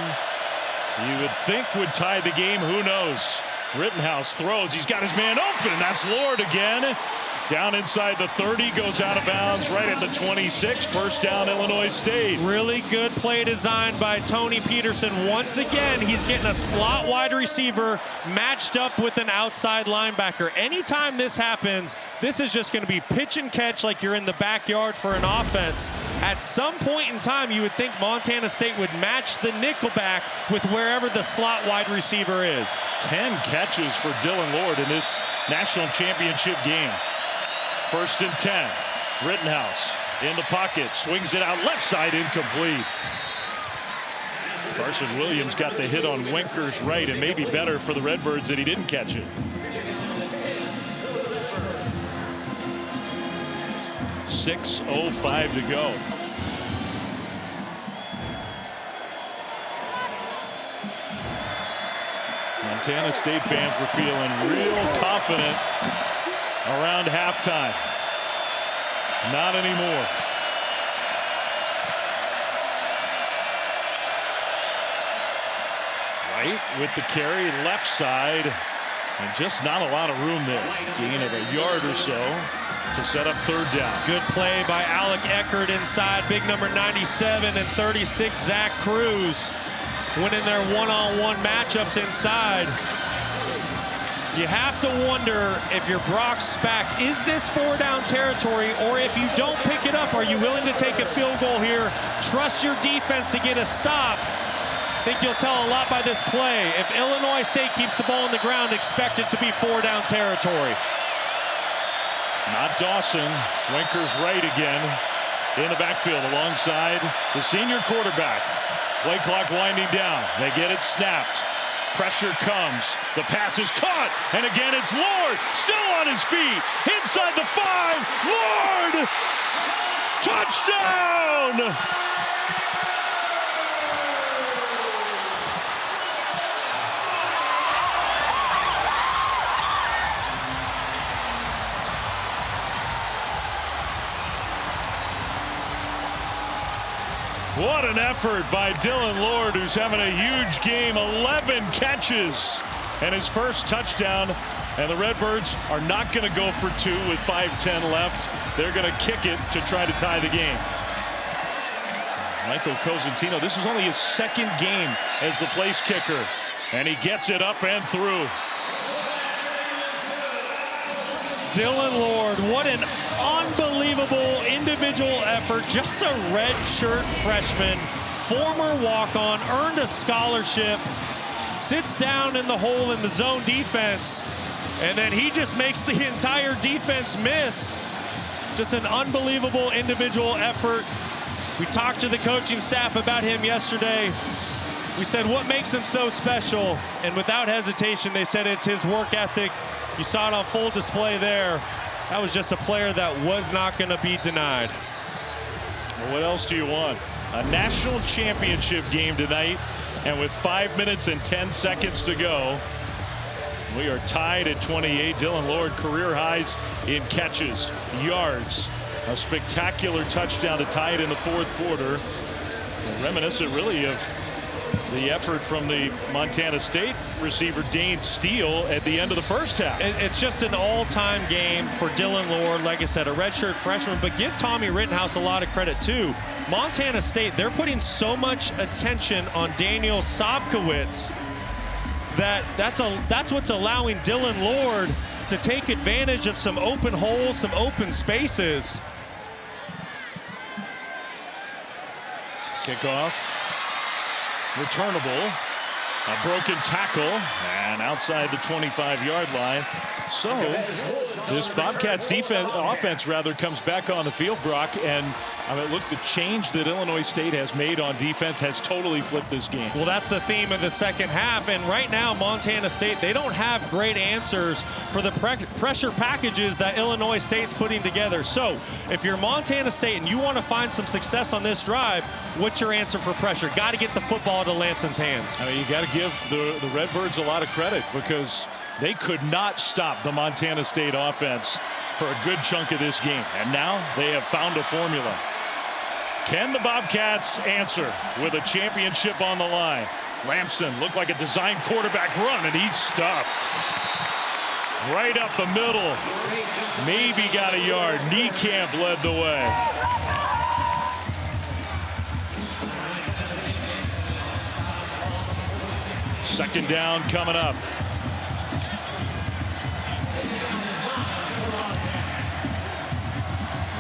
A: you would think would tie the game. Who knows? Rittenhouse throws. He's got his man open. That's Lord again. Down inside the 30, goes out of bounds right at the 26. 1st down, Illinois State.
B: Really good play design by Tony Peterson. Once again, he's getting a slot wide receiver matched up with an outside linebacker. Anytime this happens, this is just going to be pitch and catch like you're in the backyard for an offense. At some point in time, you would think Montana State would match the nickelback with wherever the slot wide receiver is.
A: 10 catches for Dylan Lord in this national championship game. 1st and 10. Rittenhouse in the pocket, swings it out left side, incomplete. Carson Williams got the hit on Winker's right, and maybe better for the Redbirds that he didn't catch it. 6:05 to go. Montana State fans were feeling real confident around halftime. Not anymore. Right with the carry, left side, and just not a lot of room there. Gain of a yard or so to set up third down.
B: Good play by Alec Eckert inside. Big number 97 and 36, Zach Cruz, winning their one-on-one matchups inside. You have to wonder if you're Brock Spack, is this 4-down territory, or if you don't pick it up, are you willing to take a field goal here, trust your defense to get a stop? I think you'll tell a lot by this play. If Illinois State keeps the ball on the ground, expect it to be 4-down territory.
A: Not Dawson. Winker's right again in the backfield alongside the senior quarterback. Play clock winding down. They get it snapped. Pressure comes. The pass is caught. And again, it's Lord. Still on his feet. Inside the 5. Lord! Touchdown! What an effort by Dylan Lord, who's having a huge game. 11 catches and his first touchdown. And the Redbirds are not going to go for 2 with 5:10 left. They're going to kick it to try to tie the game. Michael Cosentino, this is only his second game as the place kicker. And he gets it up and through.
B: Dylan Lord, what an unbelievable individual effort. Just a red shirt freshman, former walk-on, earned a scholarship, sits down in the hole in the zone defense, and then he just makes the entire defense miss. Just an unbelievable individual effort. We talked to the coaching staff about him yesterday. We said, what makes him so special? And without hesitation, they said it's his work ethic. You saw it on full display there. That was just a player that was not going to be denied.
A: Well, what else do you want? A national championship game tonight, and with 5 minutes and 10 seconds to go, we are tied at 28. Dylan Lord, career highs in catches, yards, a spectacular touchdown to tie it in the fourth quarter. Reminiscent really of the effort from the Montana State receiver Dane Steele at the end of the first half.
B: It's just an all-time game for Dylan Lord. Like I said, a redshirt freshman, but give Tommy Rittenhouse a lot of credit too. Montana State, they're putting so much attention on Daniel Sobkowitz that's what's allowing Dylan Lord to take advantage of some open holes, some open spaces.
A: Kickoff. Returnable, a broken tackle, and outside the 25-yard line. So this Bobcats offense comes back on the field, Brock, and I mean, look, the change that Illinois State has made on defense has totally flipped this game.
B: Well, that's the theme of the second half, and right now Montana State, they don't have great answers for the pressure packages that Illinois State's putting together. So if you're Montana State and you want to find some success on this drive, what's your answer for pressure? Got to get the football to Lampson's hands.
A: I mean, you got to give the Redbirds a lot of credit because they could not stop the Montana State offense for a good chunk of this game. And now they have found a formula. Can the Bobcats answer with a championship on the line? Lampson looked like a design quarterback run, and he's stuffed. Right up the middle. Maybe got a yard. Niekamp led the way. Second down coming up.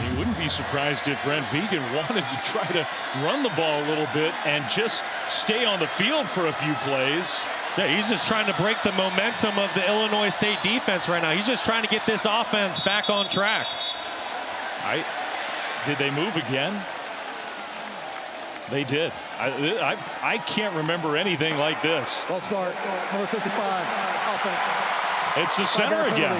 A: You wouldn't be surprised if Brent Vegan wanted to try to run the ball a little bit and just stay on the field for a few plays.
B: Yeah, he's just trying to break the momentum of the Illinois State defense right now. He's just trying to get this offense back on track.
A: Did they move again? They did. I can't remember anything like this.
F: Ball start, number 55, offense.
A: It's the center again.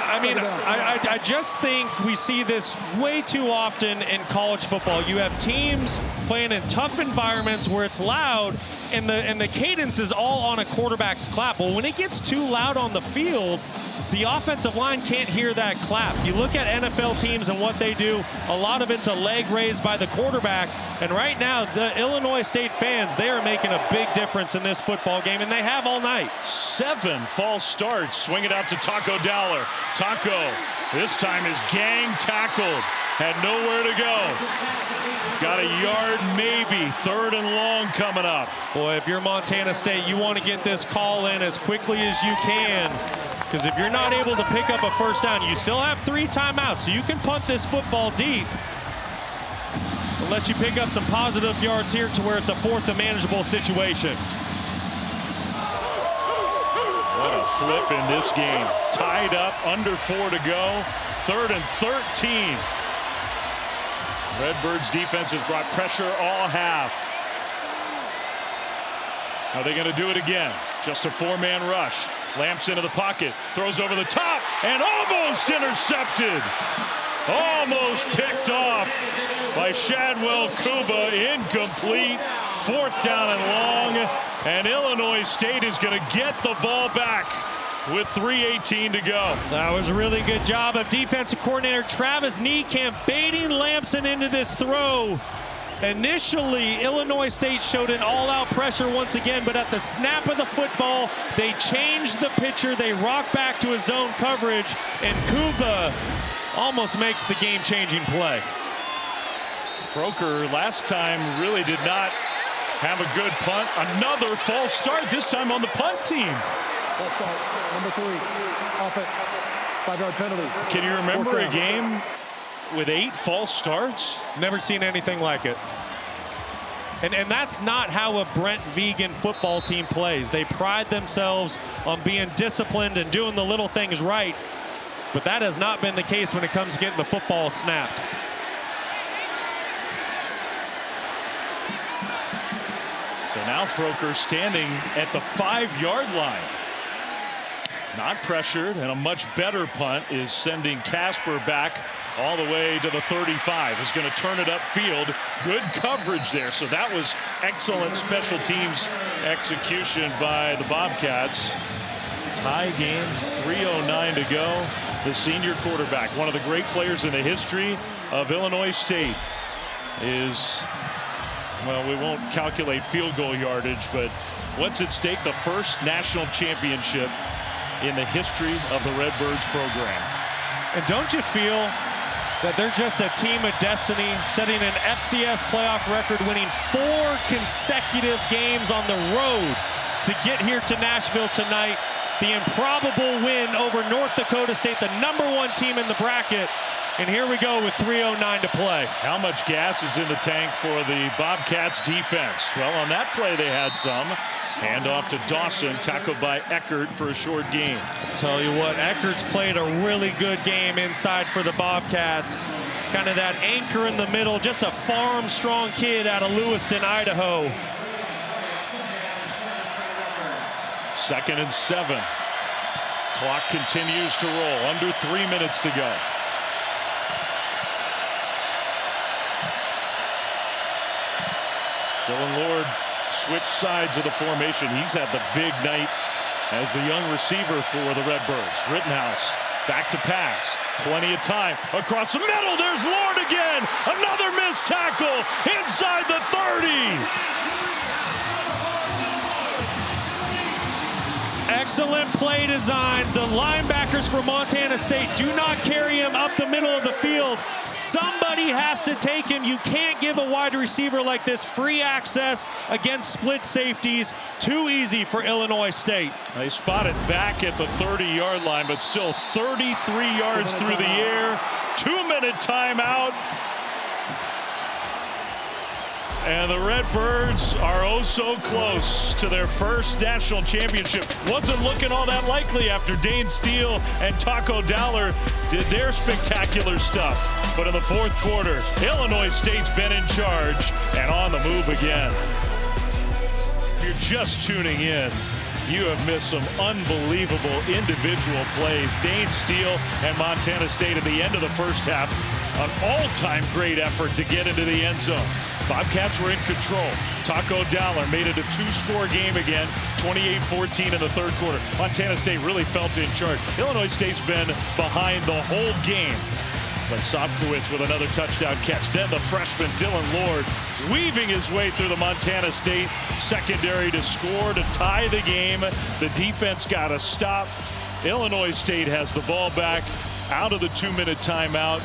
B: I mean, I just think we see this way too often in college football. You have teams playing in tough environments where it's loud, and the cadence is all on a quarterback's clap. Well, when it gets too loud on the field, the offensive line can't hear that clap. You look at NFL teams and what they do, a lot of it's a leg raised by the quarterback. And right now, the Illinois State fans, they are making a big difference in this football game, and they have all night.
A: 7 false starts. Swing it out to Taco Dowler. Taco, this time is gang tackled. Had nowhere to go. Got a yard, maybe. 3rd and long coming up.
B: Boy, if you're Montana State, you want to get this call in as quickly as you can. Because if you're not able to pick up a first down, you still have 3 timeouts, so you can punt this football deep. Unless you pick up some positive yards here to where it's a 4th and manageable situation.
A: What a flip in this game. Tied up, under 4 to go. 3rd and 13. Redbirds defense has brought pressure all half. Are they going to do it again? Just a 4-man rush. Lamps into the pocket, throws over the top, and almost intercepted. Almost picked off by Shadwell Kuba. Incomplete. 4th down and long. And Illinois State is going to get the ball back with 3:18 to go.
B: That was a really good job of defensive coordinator Travis Niekamp baiting Lampson into this throw. Initially, Illinois State showed an all-out pressure once again, but at the snap of the football, they changed the pitcher. They rock back to a zone coverage, and Kuba almost makes the game-changing play.
A: Froker last time really did not have a good punt. Another false start, this time on the punt team.
F: False start, number 3, off it, 5-yard penalty.
A: Can you remember a game with 8 false starts?
B: Never seen anything like it. And that's not how a Brent Vegan football team plays. They pride themselves on being disciplined and doing the little things right. But that has not been the case when it comes to getting the football snapped.
A: So now Froker standing at the 5-yard line. Not pressured, and a much better punt is sending Casper back all the way to the 35. Is going to turn it upfield. Good coverage there. So that was excellent special teams execution by the Bobcats. Tie game, 3:09 to go. The senior quarterback, one of the great players in the history of Illinois State, is, well, we won't calculate field goal yardage, but what's at stake? The first national championship in the history of the Redbirds program.
B: And don't you feel that they're just a team of destiny, setting an FCS playoff record, winning 4 consecutive games on the road to get here to Nashville tonight? The improbable win over North Dakota State, the #1 team in the bracket. And here we go with 3:09 to play.
A: How much gas is in the tank for the Bobcats defense? Well, on that play they had some. Handoff to Dawson, tackled by Eckert for a short gain.
B: I'll tell you what, Eckert's played a really good game inside for the Bobcats. Kind of that anchor in the middle, just a farm strong kid out of Lewiston, Idaho.
A: 2nd and 7. Clock continues to roll. Under 3 minutes to go. Dylan Lord switched sides of the formation. He's had the big night as the young receiver for the Redbirds. Rittenhouse back to pass. Plenty of time. Across the middle, there's Lord again. Another missed tackle inside the 30.
B: Excellent play design. The linebackers for Montana State do not carry him up the middle of the field. Somebody has to take him. You can't give a wide receiver like this free access against split safeties. Too easy for Illinois State.
A: They spot it back at the 30-yard line, but still 33 yards through the air. 2-minute timeout. And the Redbirds are oh so close to their first national championship. Wasn't looking all that likely after Dane Steele and Taco Dowler did their spectacular stuff. But in the 4th quarter, Illinois State's been in charge and on the move again. If you're just tuning in, You have missed some unbelievable individual plays. Dane Steele and Montana State at the end of the first half. An all-time great effort to get into the end zone. Bobcats were in control. Taco Dowler made it a two-score game again, 28-14 in the third quarter. Montana State really felt in charge. Illinois State's been behind the whole game. But Sobkowitz with another touchdown catch. Then the freshman Dylan Lord weaving his way through the Montana State secondary to score to tie the game. The defense got a stop. Illinois State has the ball back out of the 2-minute timeout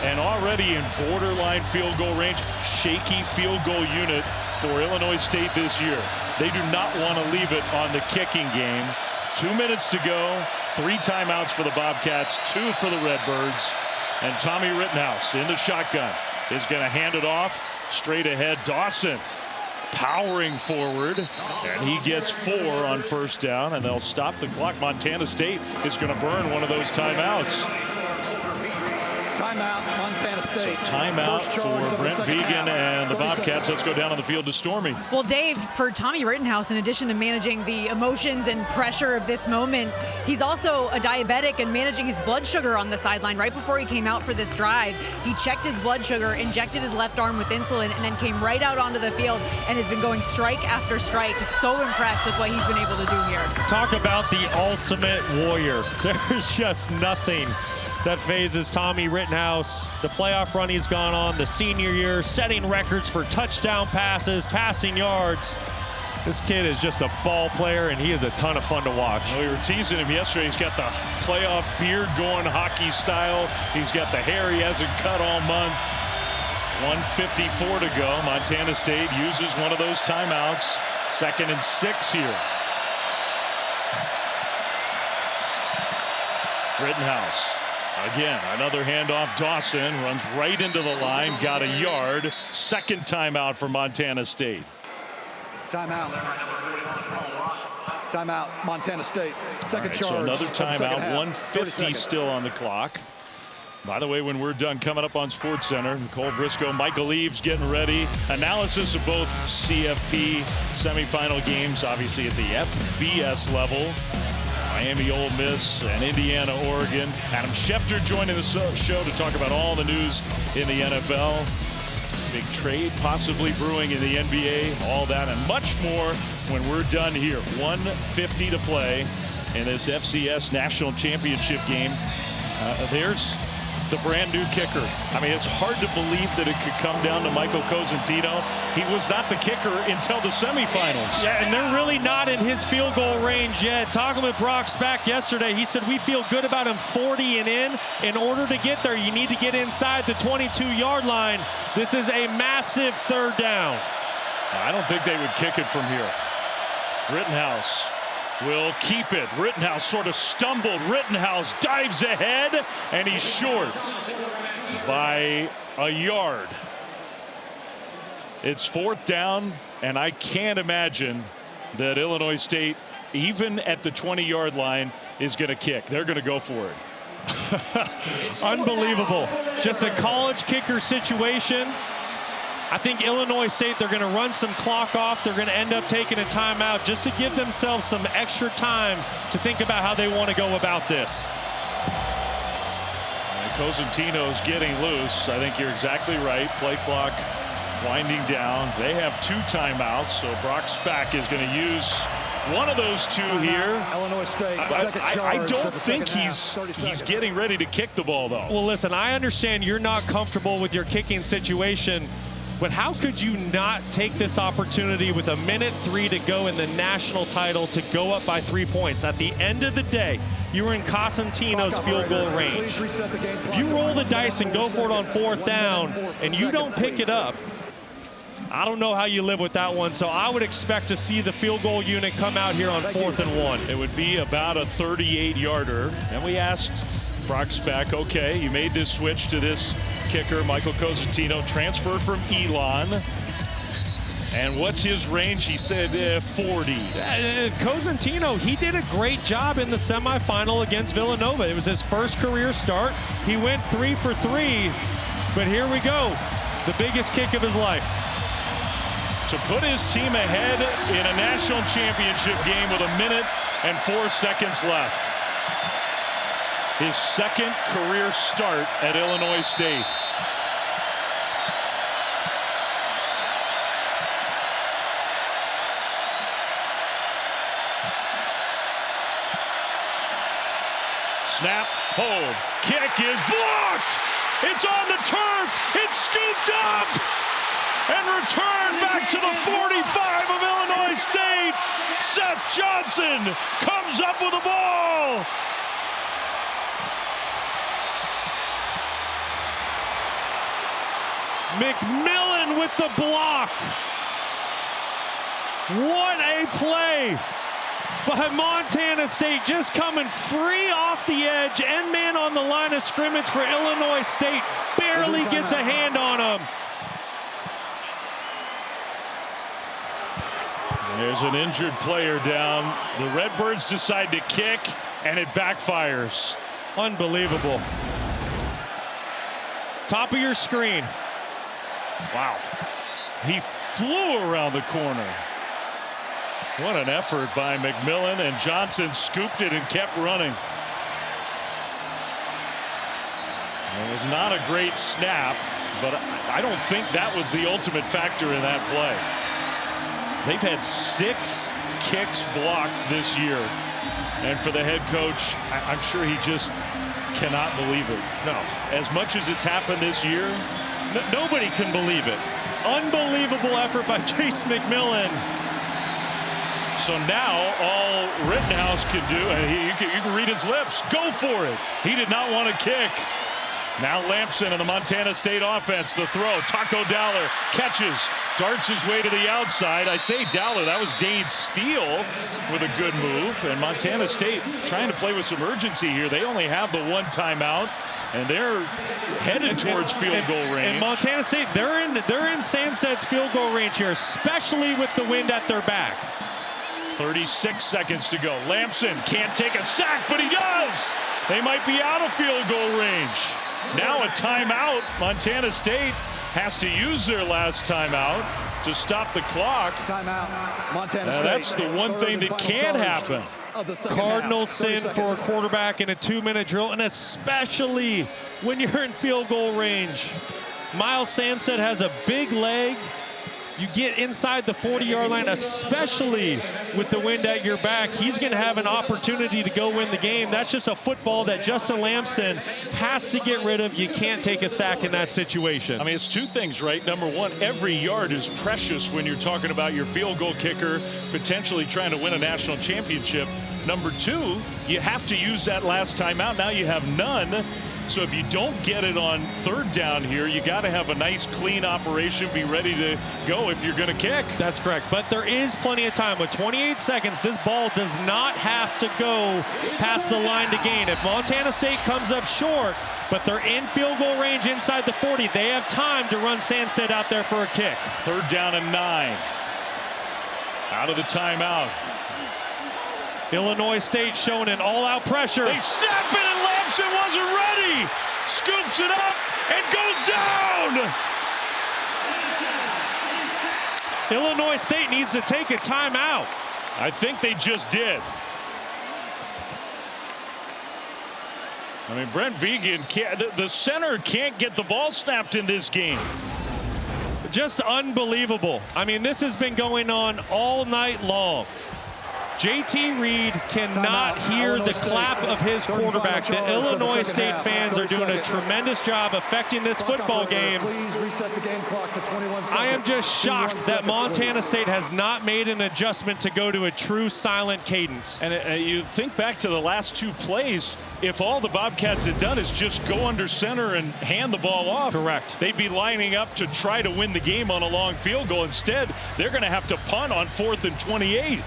A: and already in borderline field goal range. Shaky field goal unit for Illinois State this year. They do not want to leave it on the kicking game. 2 minutes to go. 3 timeouts for the Bobcats, 2 for the Redbirds. And Tommy Rittenhouse in the shotgun is going to hand it off straight ahead. Dawson powering forward, and he gets 4 on first down, and they'll stop the clock. Montana State is going to burn one of those timeouts.
F: Timeout, Montana State.
A: So timeout for Brent Vegan and the Bobcats. Let's go down on the field to Stormy.
C: Well, Dave, for Tommy Rittenhouse, in addition to managing the emotions and pressure of this moment, he's also a diabetic and managing his blood sugar on the sideline. Right before he came out for this drive, he checked his blood sugar, injected his left arm with insulin, and then came right out onto the field and has been going strike after strike. So impressed with what he's been able to do here.
B: Talk about the ultimate warrior. There's just nothing that phases Tommy Rittenhouse. The playoff run he's gone on, the senior year, setting records for touchdown passes, passing yards. This kid is just a ball player, and he is a ton of fun to watch.
A: Well, we were teasing him yesterday. He's got the playoff beard going hockey style. He's got the hair he hasn't cut all month. 1:54 to go. Montana State uses one of those timeouts. 2nd and 6 here. Rittenhouse. Again, another handoff. Dawson runs right into the line, got a yard. 2nd timeout for Montana State.
F: Timeout. Timeout, Montana State. Second charge.
A: So another timeout, 1:50
F: 150
A: still on the clock. By the way, when we're done, coming up on SportsCenter, Nicole Briscoe, Michael Eaves getting ready. Analysis of both CFP semifinal games, obviously at the FBS level. Miami, Ole Miss, and Indiana, Oregon. Adam Schefter joining the show to talk about all the news in the NFL. Big trade possibly brewing in the NBA. All that and much more when we're done here. 1:50 to play in this FCS National Championship game. There's the brand new kicker. I mean, it's hard to believe that it could come down to Michael Cosentino. He was not the kicker until the semifinals.
B: Yeah, and they're really not in his field goal range yet. Talking with Brock Spack yesterday, he said we feel good about him 40 and in. In order to get there, you need to get inside the 22-yard line. This is a massive 3rd down.
A: I don't think they would kick it from here. Rittenhouse will keep it. Rittenhouse sort of stumbled. Rittenhouse dives ahead, and he's short by a yard. It's 4th down, and I can't imagine that Illinois State, even at the 20-yard line, is going to kick. They're going to go for it.
B: Unbelievable. Just a college kicker situation. I think Illinois State, they're going to run some clock off. They're going to end up taking a timeout just to give themselves some extra time to think about how they want to go about this.
A: And Cosentino's getting loose. I think you're exactly right. Play clock winding down. They have 2 timeouts, so Brock Spack is going to use one of those 2 here.
F: Illinois State.
A: I don't think he's getting ready to kick the ball, though.
B: Well, listen, I understand you're not comfortable with your kicking situation, but how could you not take this opportunity with 1:03 to go in the national title to go up by 3 points? At the end of the day, you were in Cosentino's field goal range. If you roll the dice and go for it on 4th down and you don't pick it up, I don't know how you live with that one. So I would expect to see the field goal unit come out here on 4th and 1.
A: It would be about a 38-yarder. And we asked Brock Spack, okay, you made this switch to this kicker, Michael Cosentino, transferred from Elon. And what's his range? He said 40.
B: Cosentino, he did a great job in the semifinal against Villanova. It was his first career start. He went 3 for 3. But here we go. The biggest kick of his life.
A: to put his team ahead in a national championship game with 1 minute and 4 seconds left. His second career start at Illinois State. Snap, hold, kick is blocked. It's on the turf. It's scooped up and returned back to the 45 of Illinois State. Seth Johnson comes up with the ball.
B: McMillan with the block. What a play by Montana State, just coming free off the edge, end man on the line of scrimmage for Illinois State, barely gets a hand on him.
A: There's an injured player down. The Redbirds decide to kick, and it backfires.
B: Unbelievable. Top of your screen.
A: Wow. He flew around the corner. What an effort by McMillan, and Johnson scooped it and kept running. It was not a great snap, but I don't think that was the ultimate factor in that play. They've had 6 kicks blocked this year, and for the head coach, I'm sure he just cannot believe it. No, as much as it's happened this year,
B: nobody can believe it. Unbelievable effort by Chase McMillan.
A: So now all Rittenhouse can do, you can read his lips, go for it. He did not want to kick. Now Lampson and the Montana State offense, the throw. Taco Dowler catches, darts his way to the outside. I say Dowler, that was Dane Steele with a good move. And Montana State trying to play with some urgency here. They only have the 1 timeout, and they're headed towards field goal range.
B: And Montana State, they're in Sandsted's field goal range here, especially with the wind at their back.
A: 36 seconds to go. Lampson can't take a sack, but he does. They might be out of field goal range. Now a timeout. Montana State has to use their last timeout to stop the clock.
F: Timeout. Montana State.
A: That's the one thing that can happen.
B: Cardinal sin for a quarterback in a 2-minute drill, and especially when you're in field goal range. Miles Sandstead has a big leg. You get inside the 40-yard line, especially with the wind at your back, he's going to have an opportunity to go win the game. That's just a football that Justin Lampson has to get rid of. You can't take a sack in that situation.
A: I mean, it's 2 things, right? Number 1, every yard is precious when you're talking about your field goal kicker potentially trying to win a national championship. Number 2, you have to use that last timeout. Now you have none. So if you don't get it on 3rd down here, you got to have a nice clean operation, be ready to go if you're going to kick.
B: That's correct, but there is plenty of time. With 28 seconds, this ball does not have to go past the line to gain. If Montana State comes up short, but they're in field goal range inside the 40, they have time to run Sandstead out there for a kick.
A: 3rd down and 9. Out of the timeout.
B: Illinois State showing an all-out pressure.
A: They snap it, and Lampson wasn't ready. Scoops it up and goes down.
B: Illinois State needs to take a timeout.
A: I think they just did. I mean, Brent Vigen can't, the center can't get the ball snapped in this game.
B: Just unbelievable. I mean, this has been going on all night long. JT Reed cannot hear the clap of his quarterback. The Illinois State fans are doing a tremendous job affecting this football game. I am just shocked that Montana State has not made an adjustment to go to a true silent cadence.
A: And you think back to the last 2 plays, if all the Bobcats had done is just go under center and hand the ball off,
B: correct,
A: they'd be lining up to try to win the game on a long field goal. Instead, they're going to have to punt on 4th and 28.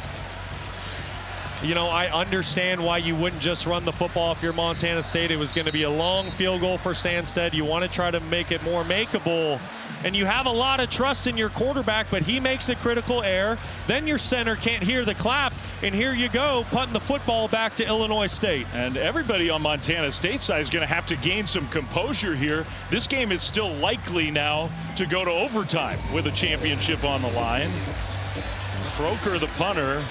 B: You know, I understand why you wouldn't just run the football if you're Montana State. It was going to be a long field goal for Sandstead. You want to try to make it more makeable. And you have a lot of trust in your quarterback, but he makes a critical error. Then your center can't hear the clap. And here you go, punting the football back to Illinois State.
A: And everybody on Montana State side is going to have to gain some composure here. This game is still likely now to go to overtime with a championship on the line. Froker, the punter,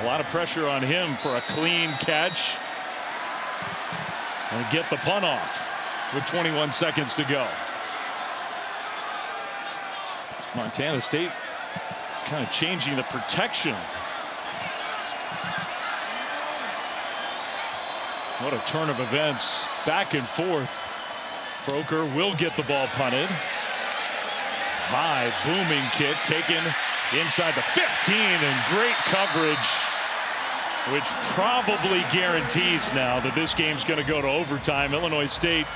A: a lot of pressure on him for a clean catch and get the punt off with 21 seconds to go. Montana State kind of changing the protection. What a turn of events, back and forth. Froker will get the ball punted. High booming kick taken inside the 15, and great coverage, which probably guarantees now that this game's going to go to overtime. Illinois State,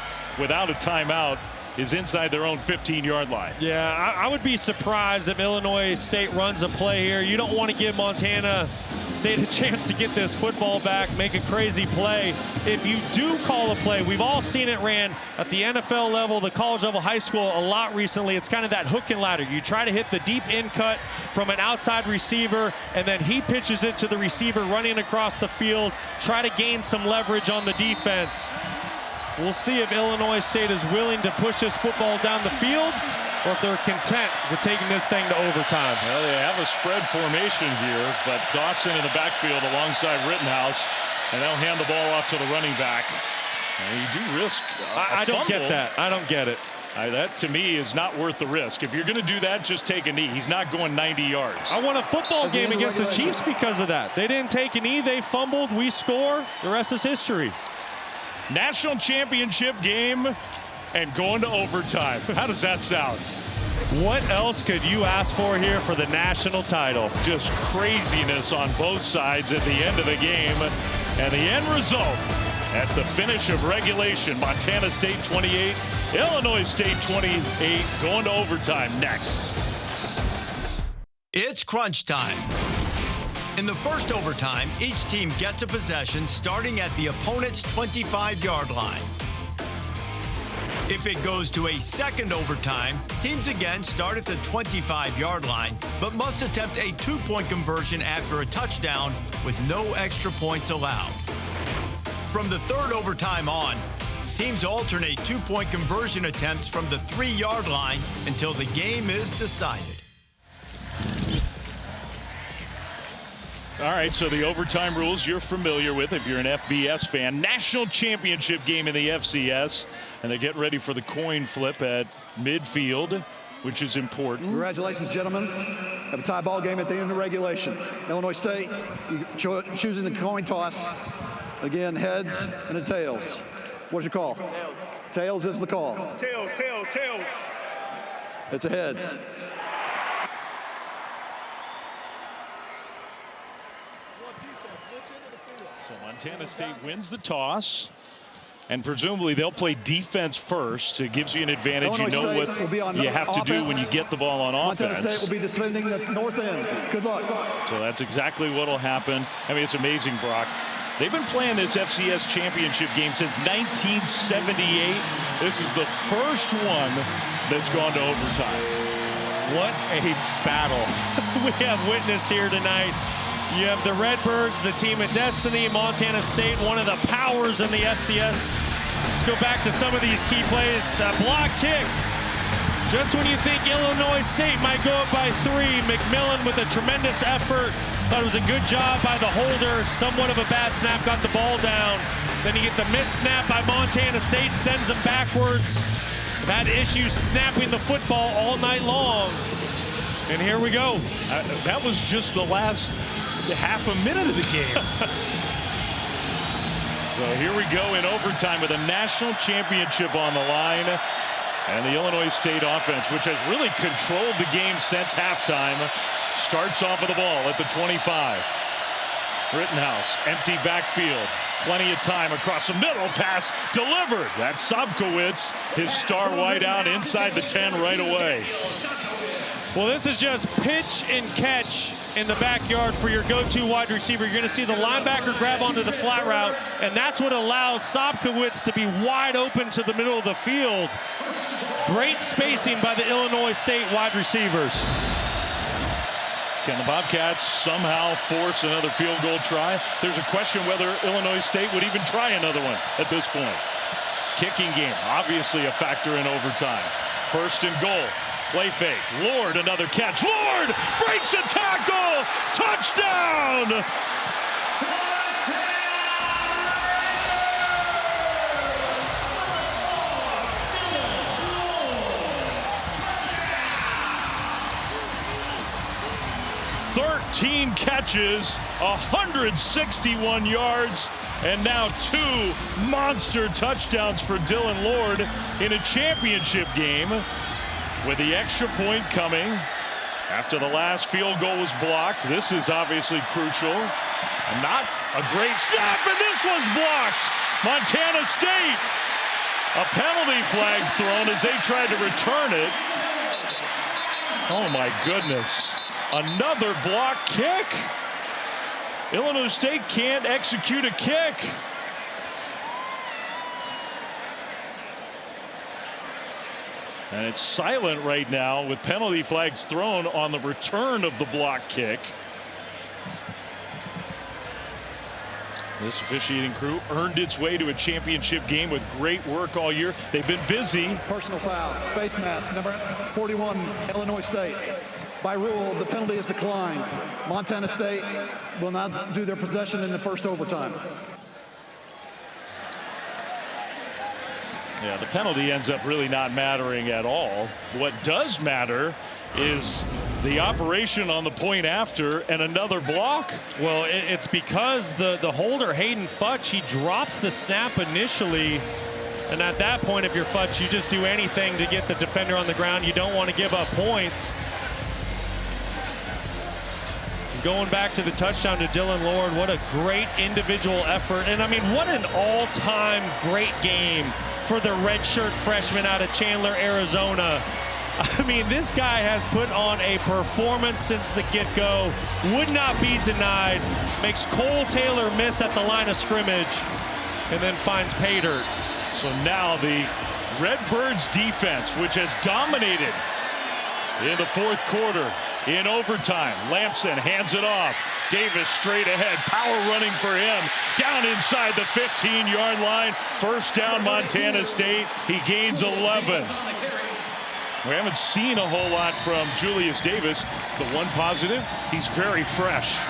A: without a timeout, is inside their own 15-yard line.
B: Yeah, I would be surprised if Illinois State runs a play here. You don't want to give Montana State a chance to get this football back, make a crazy play. If you do call a play, we've all seen it ran at the NFL level, the college level, high school a lot recently. It's kind of that hook and ladder. You try to hit the deep in cut from an outside receiver, and then he pitches it to the receiver running across the field, try to gain some leverage on the defense. We'll see if Illinois State is willing to push this football down the field or if they're content with taking this thing to overtime.
A: Well, they have a spread formation here, but Dawson in the backfield alongside Rittenhouse, and they'll hand the ball off to the running back. And you do risk
B: I don't get that. I don't get it.
A: That, to me, is not worth the risk. If you're going to do that, just take a knee. He's not going 90 yards.
B: I won a football game against the Chiefs because of that. They didn't take a knee. They fumbled. We score. The rest is history.
A: National championship game and going to overtime. How does that sound?
B: What else could you ask for here for the national title?
A: Just craziness on both sides at the end of the game. And the end result at the finish of regulation, Montana State 28, Illinois State 28, going to overtime next.
I: It's crunch time. In the first overtime, each team gets a possession starting at the opponent's 25-yard line. If it goes to a second overtime, teams again start at the 25-yard line, but must attempt a two-point conversion after a touchdown with no extra points allowed. From the third overtime on, teams alternate two-point conversion attempts from the 3-yard line until the game is decided.
A: All right, so the overtime rules you're familiar with if you're an FBS fan. National championship game in the FCS, and they're getting ready for the coin flip at midfield, which is important.
F: Congratulations, gentlemen. Have a tie ball game at the end of regulation. Illinois State choosing the coin toss. Again, heads and the tails. What's your call? Tails. Tails is the call.
J: Tails, tails, tails.
F: It's a heads.
A: So Montana State wins the toss, and presumably they'll play defense first. It gives you an advantage. You know what you have to do when you get the ball on offense.
F: Montana State will be defending the north end. Good luck.
A: So that's exactly what will happen. I mean, it's amazing, Brock. They've been playing this FCS championship game since 1978. This is the first one that's gone to overtime.
B: What a battle we have witnessed here tonight. You have the Redbirds, the team of destiny, Montana State, one of the powers in the FCS. Let's go back to some of these key plays. That block kick. Just when you think Illinois State might go up by 3, McMillan with a tremendous effort. Thought it was a good job by the holder. Somewhat of a bad snap, got the ball down. Then you get the missed snap by Montana State, sends them backwards. Had issues snapping the football all night long. And here we go.
A: That was just the last half a minute of the game. So here we go in overtime with a national championship on the line. And the Illinois State offense, which has really controlled the game since halftime, starts off with the ball at the 25. Rittenhouse, empty backfield. Plenty of time across the middle. Pass delivered. That's Sobkowitz, his star wideout inside the 10 right away.
B: Well, this is just pitch and catch in the backyard for your go-to wide receiver. You're going to see the linebacker grab onto the flat route, and that's what allows Sobkowitz to be wide open to the middle of the field. Great spacing by the Illinois State wide receivers.
A: Can the Bobcats somehow force another field goal try? There's a question whether Illinois State would even try another one at this point. Kicking game, obviously a factor in overtime. First and goal. Play fake. Lord, another catch. Lord breaks a tackle. Touchdown. 13 catches, 161 yards, and now 2 monster touchdowns for Dylan Lord in a championship game, with the extra point coming after the last field goal was blocked. This is obviously crucial. And not a great snap, and this one's blocked. Montana State. A penalty flag thrown as they tried to return it. Oh my goodness. Another block kick. Illinois State can't execute a kick. And it's silent right now with penalty flags thrown on the return of the block kick. This officiating crew earned its way to a championship game with great work all year. They've been busy.
F: Personal foul, face mask, number 41, Illinois State. By rule, the penalty is declined. Montana State will not do their possession in the first overtime.
A: Yeah, the penalty ends up really not mattering at all. What does matter is the operation on the point after and another block.
B: Well, it's because the holder, Hayden Futch, he drops the snap initially. And at that point, if you're Futch, you just do anything to get the defender on the ground. You don't want to give up points. Going back to the touchdown to Dylan Lord, what a great individual effort. And I mean, what an all-time great game for the redshirt freshman out of Chandler, Arizona. I mean, this guy has put on a performance since the get-go. Would not be denied. Makes Cole Taylor miss at the line of scrimmage and then finds pay dirt.
A: So now the Redbirds defense, which has dominated in the fourth quarter, in overtime. Lampson hands it off. Davis straight ahead. Power running for him. Down inside the 15-yard line. First down, Montana State. He gains 11. We haven't seen a whole lot from Julius Davis. The one positive, he's very fresh.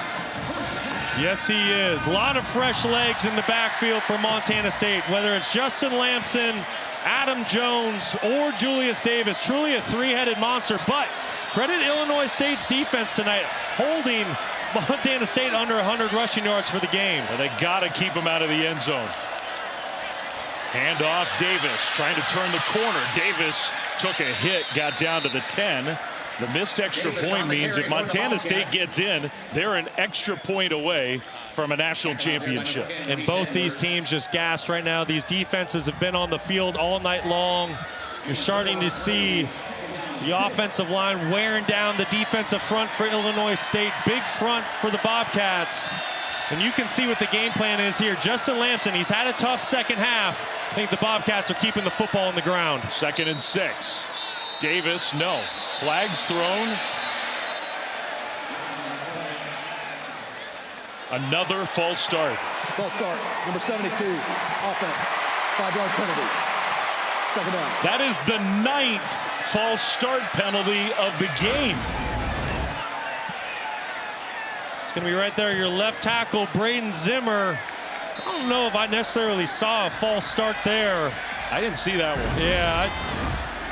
B: Yes, he is. A lot of fresh legs in the backfield for Montana State. Whether it's Justin Lampson, Adam Jones, or Julius Davis. Truly a three-headed monster. But credit Illinois State's defense tonight, holding Montana State under 100 rushing yards for the game.
A: Well, they got to keep him out of the end zone. Hand off Davis, trying to turn the corner. Davis took a hit, got down to the 10. The missed extra point means if Montana State gets in, they're an extra point away from a national championship.
B: And both these teams just gassed right now. These defenses have been on the field all night long. You're starting to see the offensive line wearing down the defensive front for Illinois State. Big front for the Bobcats. And you can see what the game plan is here. Justin Lampson, he's had a tough second half. I think the Bobcats are keeping the football on the ground.
A: 2nd and 6. Davis, no. Flags thrown. Another false start.
F: False start, number 72, offense, 5-yard penalty. Second down.
A: That is the 9th false start penalty of the game.
B: It's going to be right there, your left tackle, Braden Zimmer. I don't know if I necessarily saw a false start there.
A: I didn't see that one.
B: Yeah,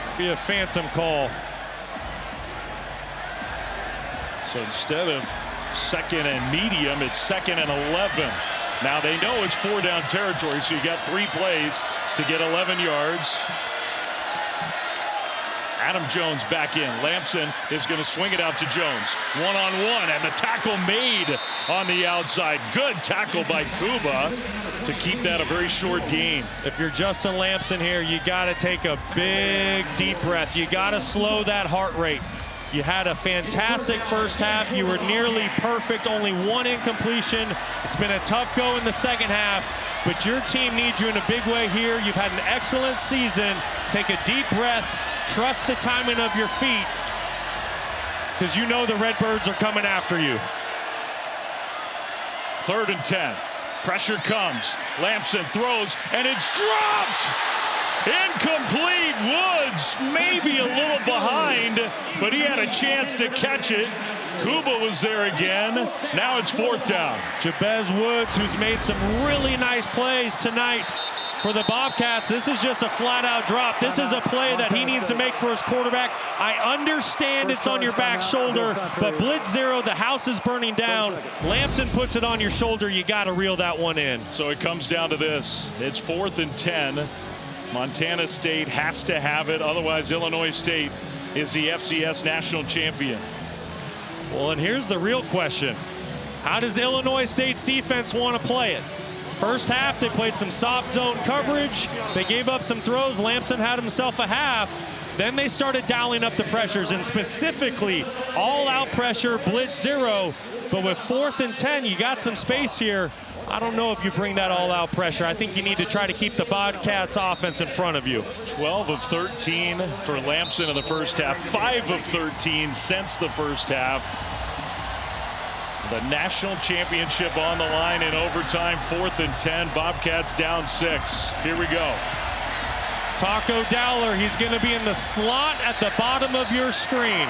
B: it'd be a phantom call.
A: So instead of 2nd and medium, it's 2nd and 11. Now they know it's 4-down territory, so you got 3 plays to get 11 yards. Adam Jones back in. Lampson is going to swing it out to Jones. One-on-one, and the tackle made on the outside. Good tackle by Kuba to keep that a very short game.
B: If you're Justin Lampson here, you got to take a big, deep breath. You got to slow that heart rate. You had a fantastic first half. You were nearly perfect, only 1 incompletion. It's been a tough go in the second half, but your team needs you in a big way here. You've had an excellent season. Take a deep breath. Trust the timing of your feet, because you know the Redbirds are coming after you.
A: 3rd and 10. Pressure comes. Lamson throws, and it's dropped. Incomplete. Woods maybe a little behind, but he had a chance to catch it. Kuba was there again. Now it's 4th down.
B: Jabez Woods, who's made some really nice plays tonight for the Bobcats. This is just a flat-out drop. This is a play that he needs to make for his quarterback. I understand it's on your back shoulder, but blitz zero, the house is burning down. Lamson puts it on your shoulder. You got to reel that one in.
A: So it comes down to this. It's 4th and 10. Montana State has to have it. Otherwise, Illinois State is the FCS national champion.
B: Well, and here's the real question. How does Illinois State's defense want to play it? First half, they played some soft zone coverage. They gave up some throws. Lamson had himself a half. Then they started dialing up the pressures, and specifically all-out pressure, blitz zero. But with 4th and 10, you got some space here. I don't know if you bring that all-out pressure. I think you need to try to keep the Bobcats offense in front of you.
A: 12 of 13 for Lamson in the first half. 5 of 13 since the first half. The national championship on the line in overtime. 4th and 10. Bobcats down 6. Here we go.
B: Taco Dowler, he's going to be in the slot at the bottom of your screen.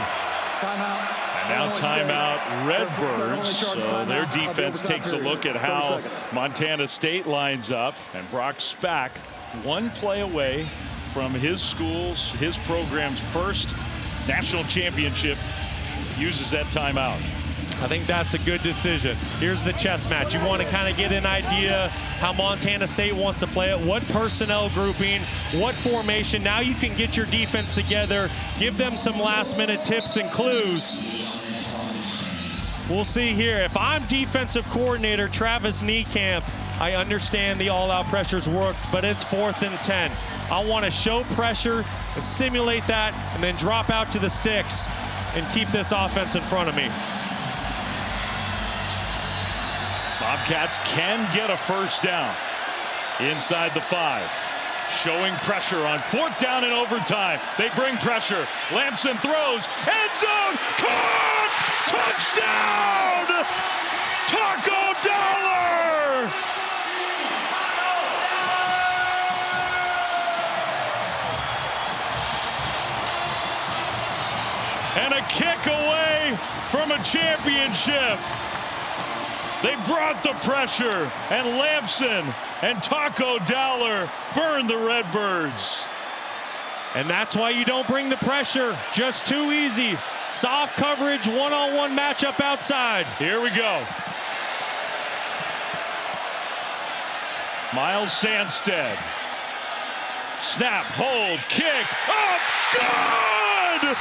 A: And now timeout, Redbirds. So their defense takes a look at how Montana State lines up. And Brock Spack, one play away from his school's, his program's first national championship, uses that timeout.
B: I think that's a good decision. Here's the chess match. You want to kind of get an idea how Montana State wants to play it, what personnel grouping, what formation. Now you can get your defense together, give them some last-minute tips and clues. We'll see here. If I'm defensive coordinator Travis Niekamp, I understand the all-out pressures worked, but it's 4th and 10. I want to show pressure and simulate that and then drop out to the sticks and keep this offense in front of me.
A: Bobcats can get a first down inside the 5. Showing pressure on 4th down in overtime. They bring pressure. Lamson throws. End zone. Caught! Touchdown! Taco Dowler! And a kick away from a championship. They brought the pressure, and Lamson and Taco Dowler burned the Redbirds.
B: And that's why you don't bring the pressure. Just too easy. Soft coverage, one-on-one matchup outside.
A: Here we go. Miles Sandstead. Snap, hold, kick, up, good!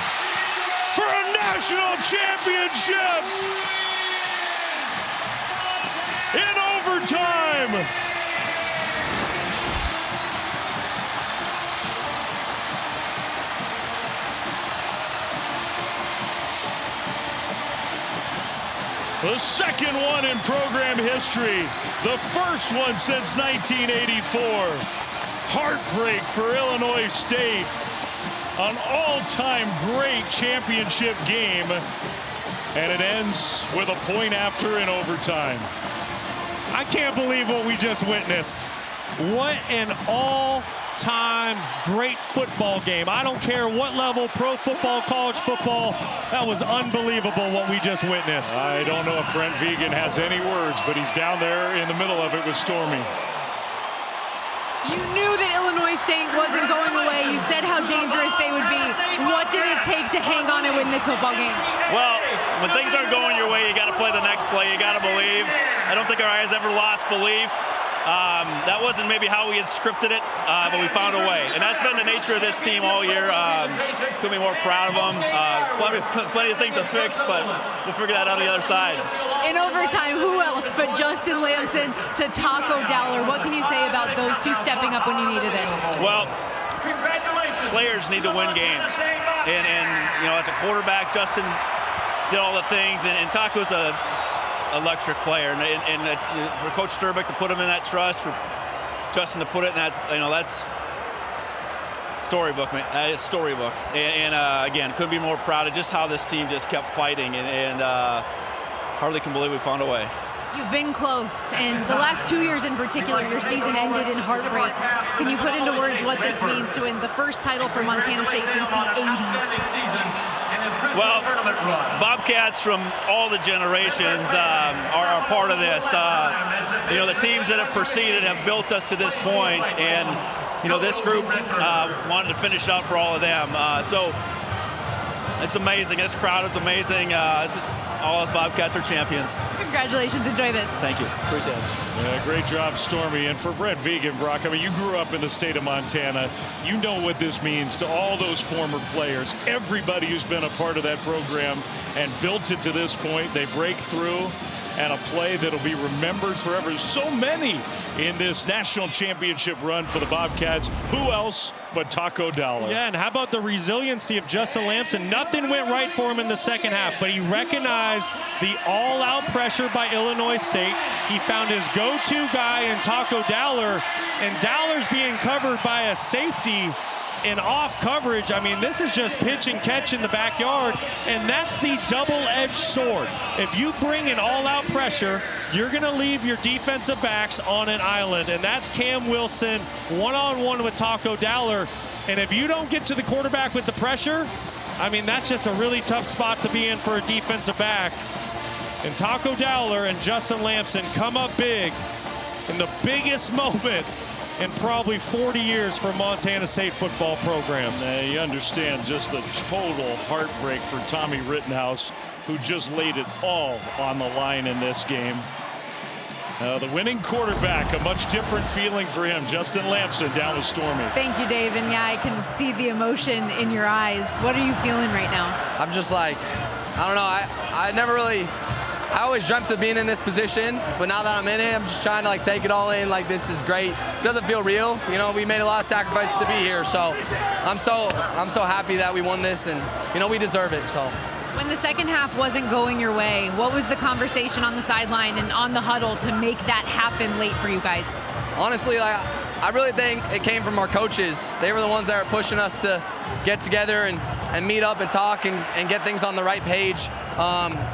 A: For a national championship! In overtime! The second one in program history. The first one since 1984. Heartbreak for Illinois State. An all-time great championship game. And it ends with a point after in overtime.
B: I can't believe what we just witnessed. What an all-time great football game. I don't care what level, pro football, college football. That was unbelievable what we just witnessed.
A: I don't know if Brent Vegan has any words, but he's down there in the middle of it with Stormy.
C: You knew that Illinois State wasn't going away. You said how dangerous they would be. What did it take to hang on and win this football game?
D: Well, when things aren't going your way, you got to play the next play. You got to believe. I don't think our guys ever lost belief. That wasn't maybe how we had scripted it, but we found a way. And that's been the nature of this team all year. Couldn't be more proud of them. Plenty of things to fix, but we'll figure that out on the other side.
C: In overtime, who else but Justin Lamson to Taco Dowler? What can you say about those two stepping up when you needed it?
D: Well, players need to win games. And you know, as a quarterback, Justin did all the things, and Taco's a electric player, and for Coach Sturbick to put him in that trust, for Justin to put it in that, you know, it's Storybook, man. It's storybook. And again, couldn't be more proud of just how this team just kept fighting, and hardly can believe we found a way.
C: You've been close, and the last 2 years in particular, your season ended in heartbreak. Can you put into words what this means to win the first title for Montana State since the 80s?
D: Well, Bobcats from all the generations are a part of this. You know, the teams that have preceded have built us to this point, and you know, this group wanted to finish out for all of them. So it's amazing. This crowd is amazing. All us Bobcats are champions.
C: Congratulations. Enjoy this.
D: Thank you. Appreciate it.
A: Great job, Stormy. And for Brent Vegan, Brock, I mean, you grew up in the state of Montana. You know what this means to all those former players, everybody who's been a part of that program and built it to this point. They break through, and a play that'll be remembered forever. So many in this national championship run for the Bobcats. Who else but Taco Dowler?
B: Yeah, and how about the resiliency of Justin Lamson? Nothing went right for him in the second half, but he recognized the all-out pressure by Illinois State. He found his go-to guy in Taco Dowler, and Dowler's being covered by a safety in off coverage. I mean, this is just pitch and catch in the backyard, and that's the double-edged sword. If you bring in all-out pressure, you're going to leave your defensive backs on an island, and that's Cam Wilson one-on-one with Taco Dowler. And if you don't get to the quarterback with the pressure, I mean, that's just a really tough spot to be in for a defensive back. And Taco Dowler and Justin Lamson come up big in the biggest moment in probably 40 years for Montana State football program.
A: You understand just the total heartbreak for Tommy Rittenhouse, who just laid it all on the line in this game. The winning quarterback, a much different feeling for him. Justin Lamson down with Stormy.
C: Thank you, Dave. And yeah, I can see the emotion in your eyes. What are you feeling right now?
J: I'm just like, I don't know. I always dreamt of being in this position, but now that I'm in it, I'm just trying to like take it all in. Like, this is great. It doesn't feel real. You know, we made a lot of sacrifices to be here, so I'm so happy that we won this, and you know, we deserve it. So.
C: When the second half wasn't going your way, what was the conversation on the sideline and on the huddle to make that happen late for you guys? Honestly,
J: I really think it came from our coaches. They were the ones that were pushing us to get together and meet up and talk and get things on the right page.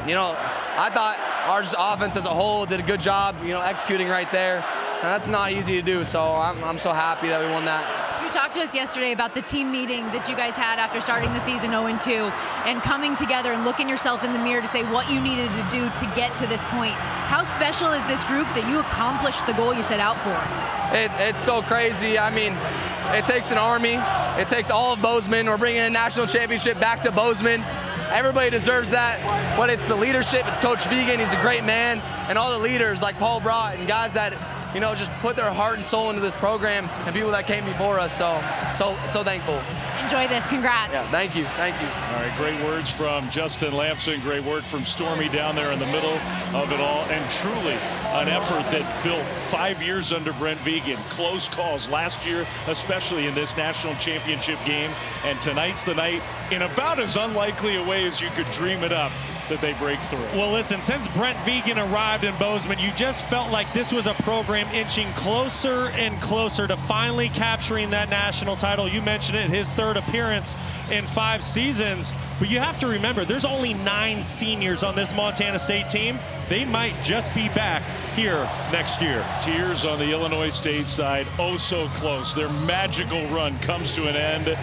J: You know, I thought our offense as a whole did a good job, you know, executing right there. And that's not easy to do, so I'm so happy that we won that.
C: You talked to us yesterday about the team meeting that you guys had after starting the season 0-2 and coming together and looking yourself in the mirror to say what you needed to do to get to this point. How special is this group that you accomplished the goal you set out for?
J: It's so crazy. I mean, it takes an army. It takes all of Bozeman. We're bringing a national championship back to Bozeman. Everybody deserves that, but it's the leadership. It's Coach Vegan. He's a great man, and all the leaders like Paul Brott and guys that, you know, just put their heart and soul into this program, and people that came before us. So thankful.
C: Enjoy this. Congrats.
J: Yeah, thank you.
A: All right, great words from Justin Lamson. Great work from Stormy down there in the middle of it all, and truly an effort that built 5 years under Brent Vegan. Close calls last year, especially in this national championship game, and tonight's the night in about as unlikely a way as you could dream it up that they break through.
B: Well, listen, since Brent Vegan arrived in Bozeman, you just felt like this was a program inching closer and closer to finally capturing that national title. You mentioned it, his third appearance in 5 seasons. But you have to remember, there's only 9 seniors on this Montana State team. They might just be back here next year.
A: Tears on the Illinois State side, oh so close. Their magical run comes to an end.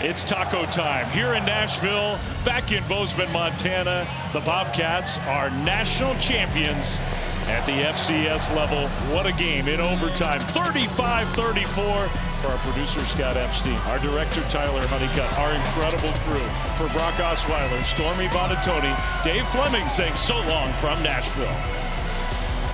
A: It's taco time here in Nashville, back in Bozeman, Montana. The Bobcats are national champions at the FCS level. What a game in overtime, 35-34 for our producer, Scott Epstein, our director, Tyler Honeycutt, our incredible crew. For Brock Osweiler, Stormy Bonatoni, Dave Fleming saying so long from Nashville.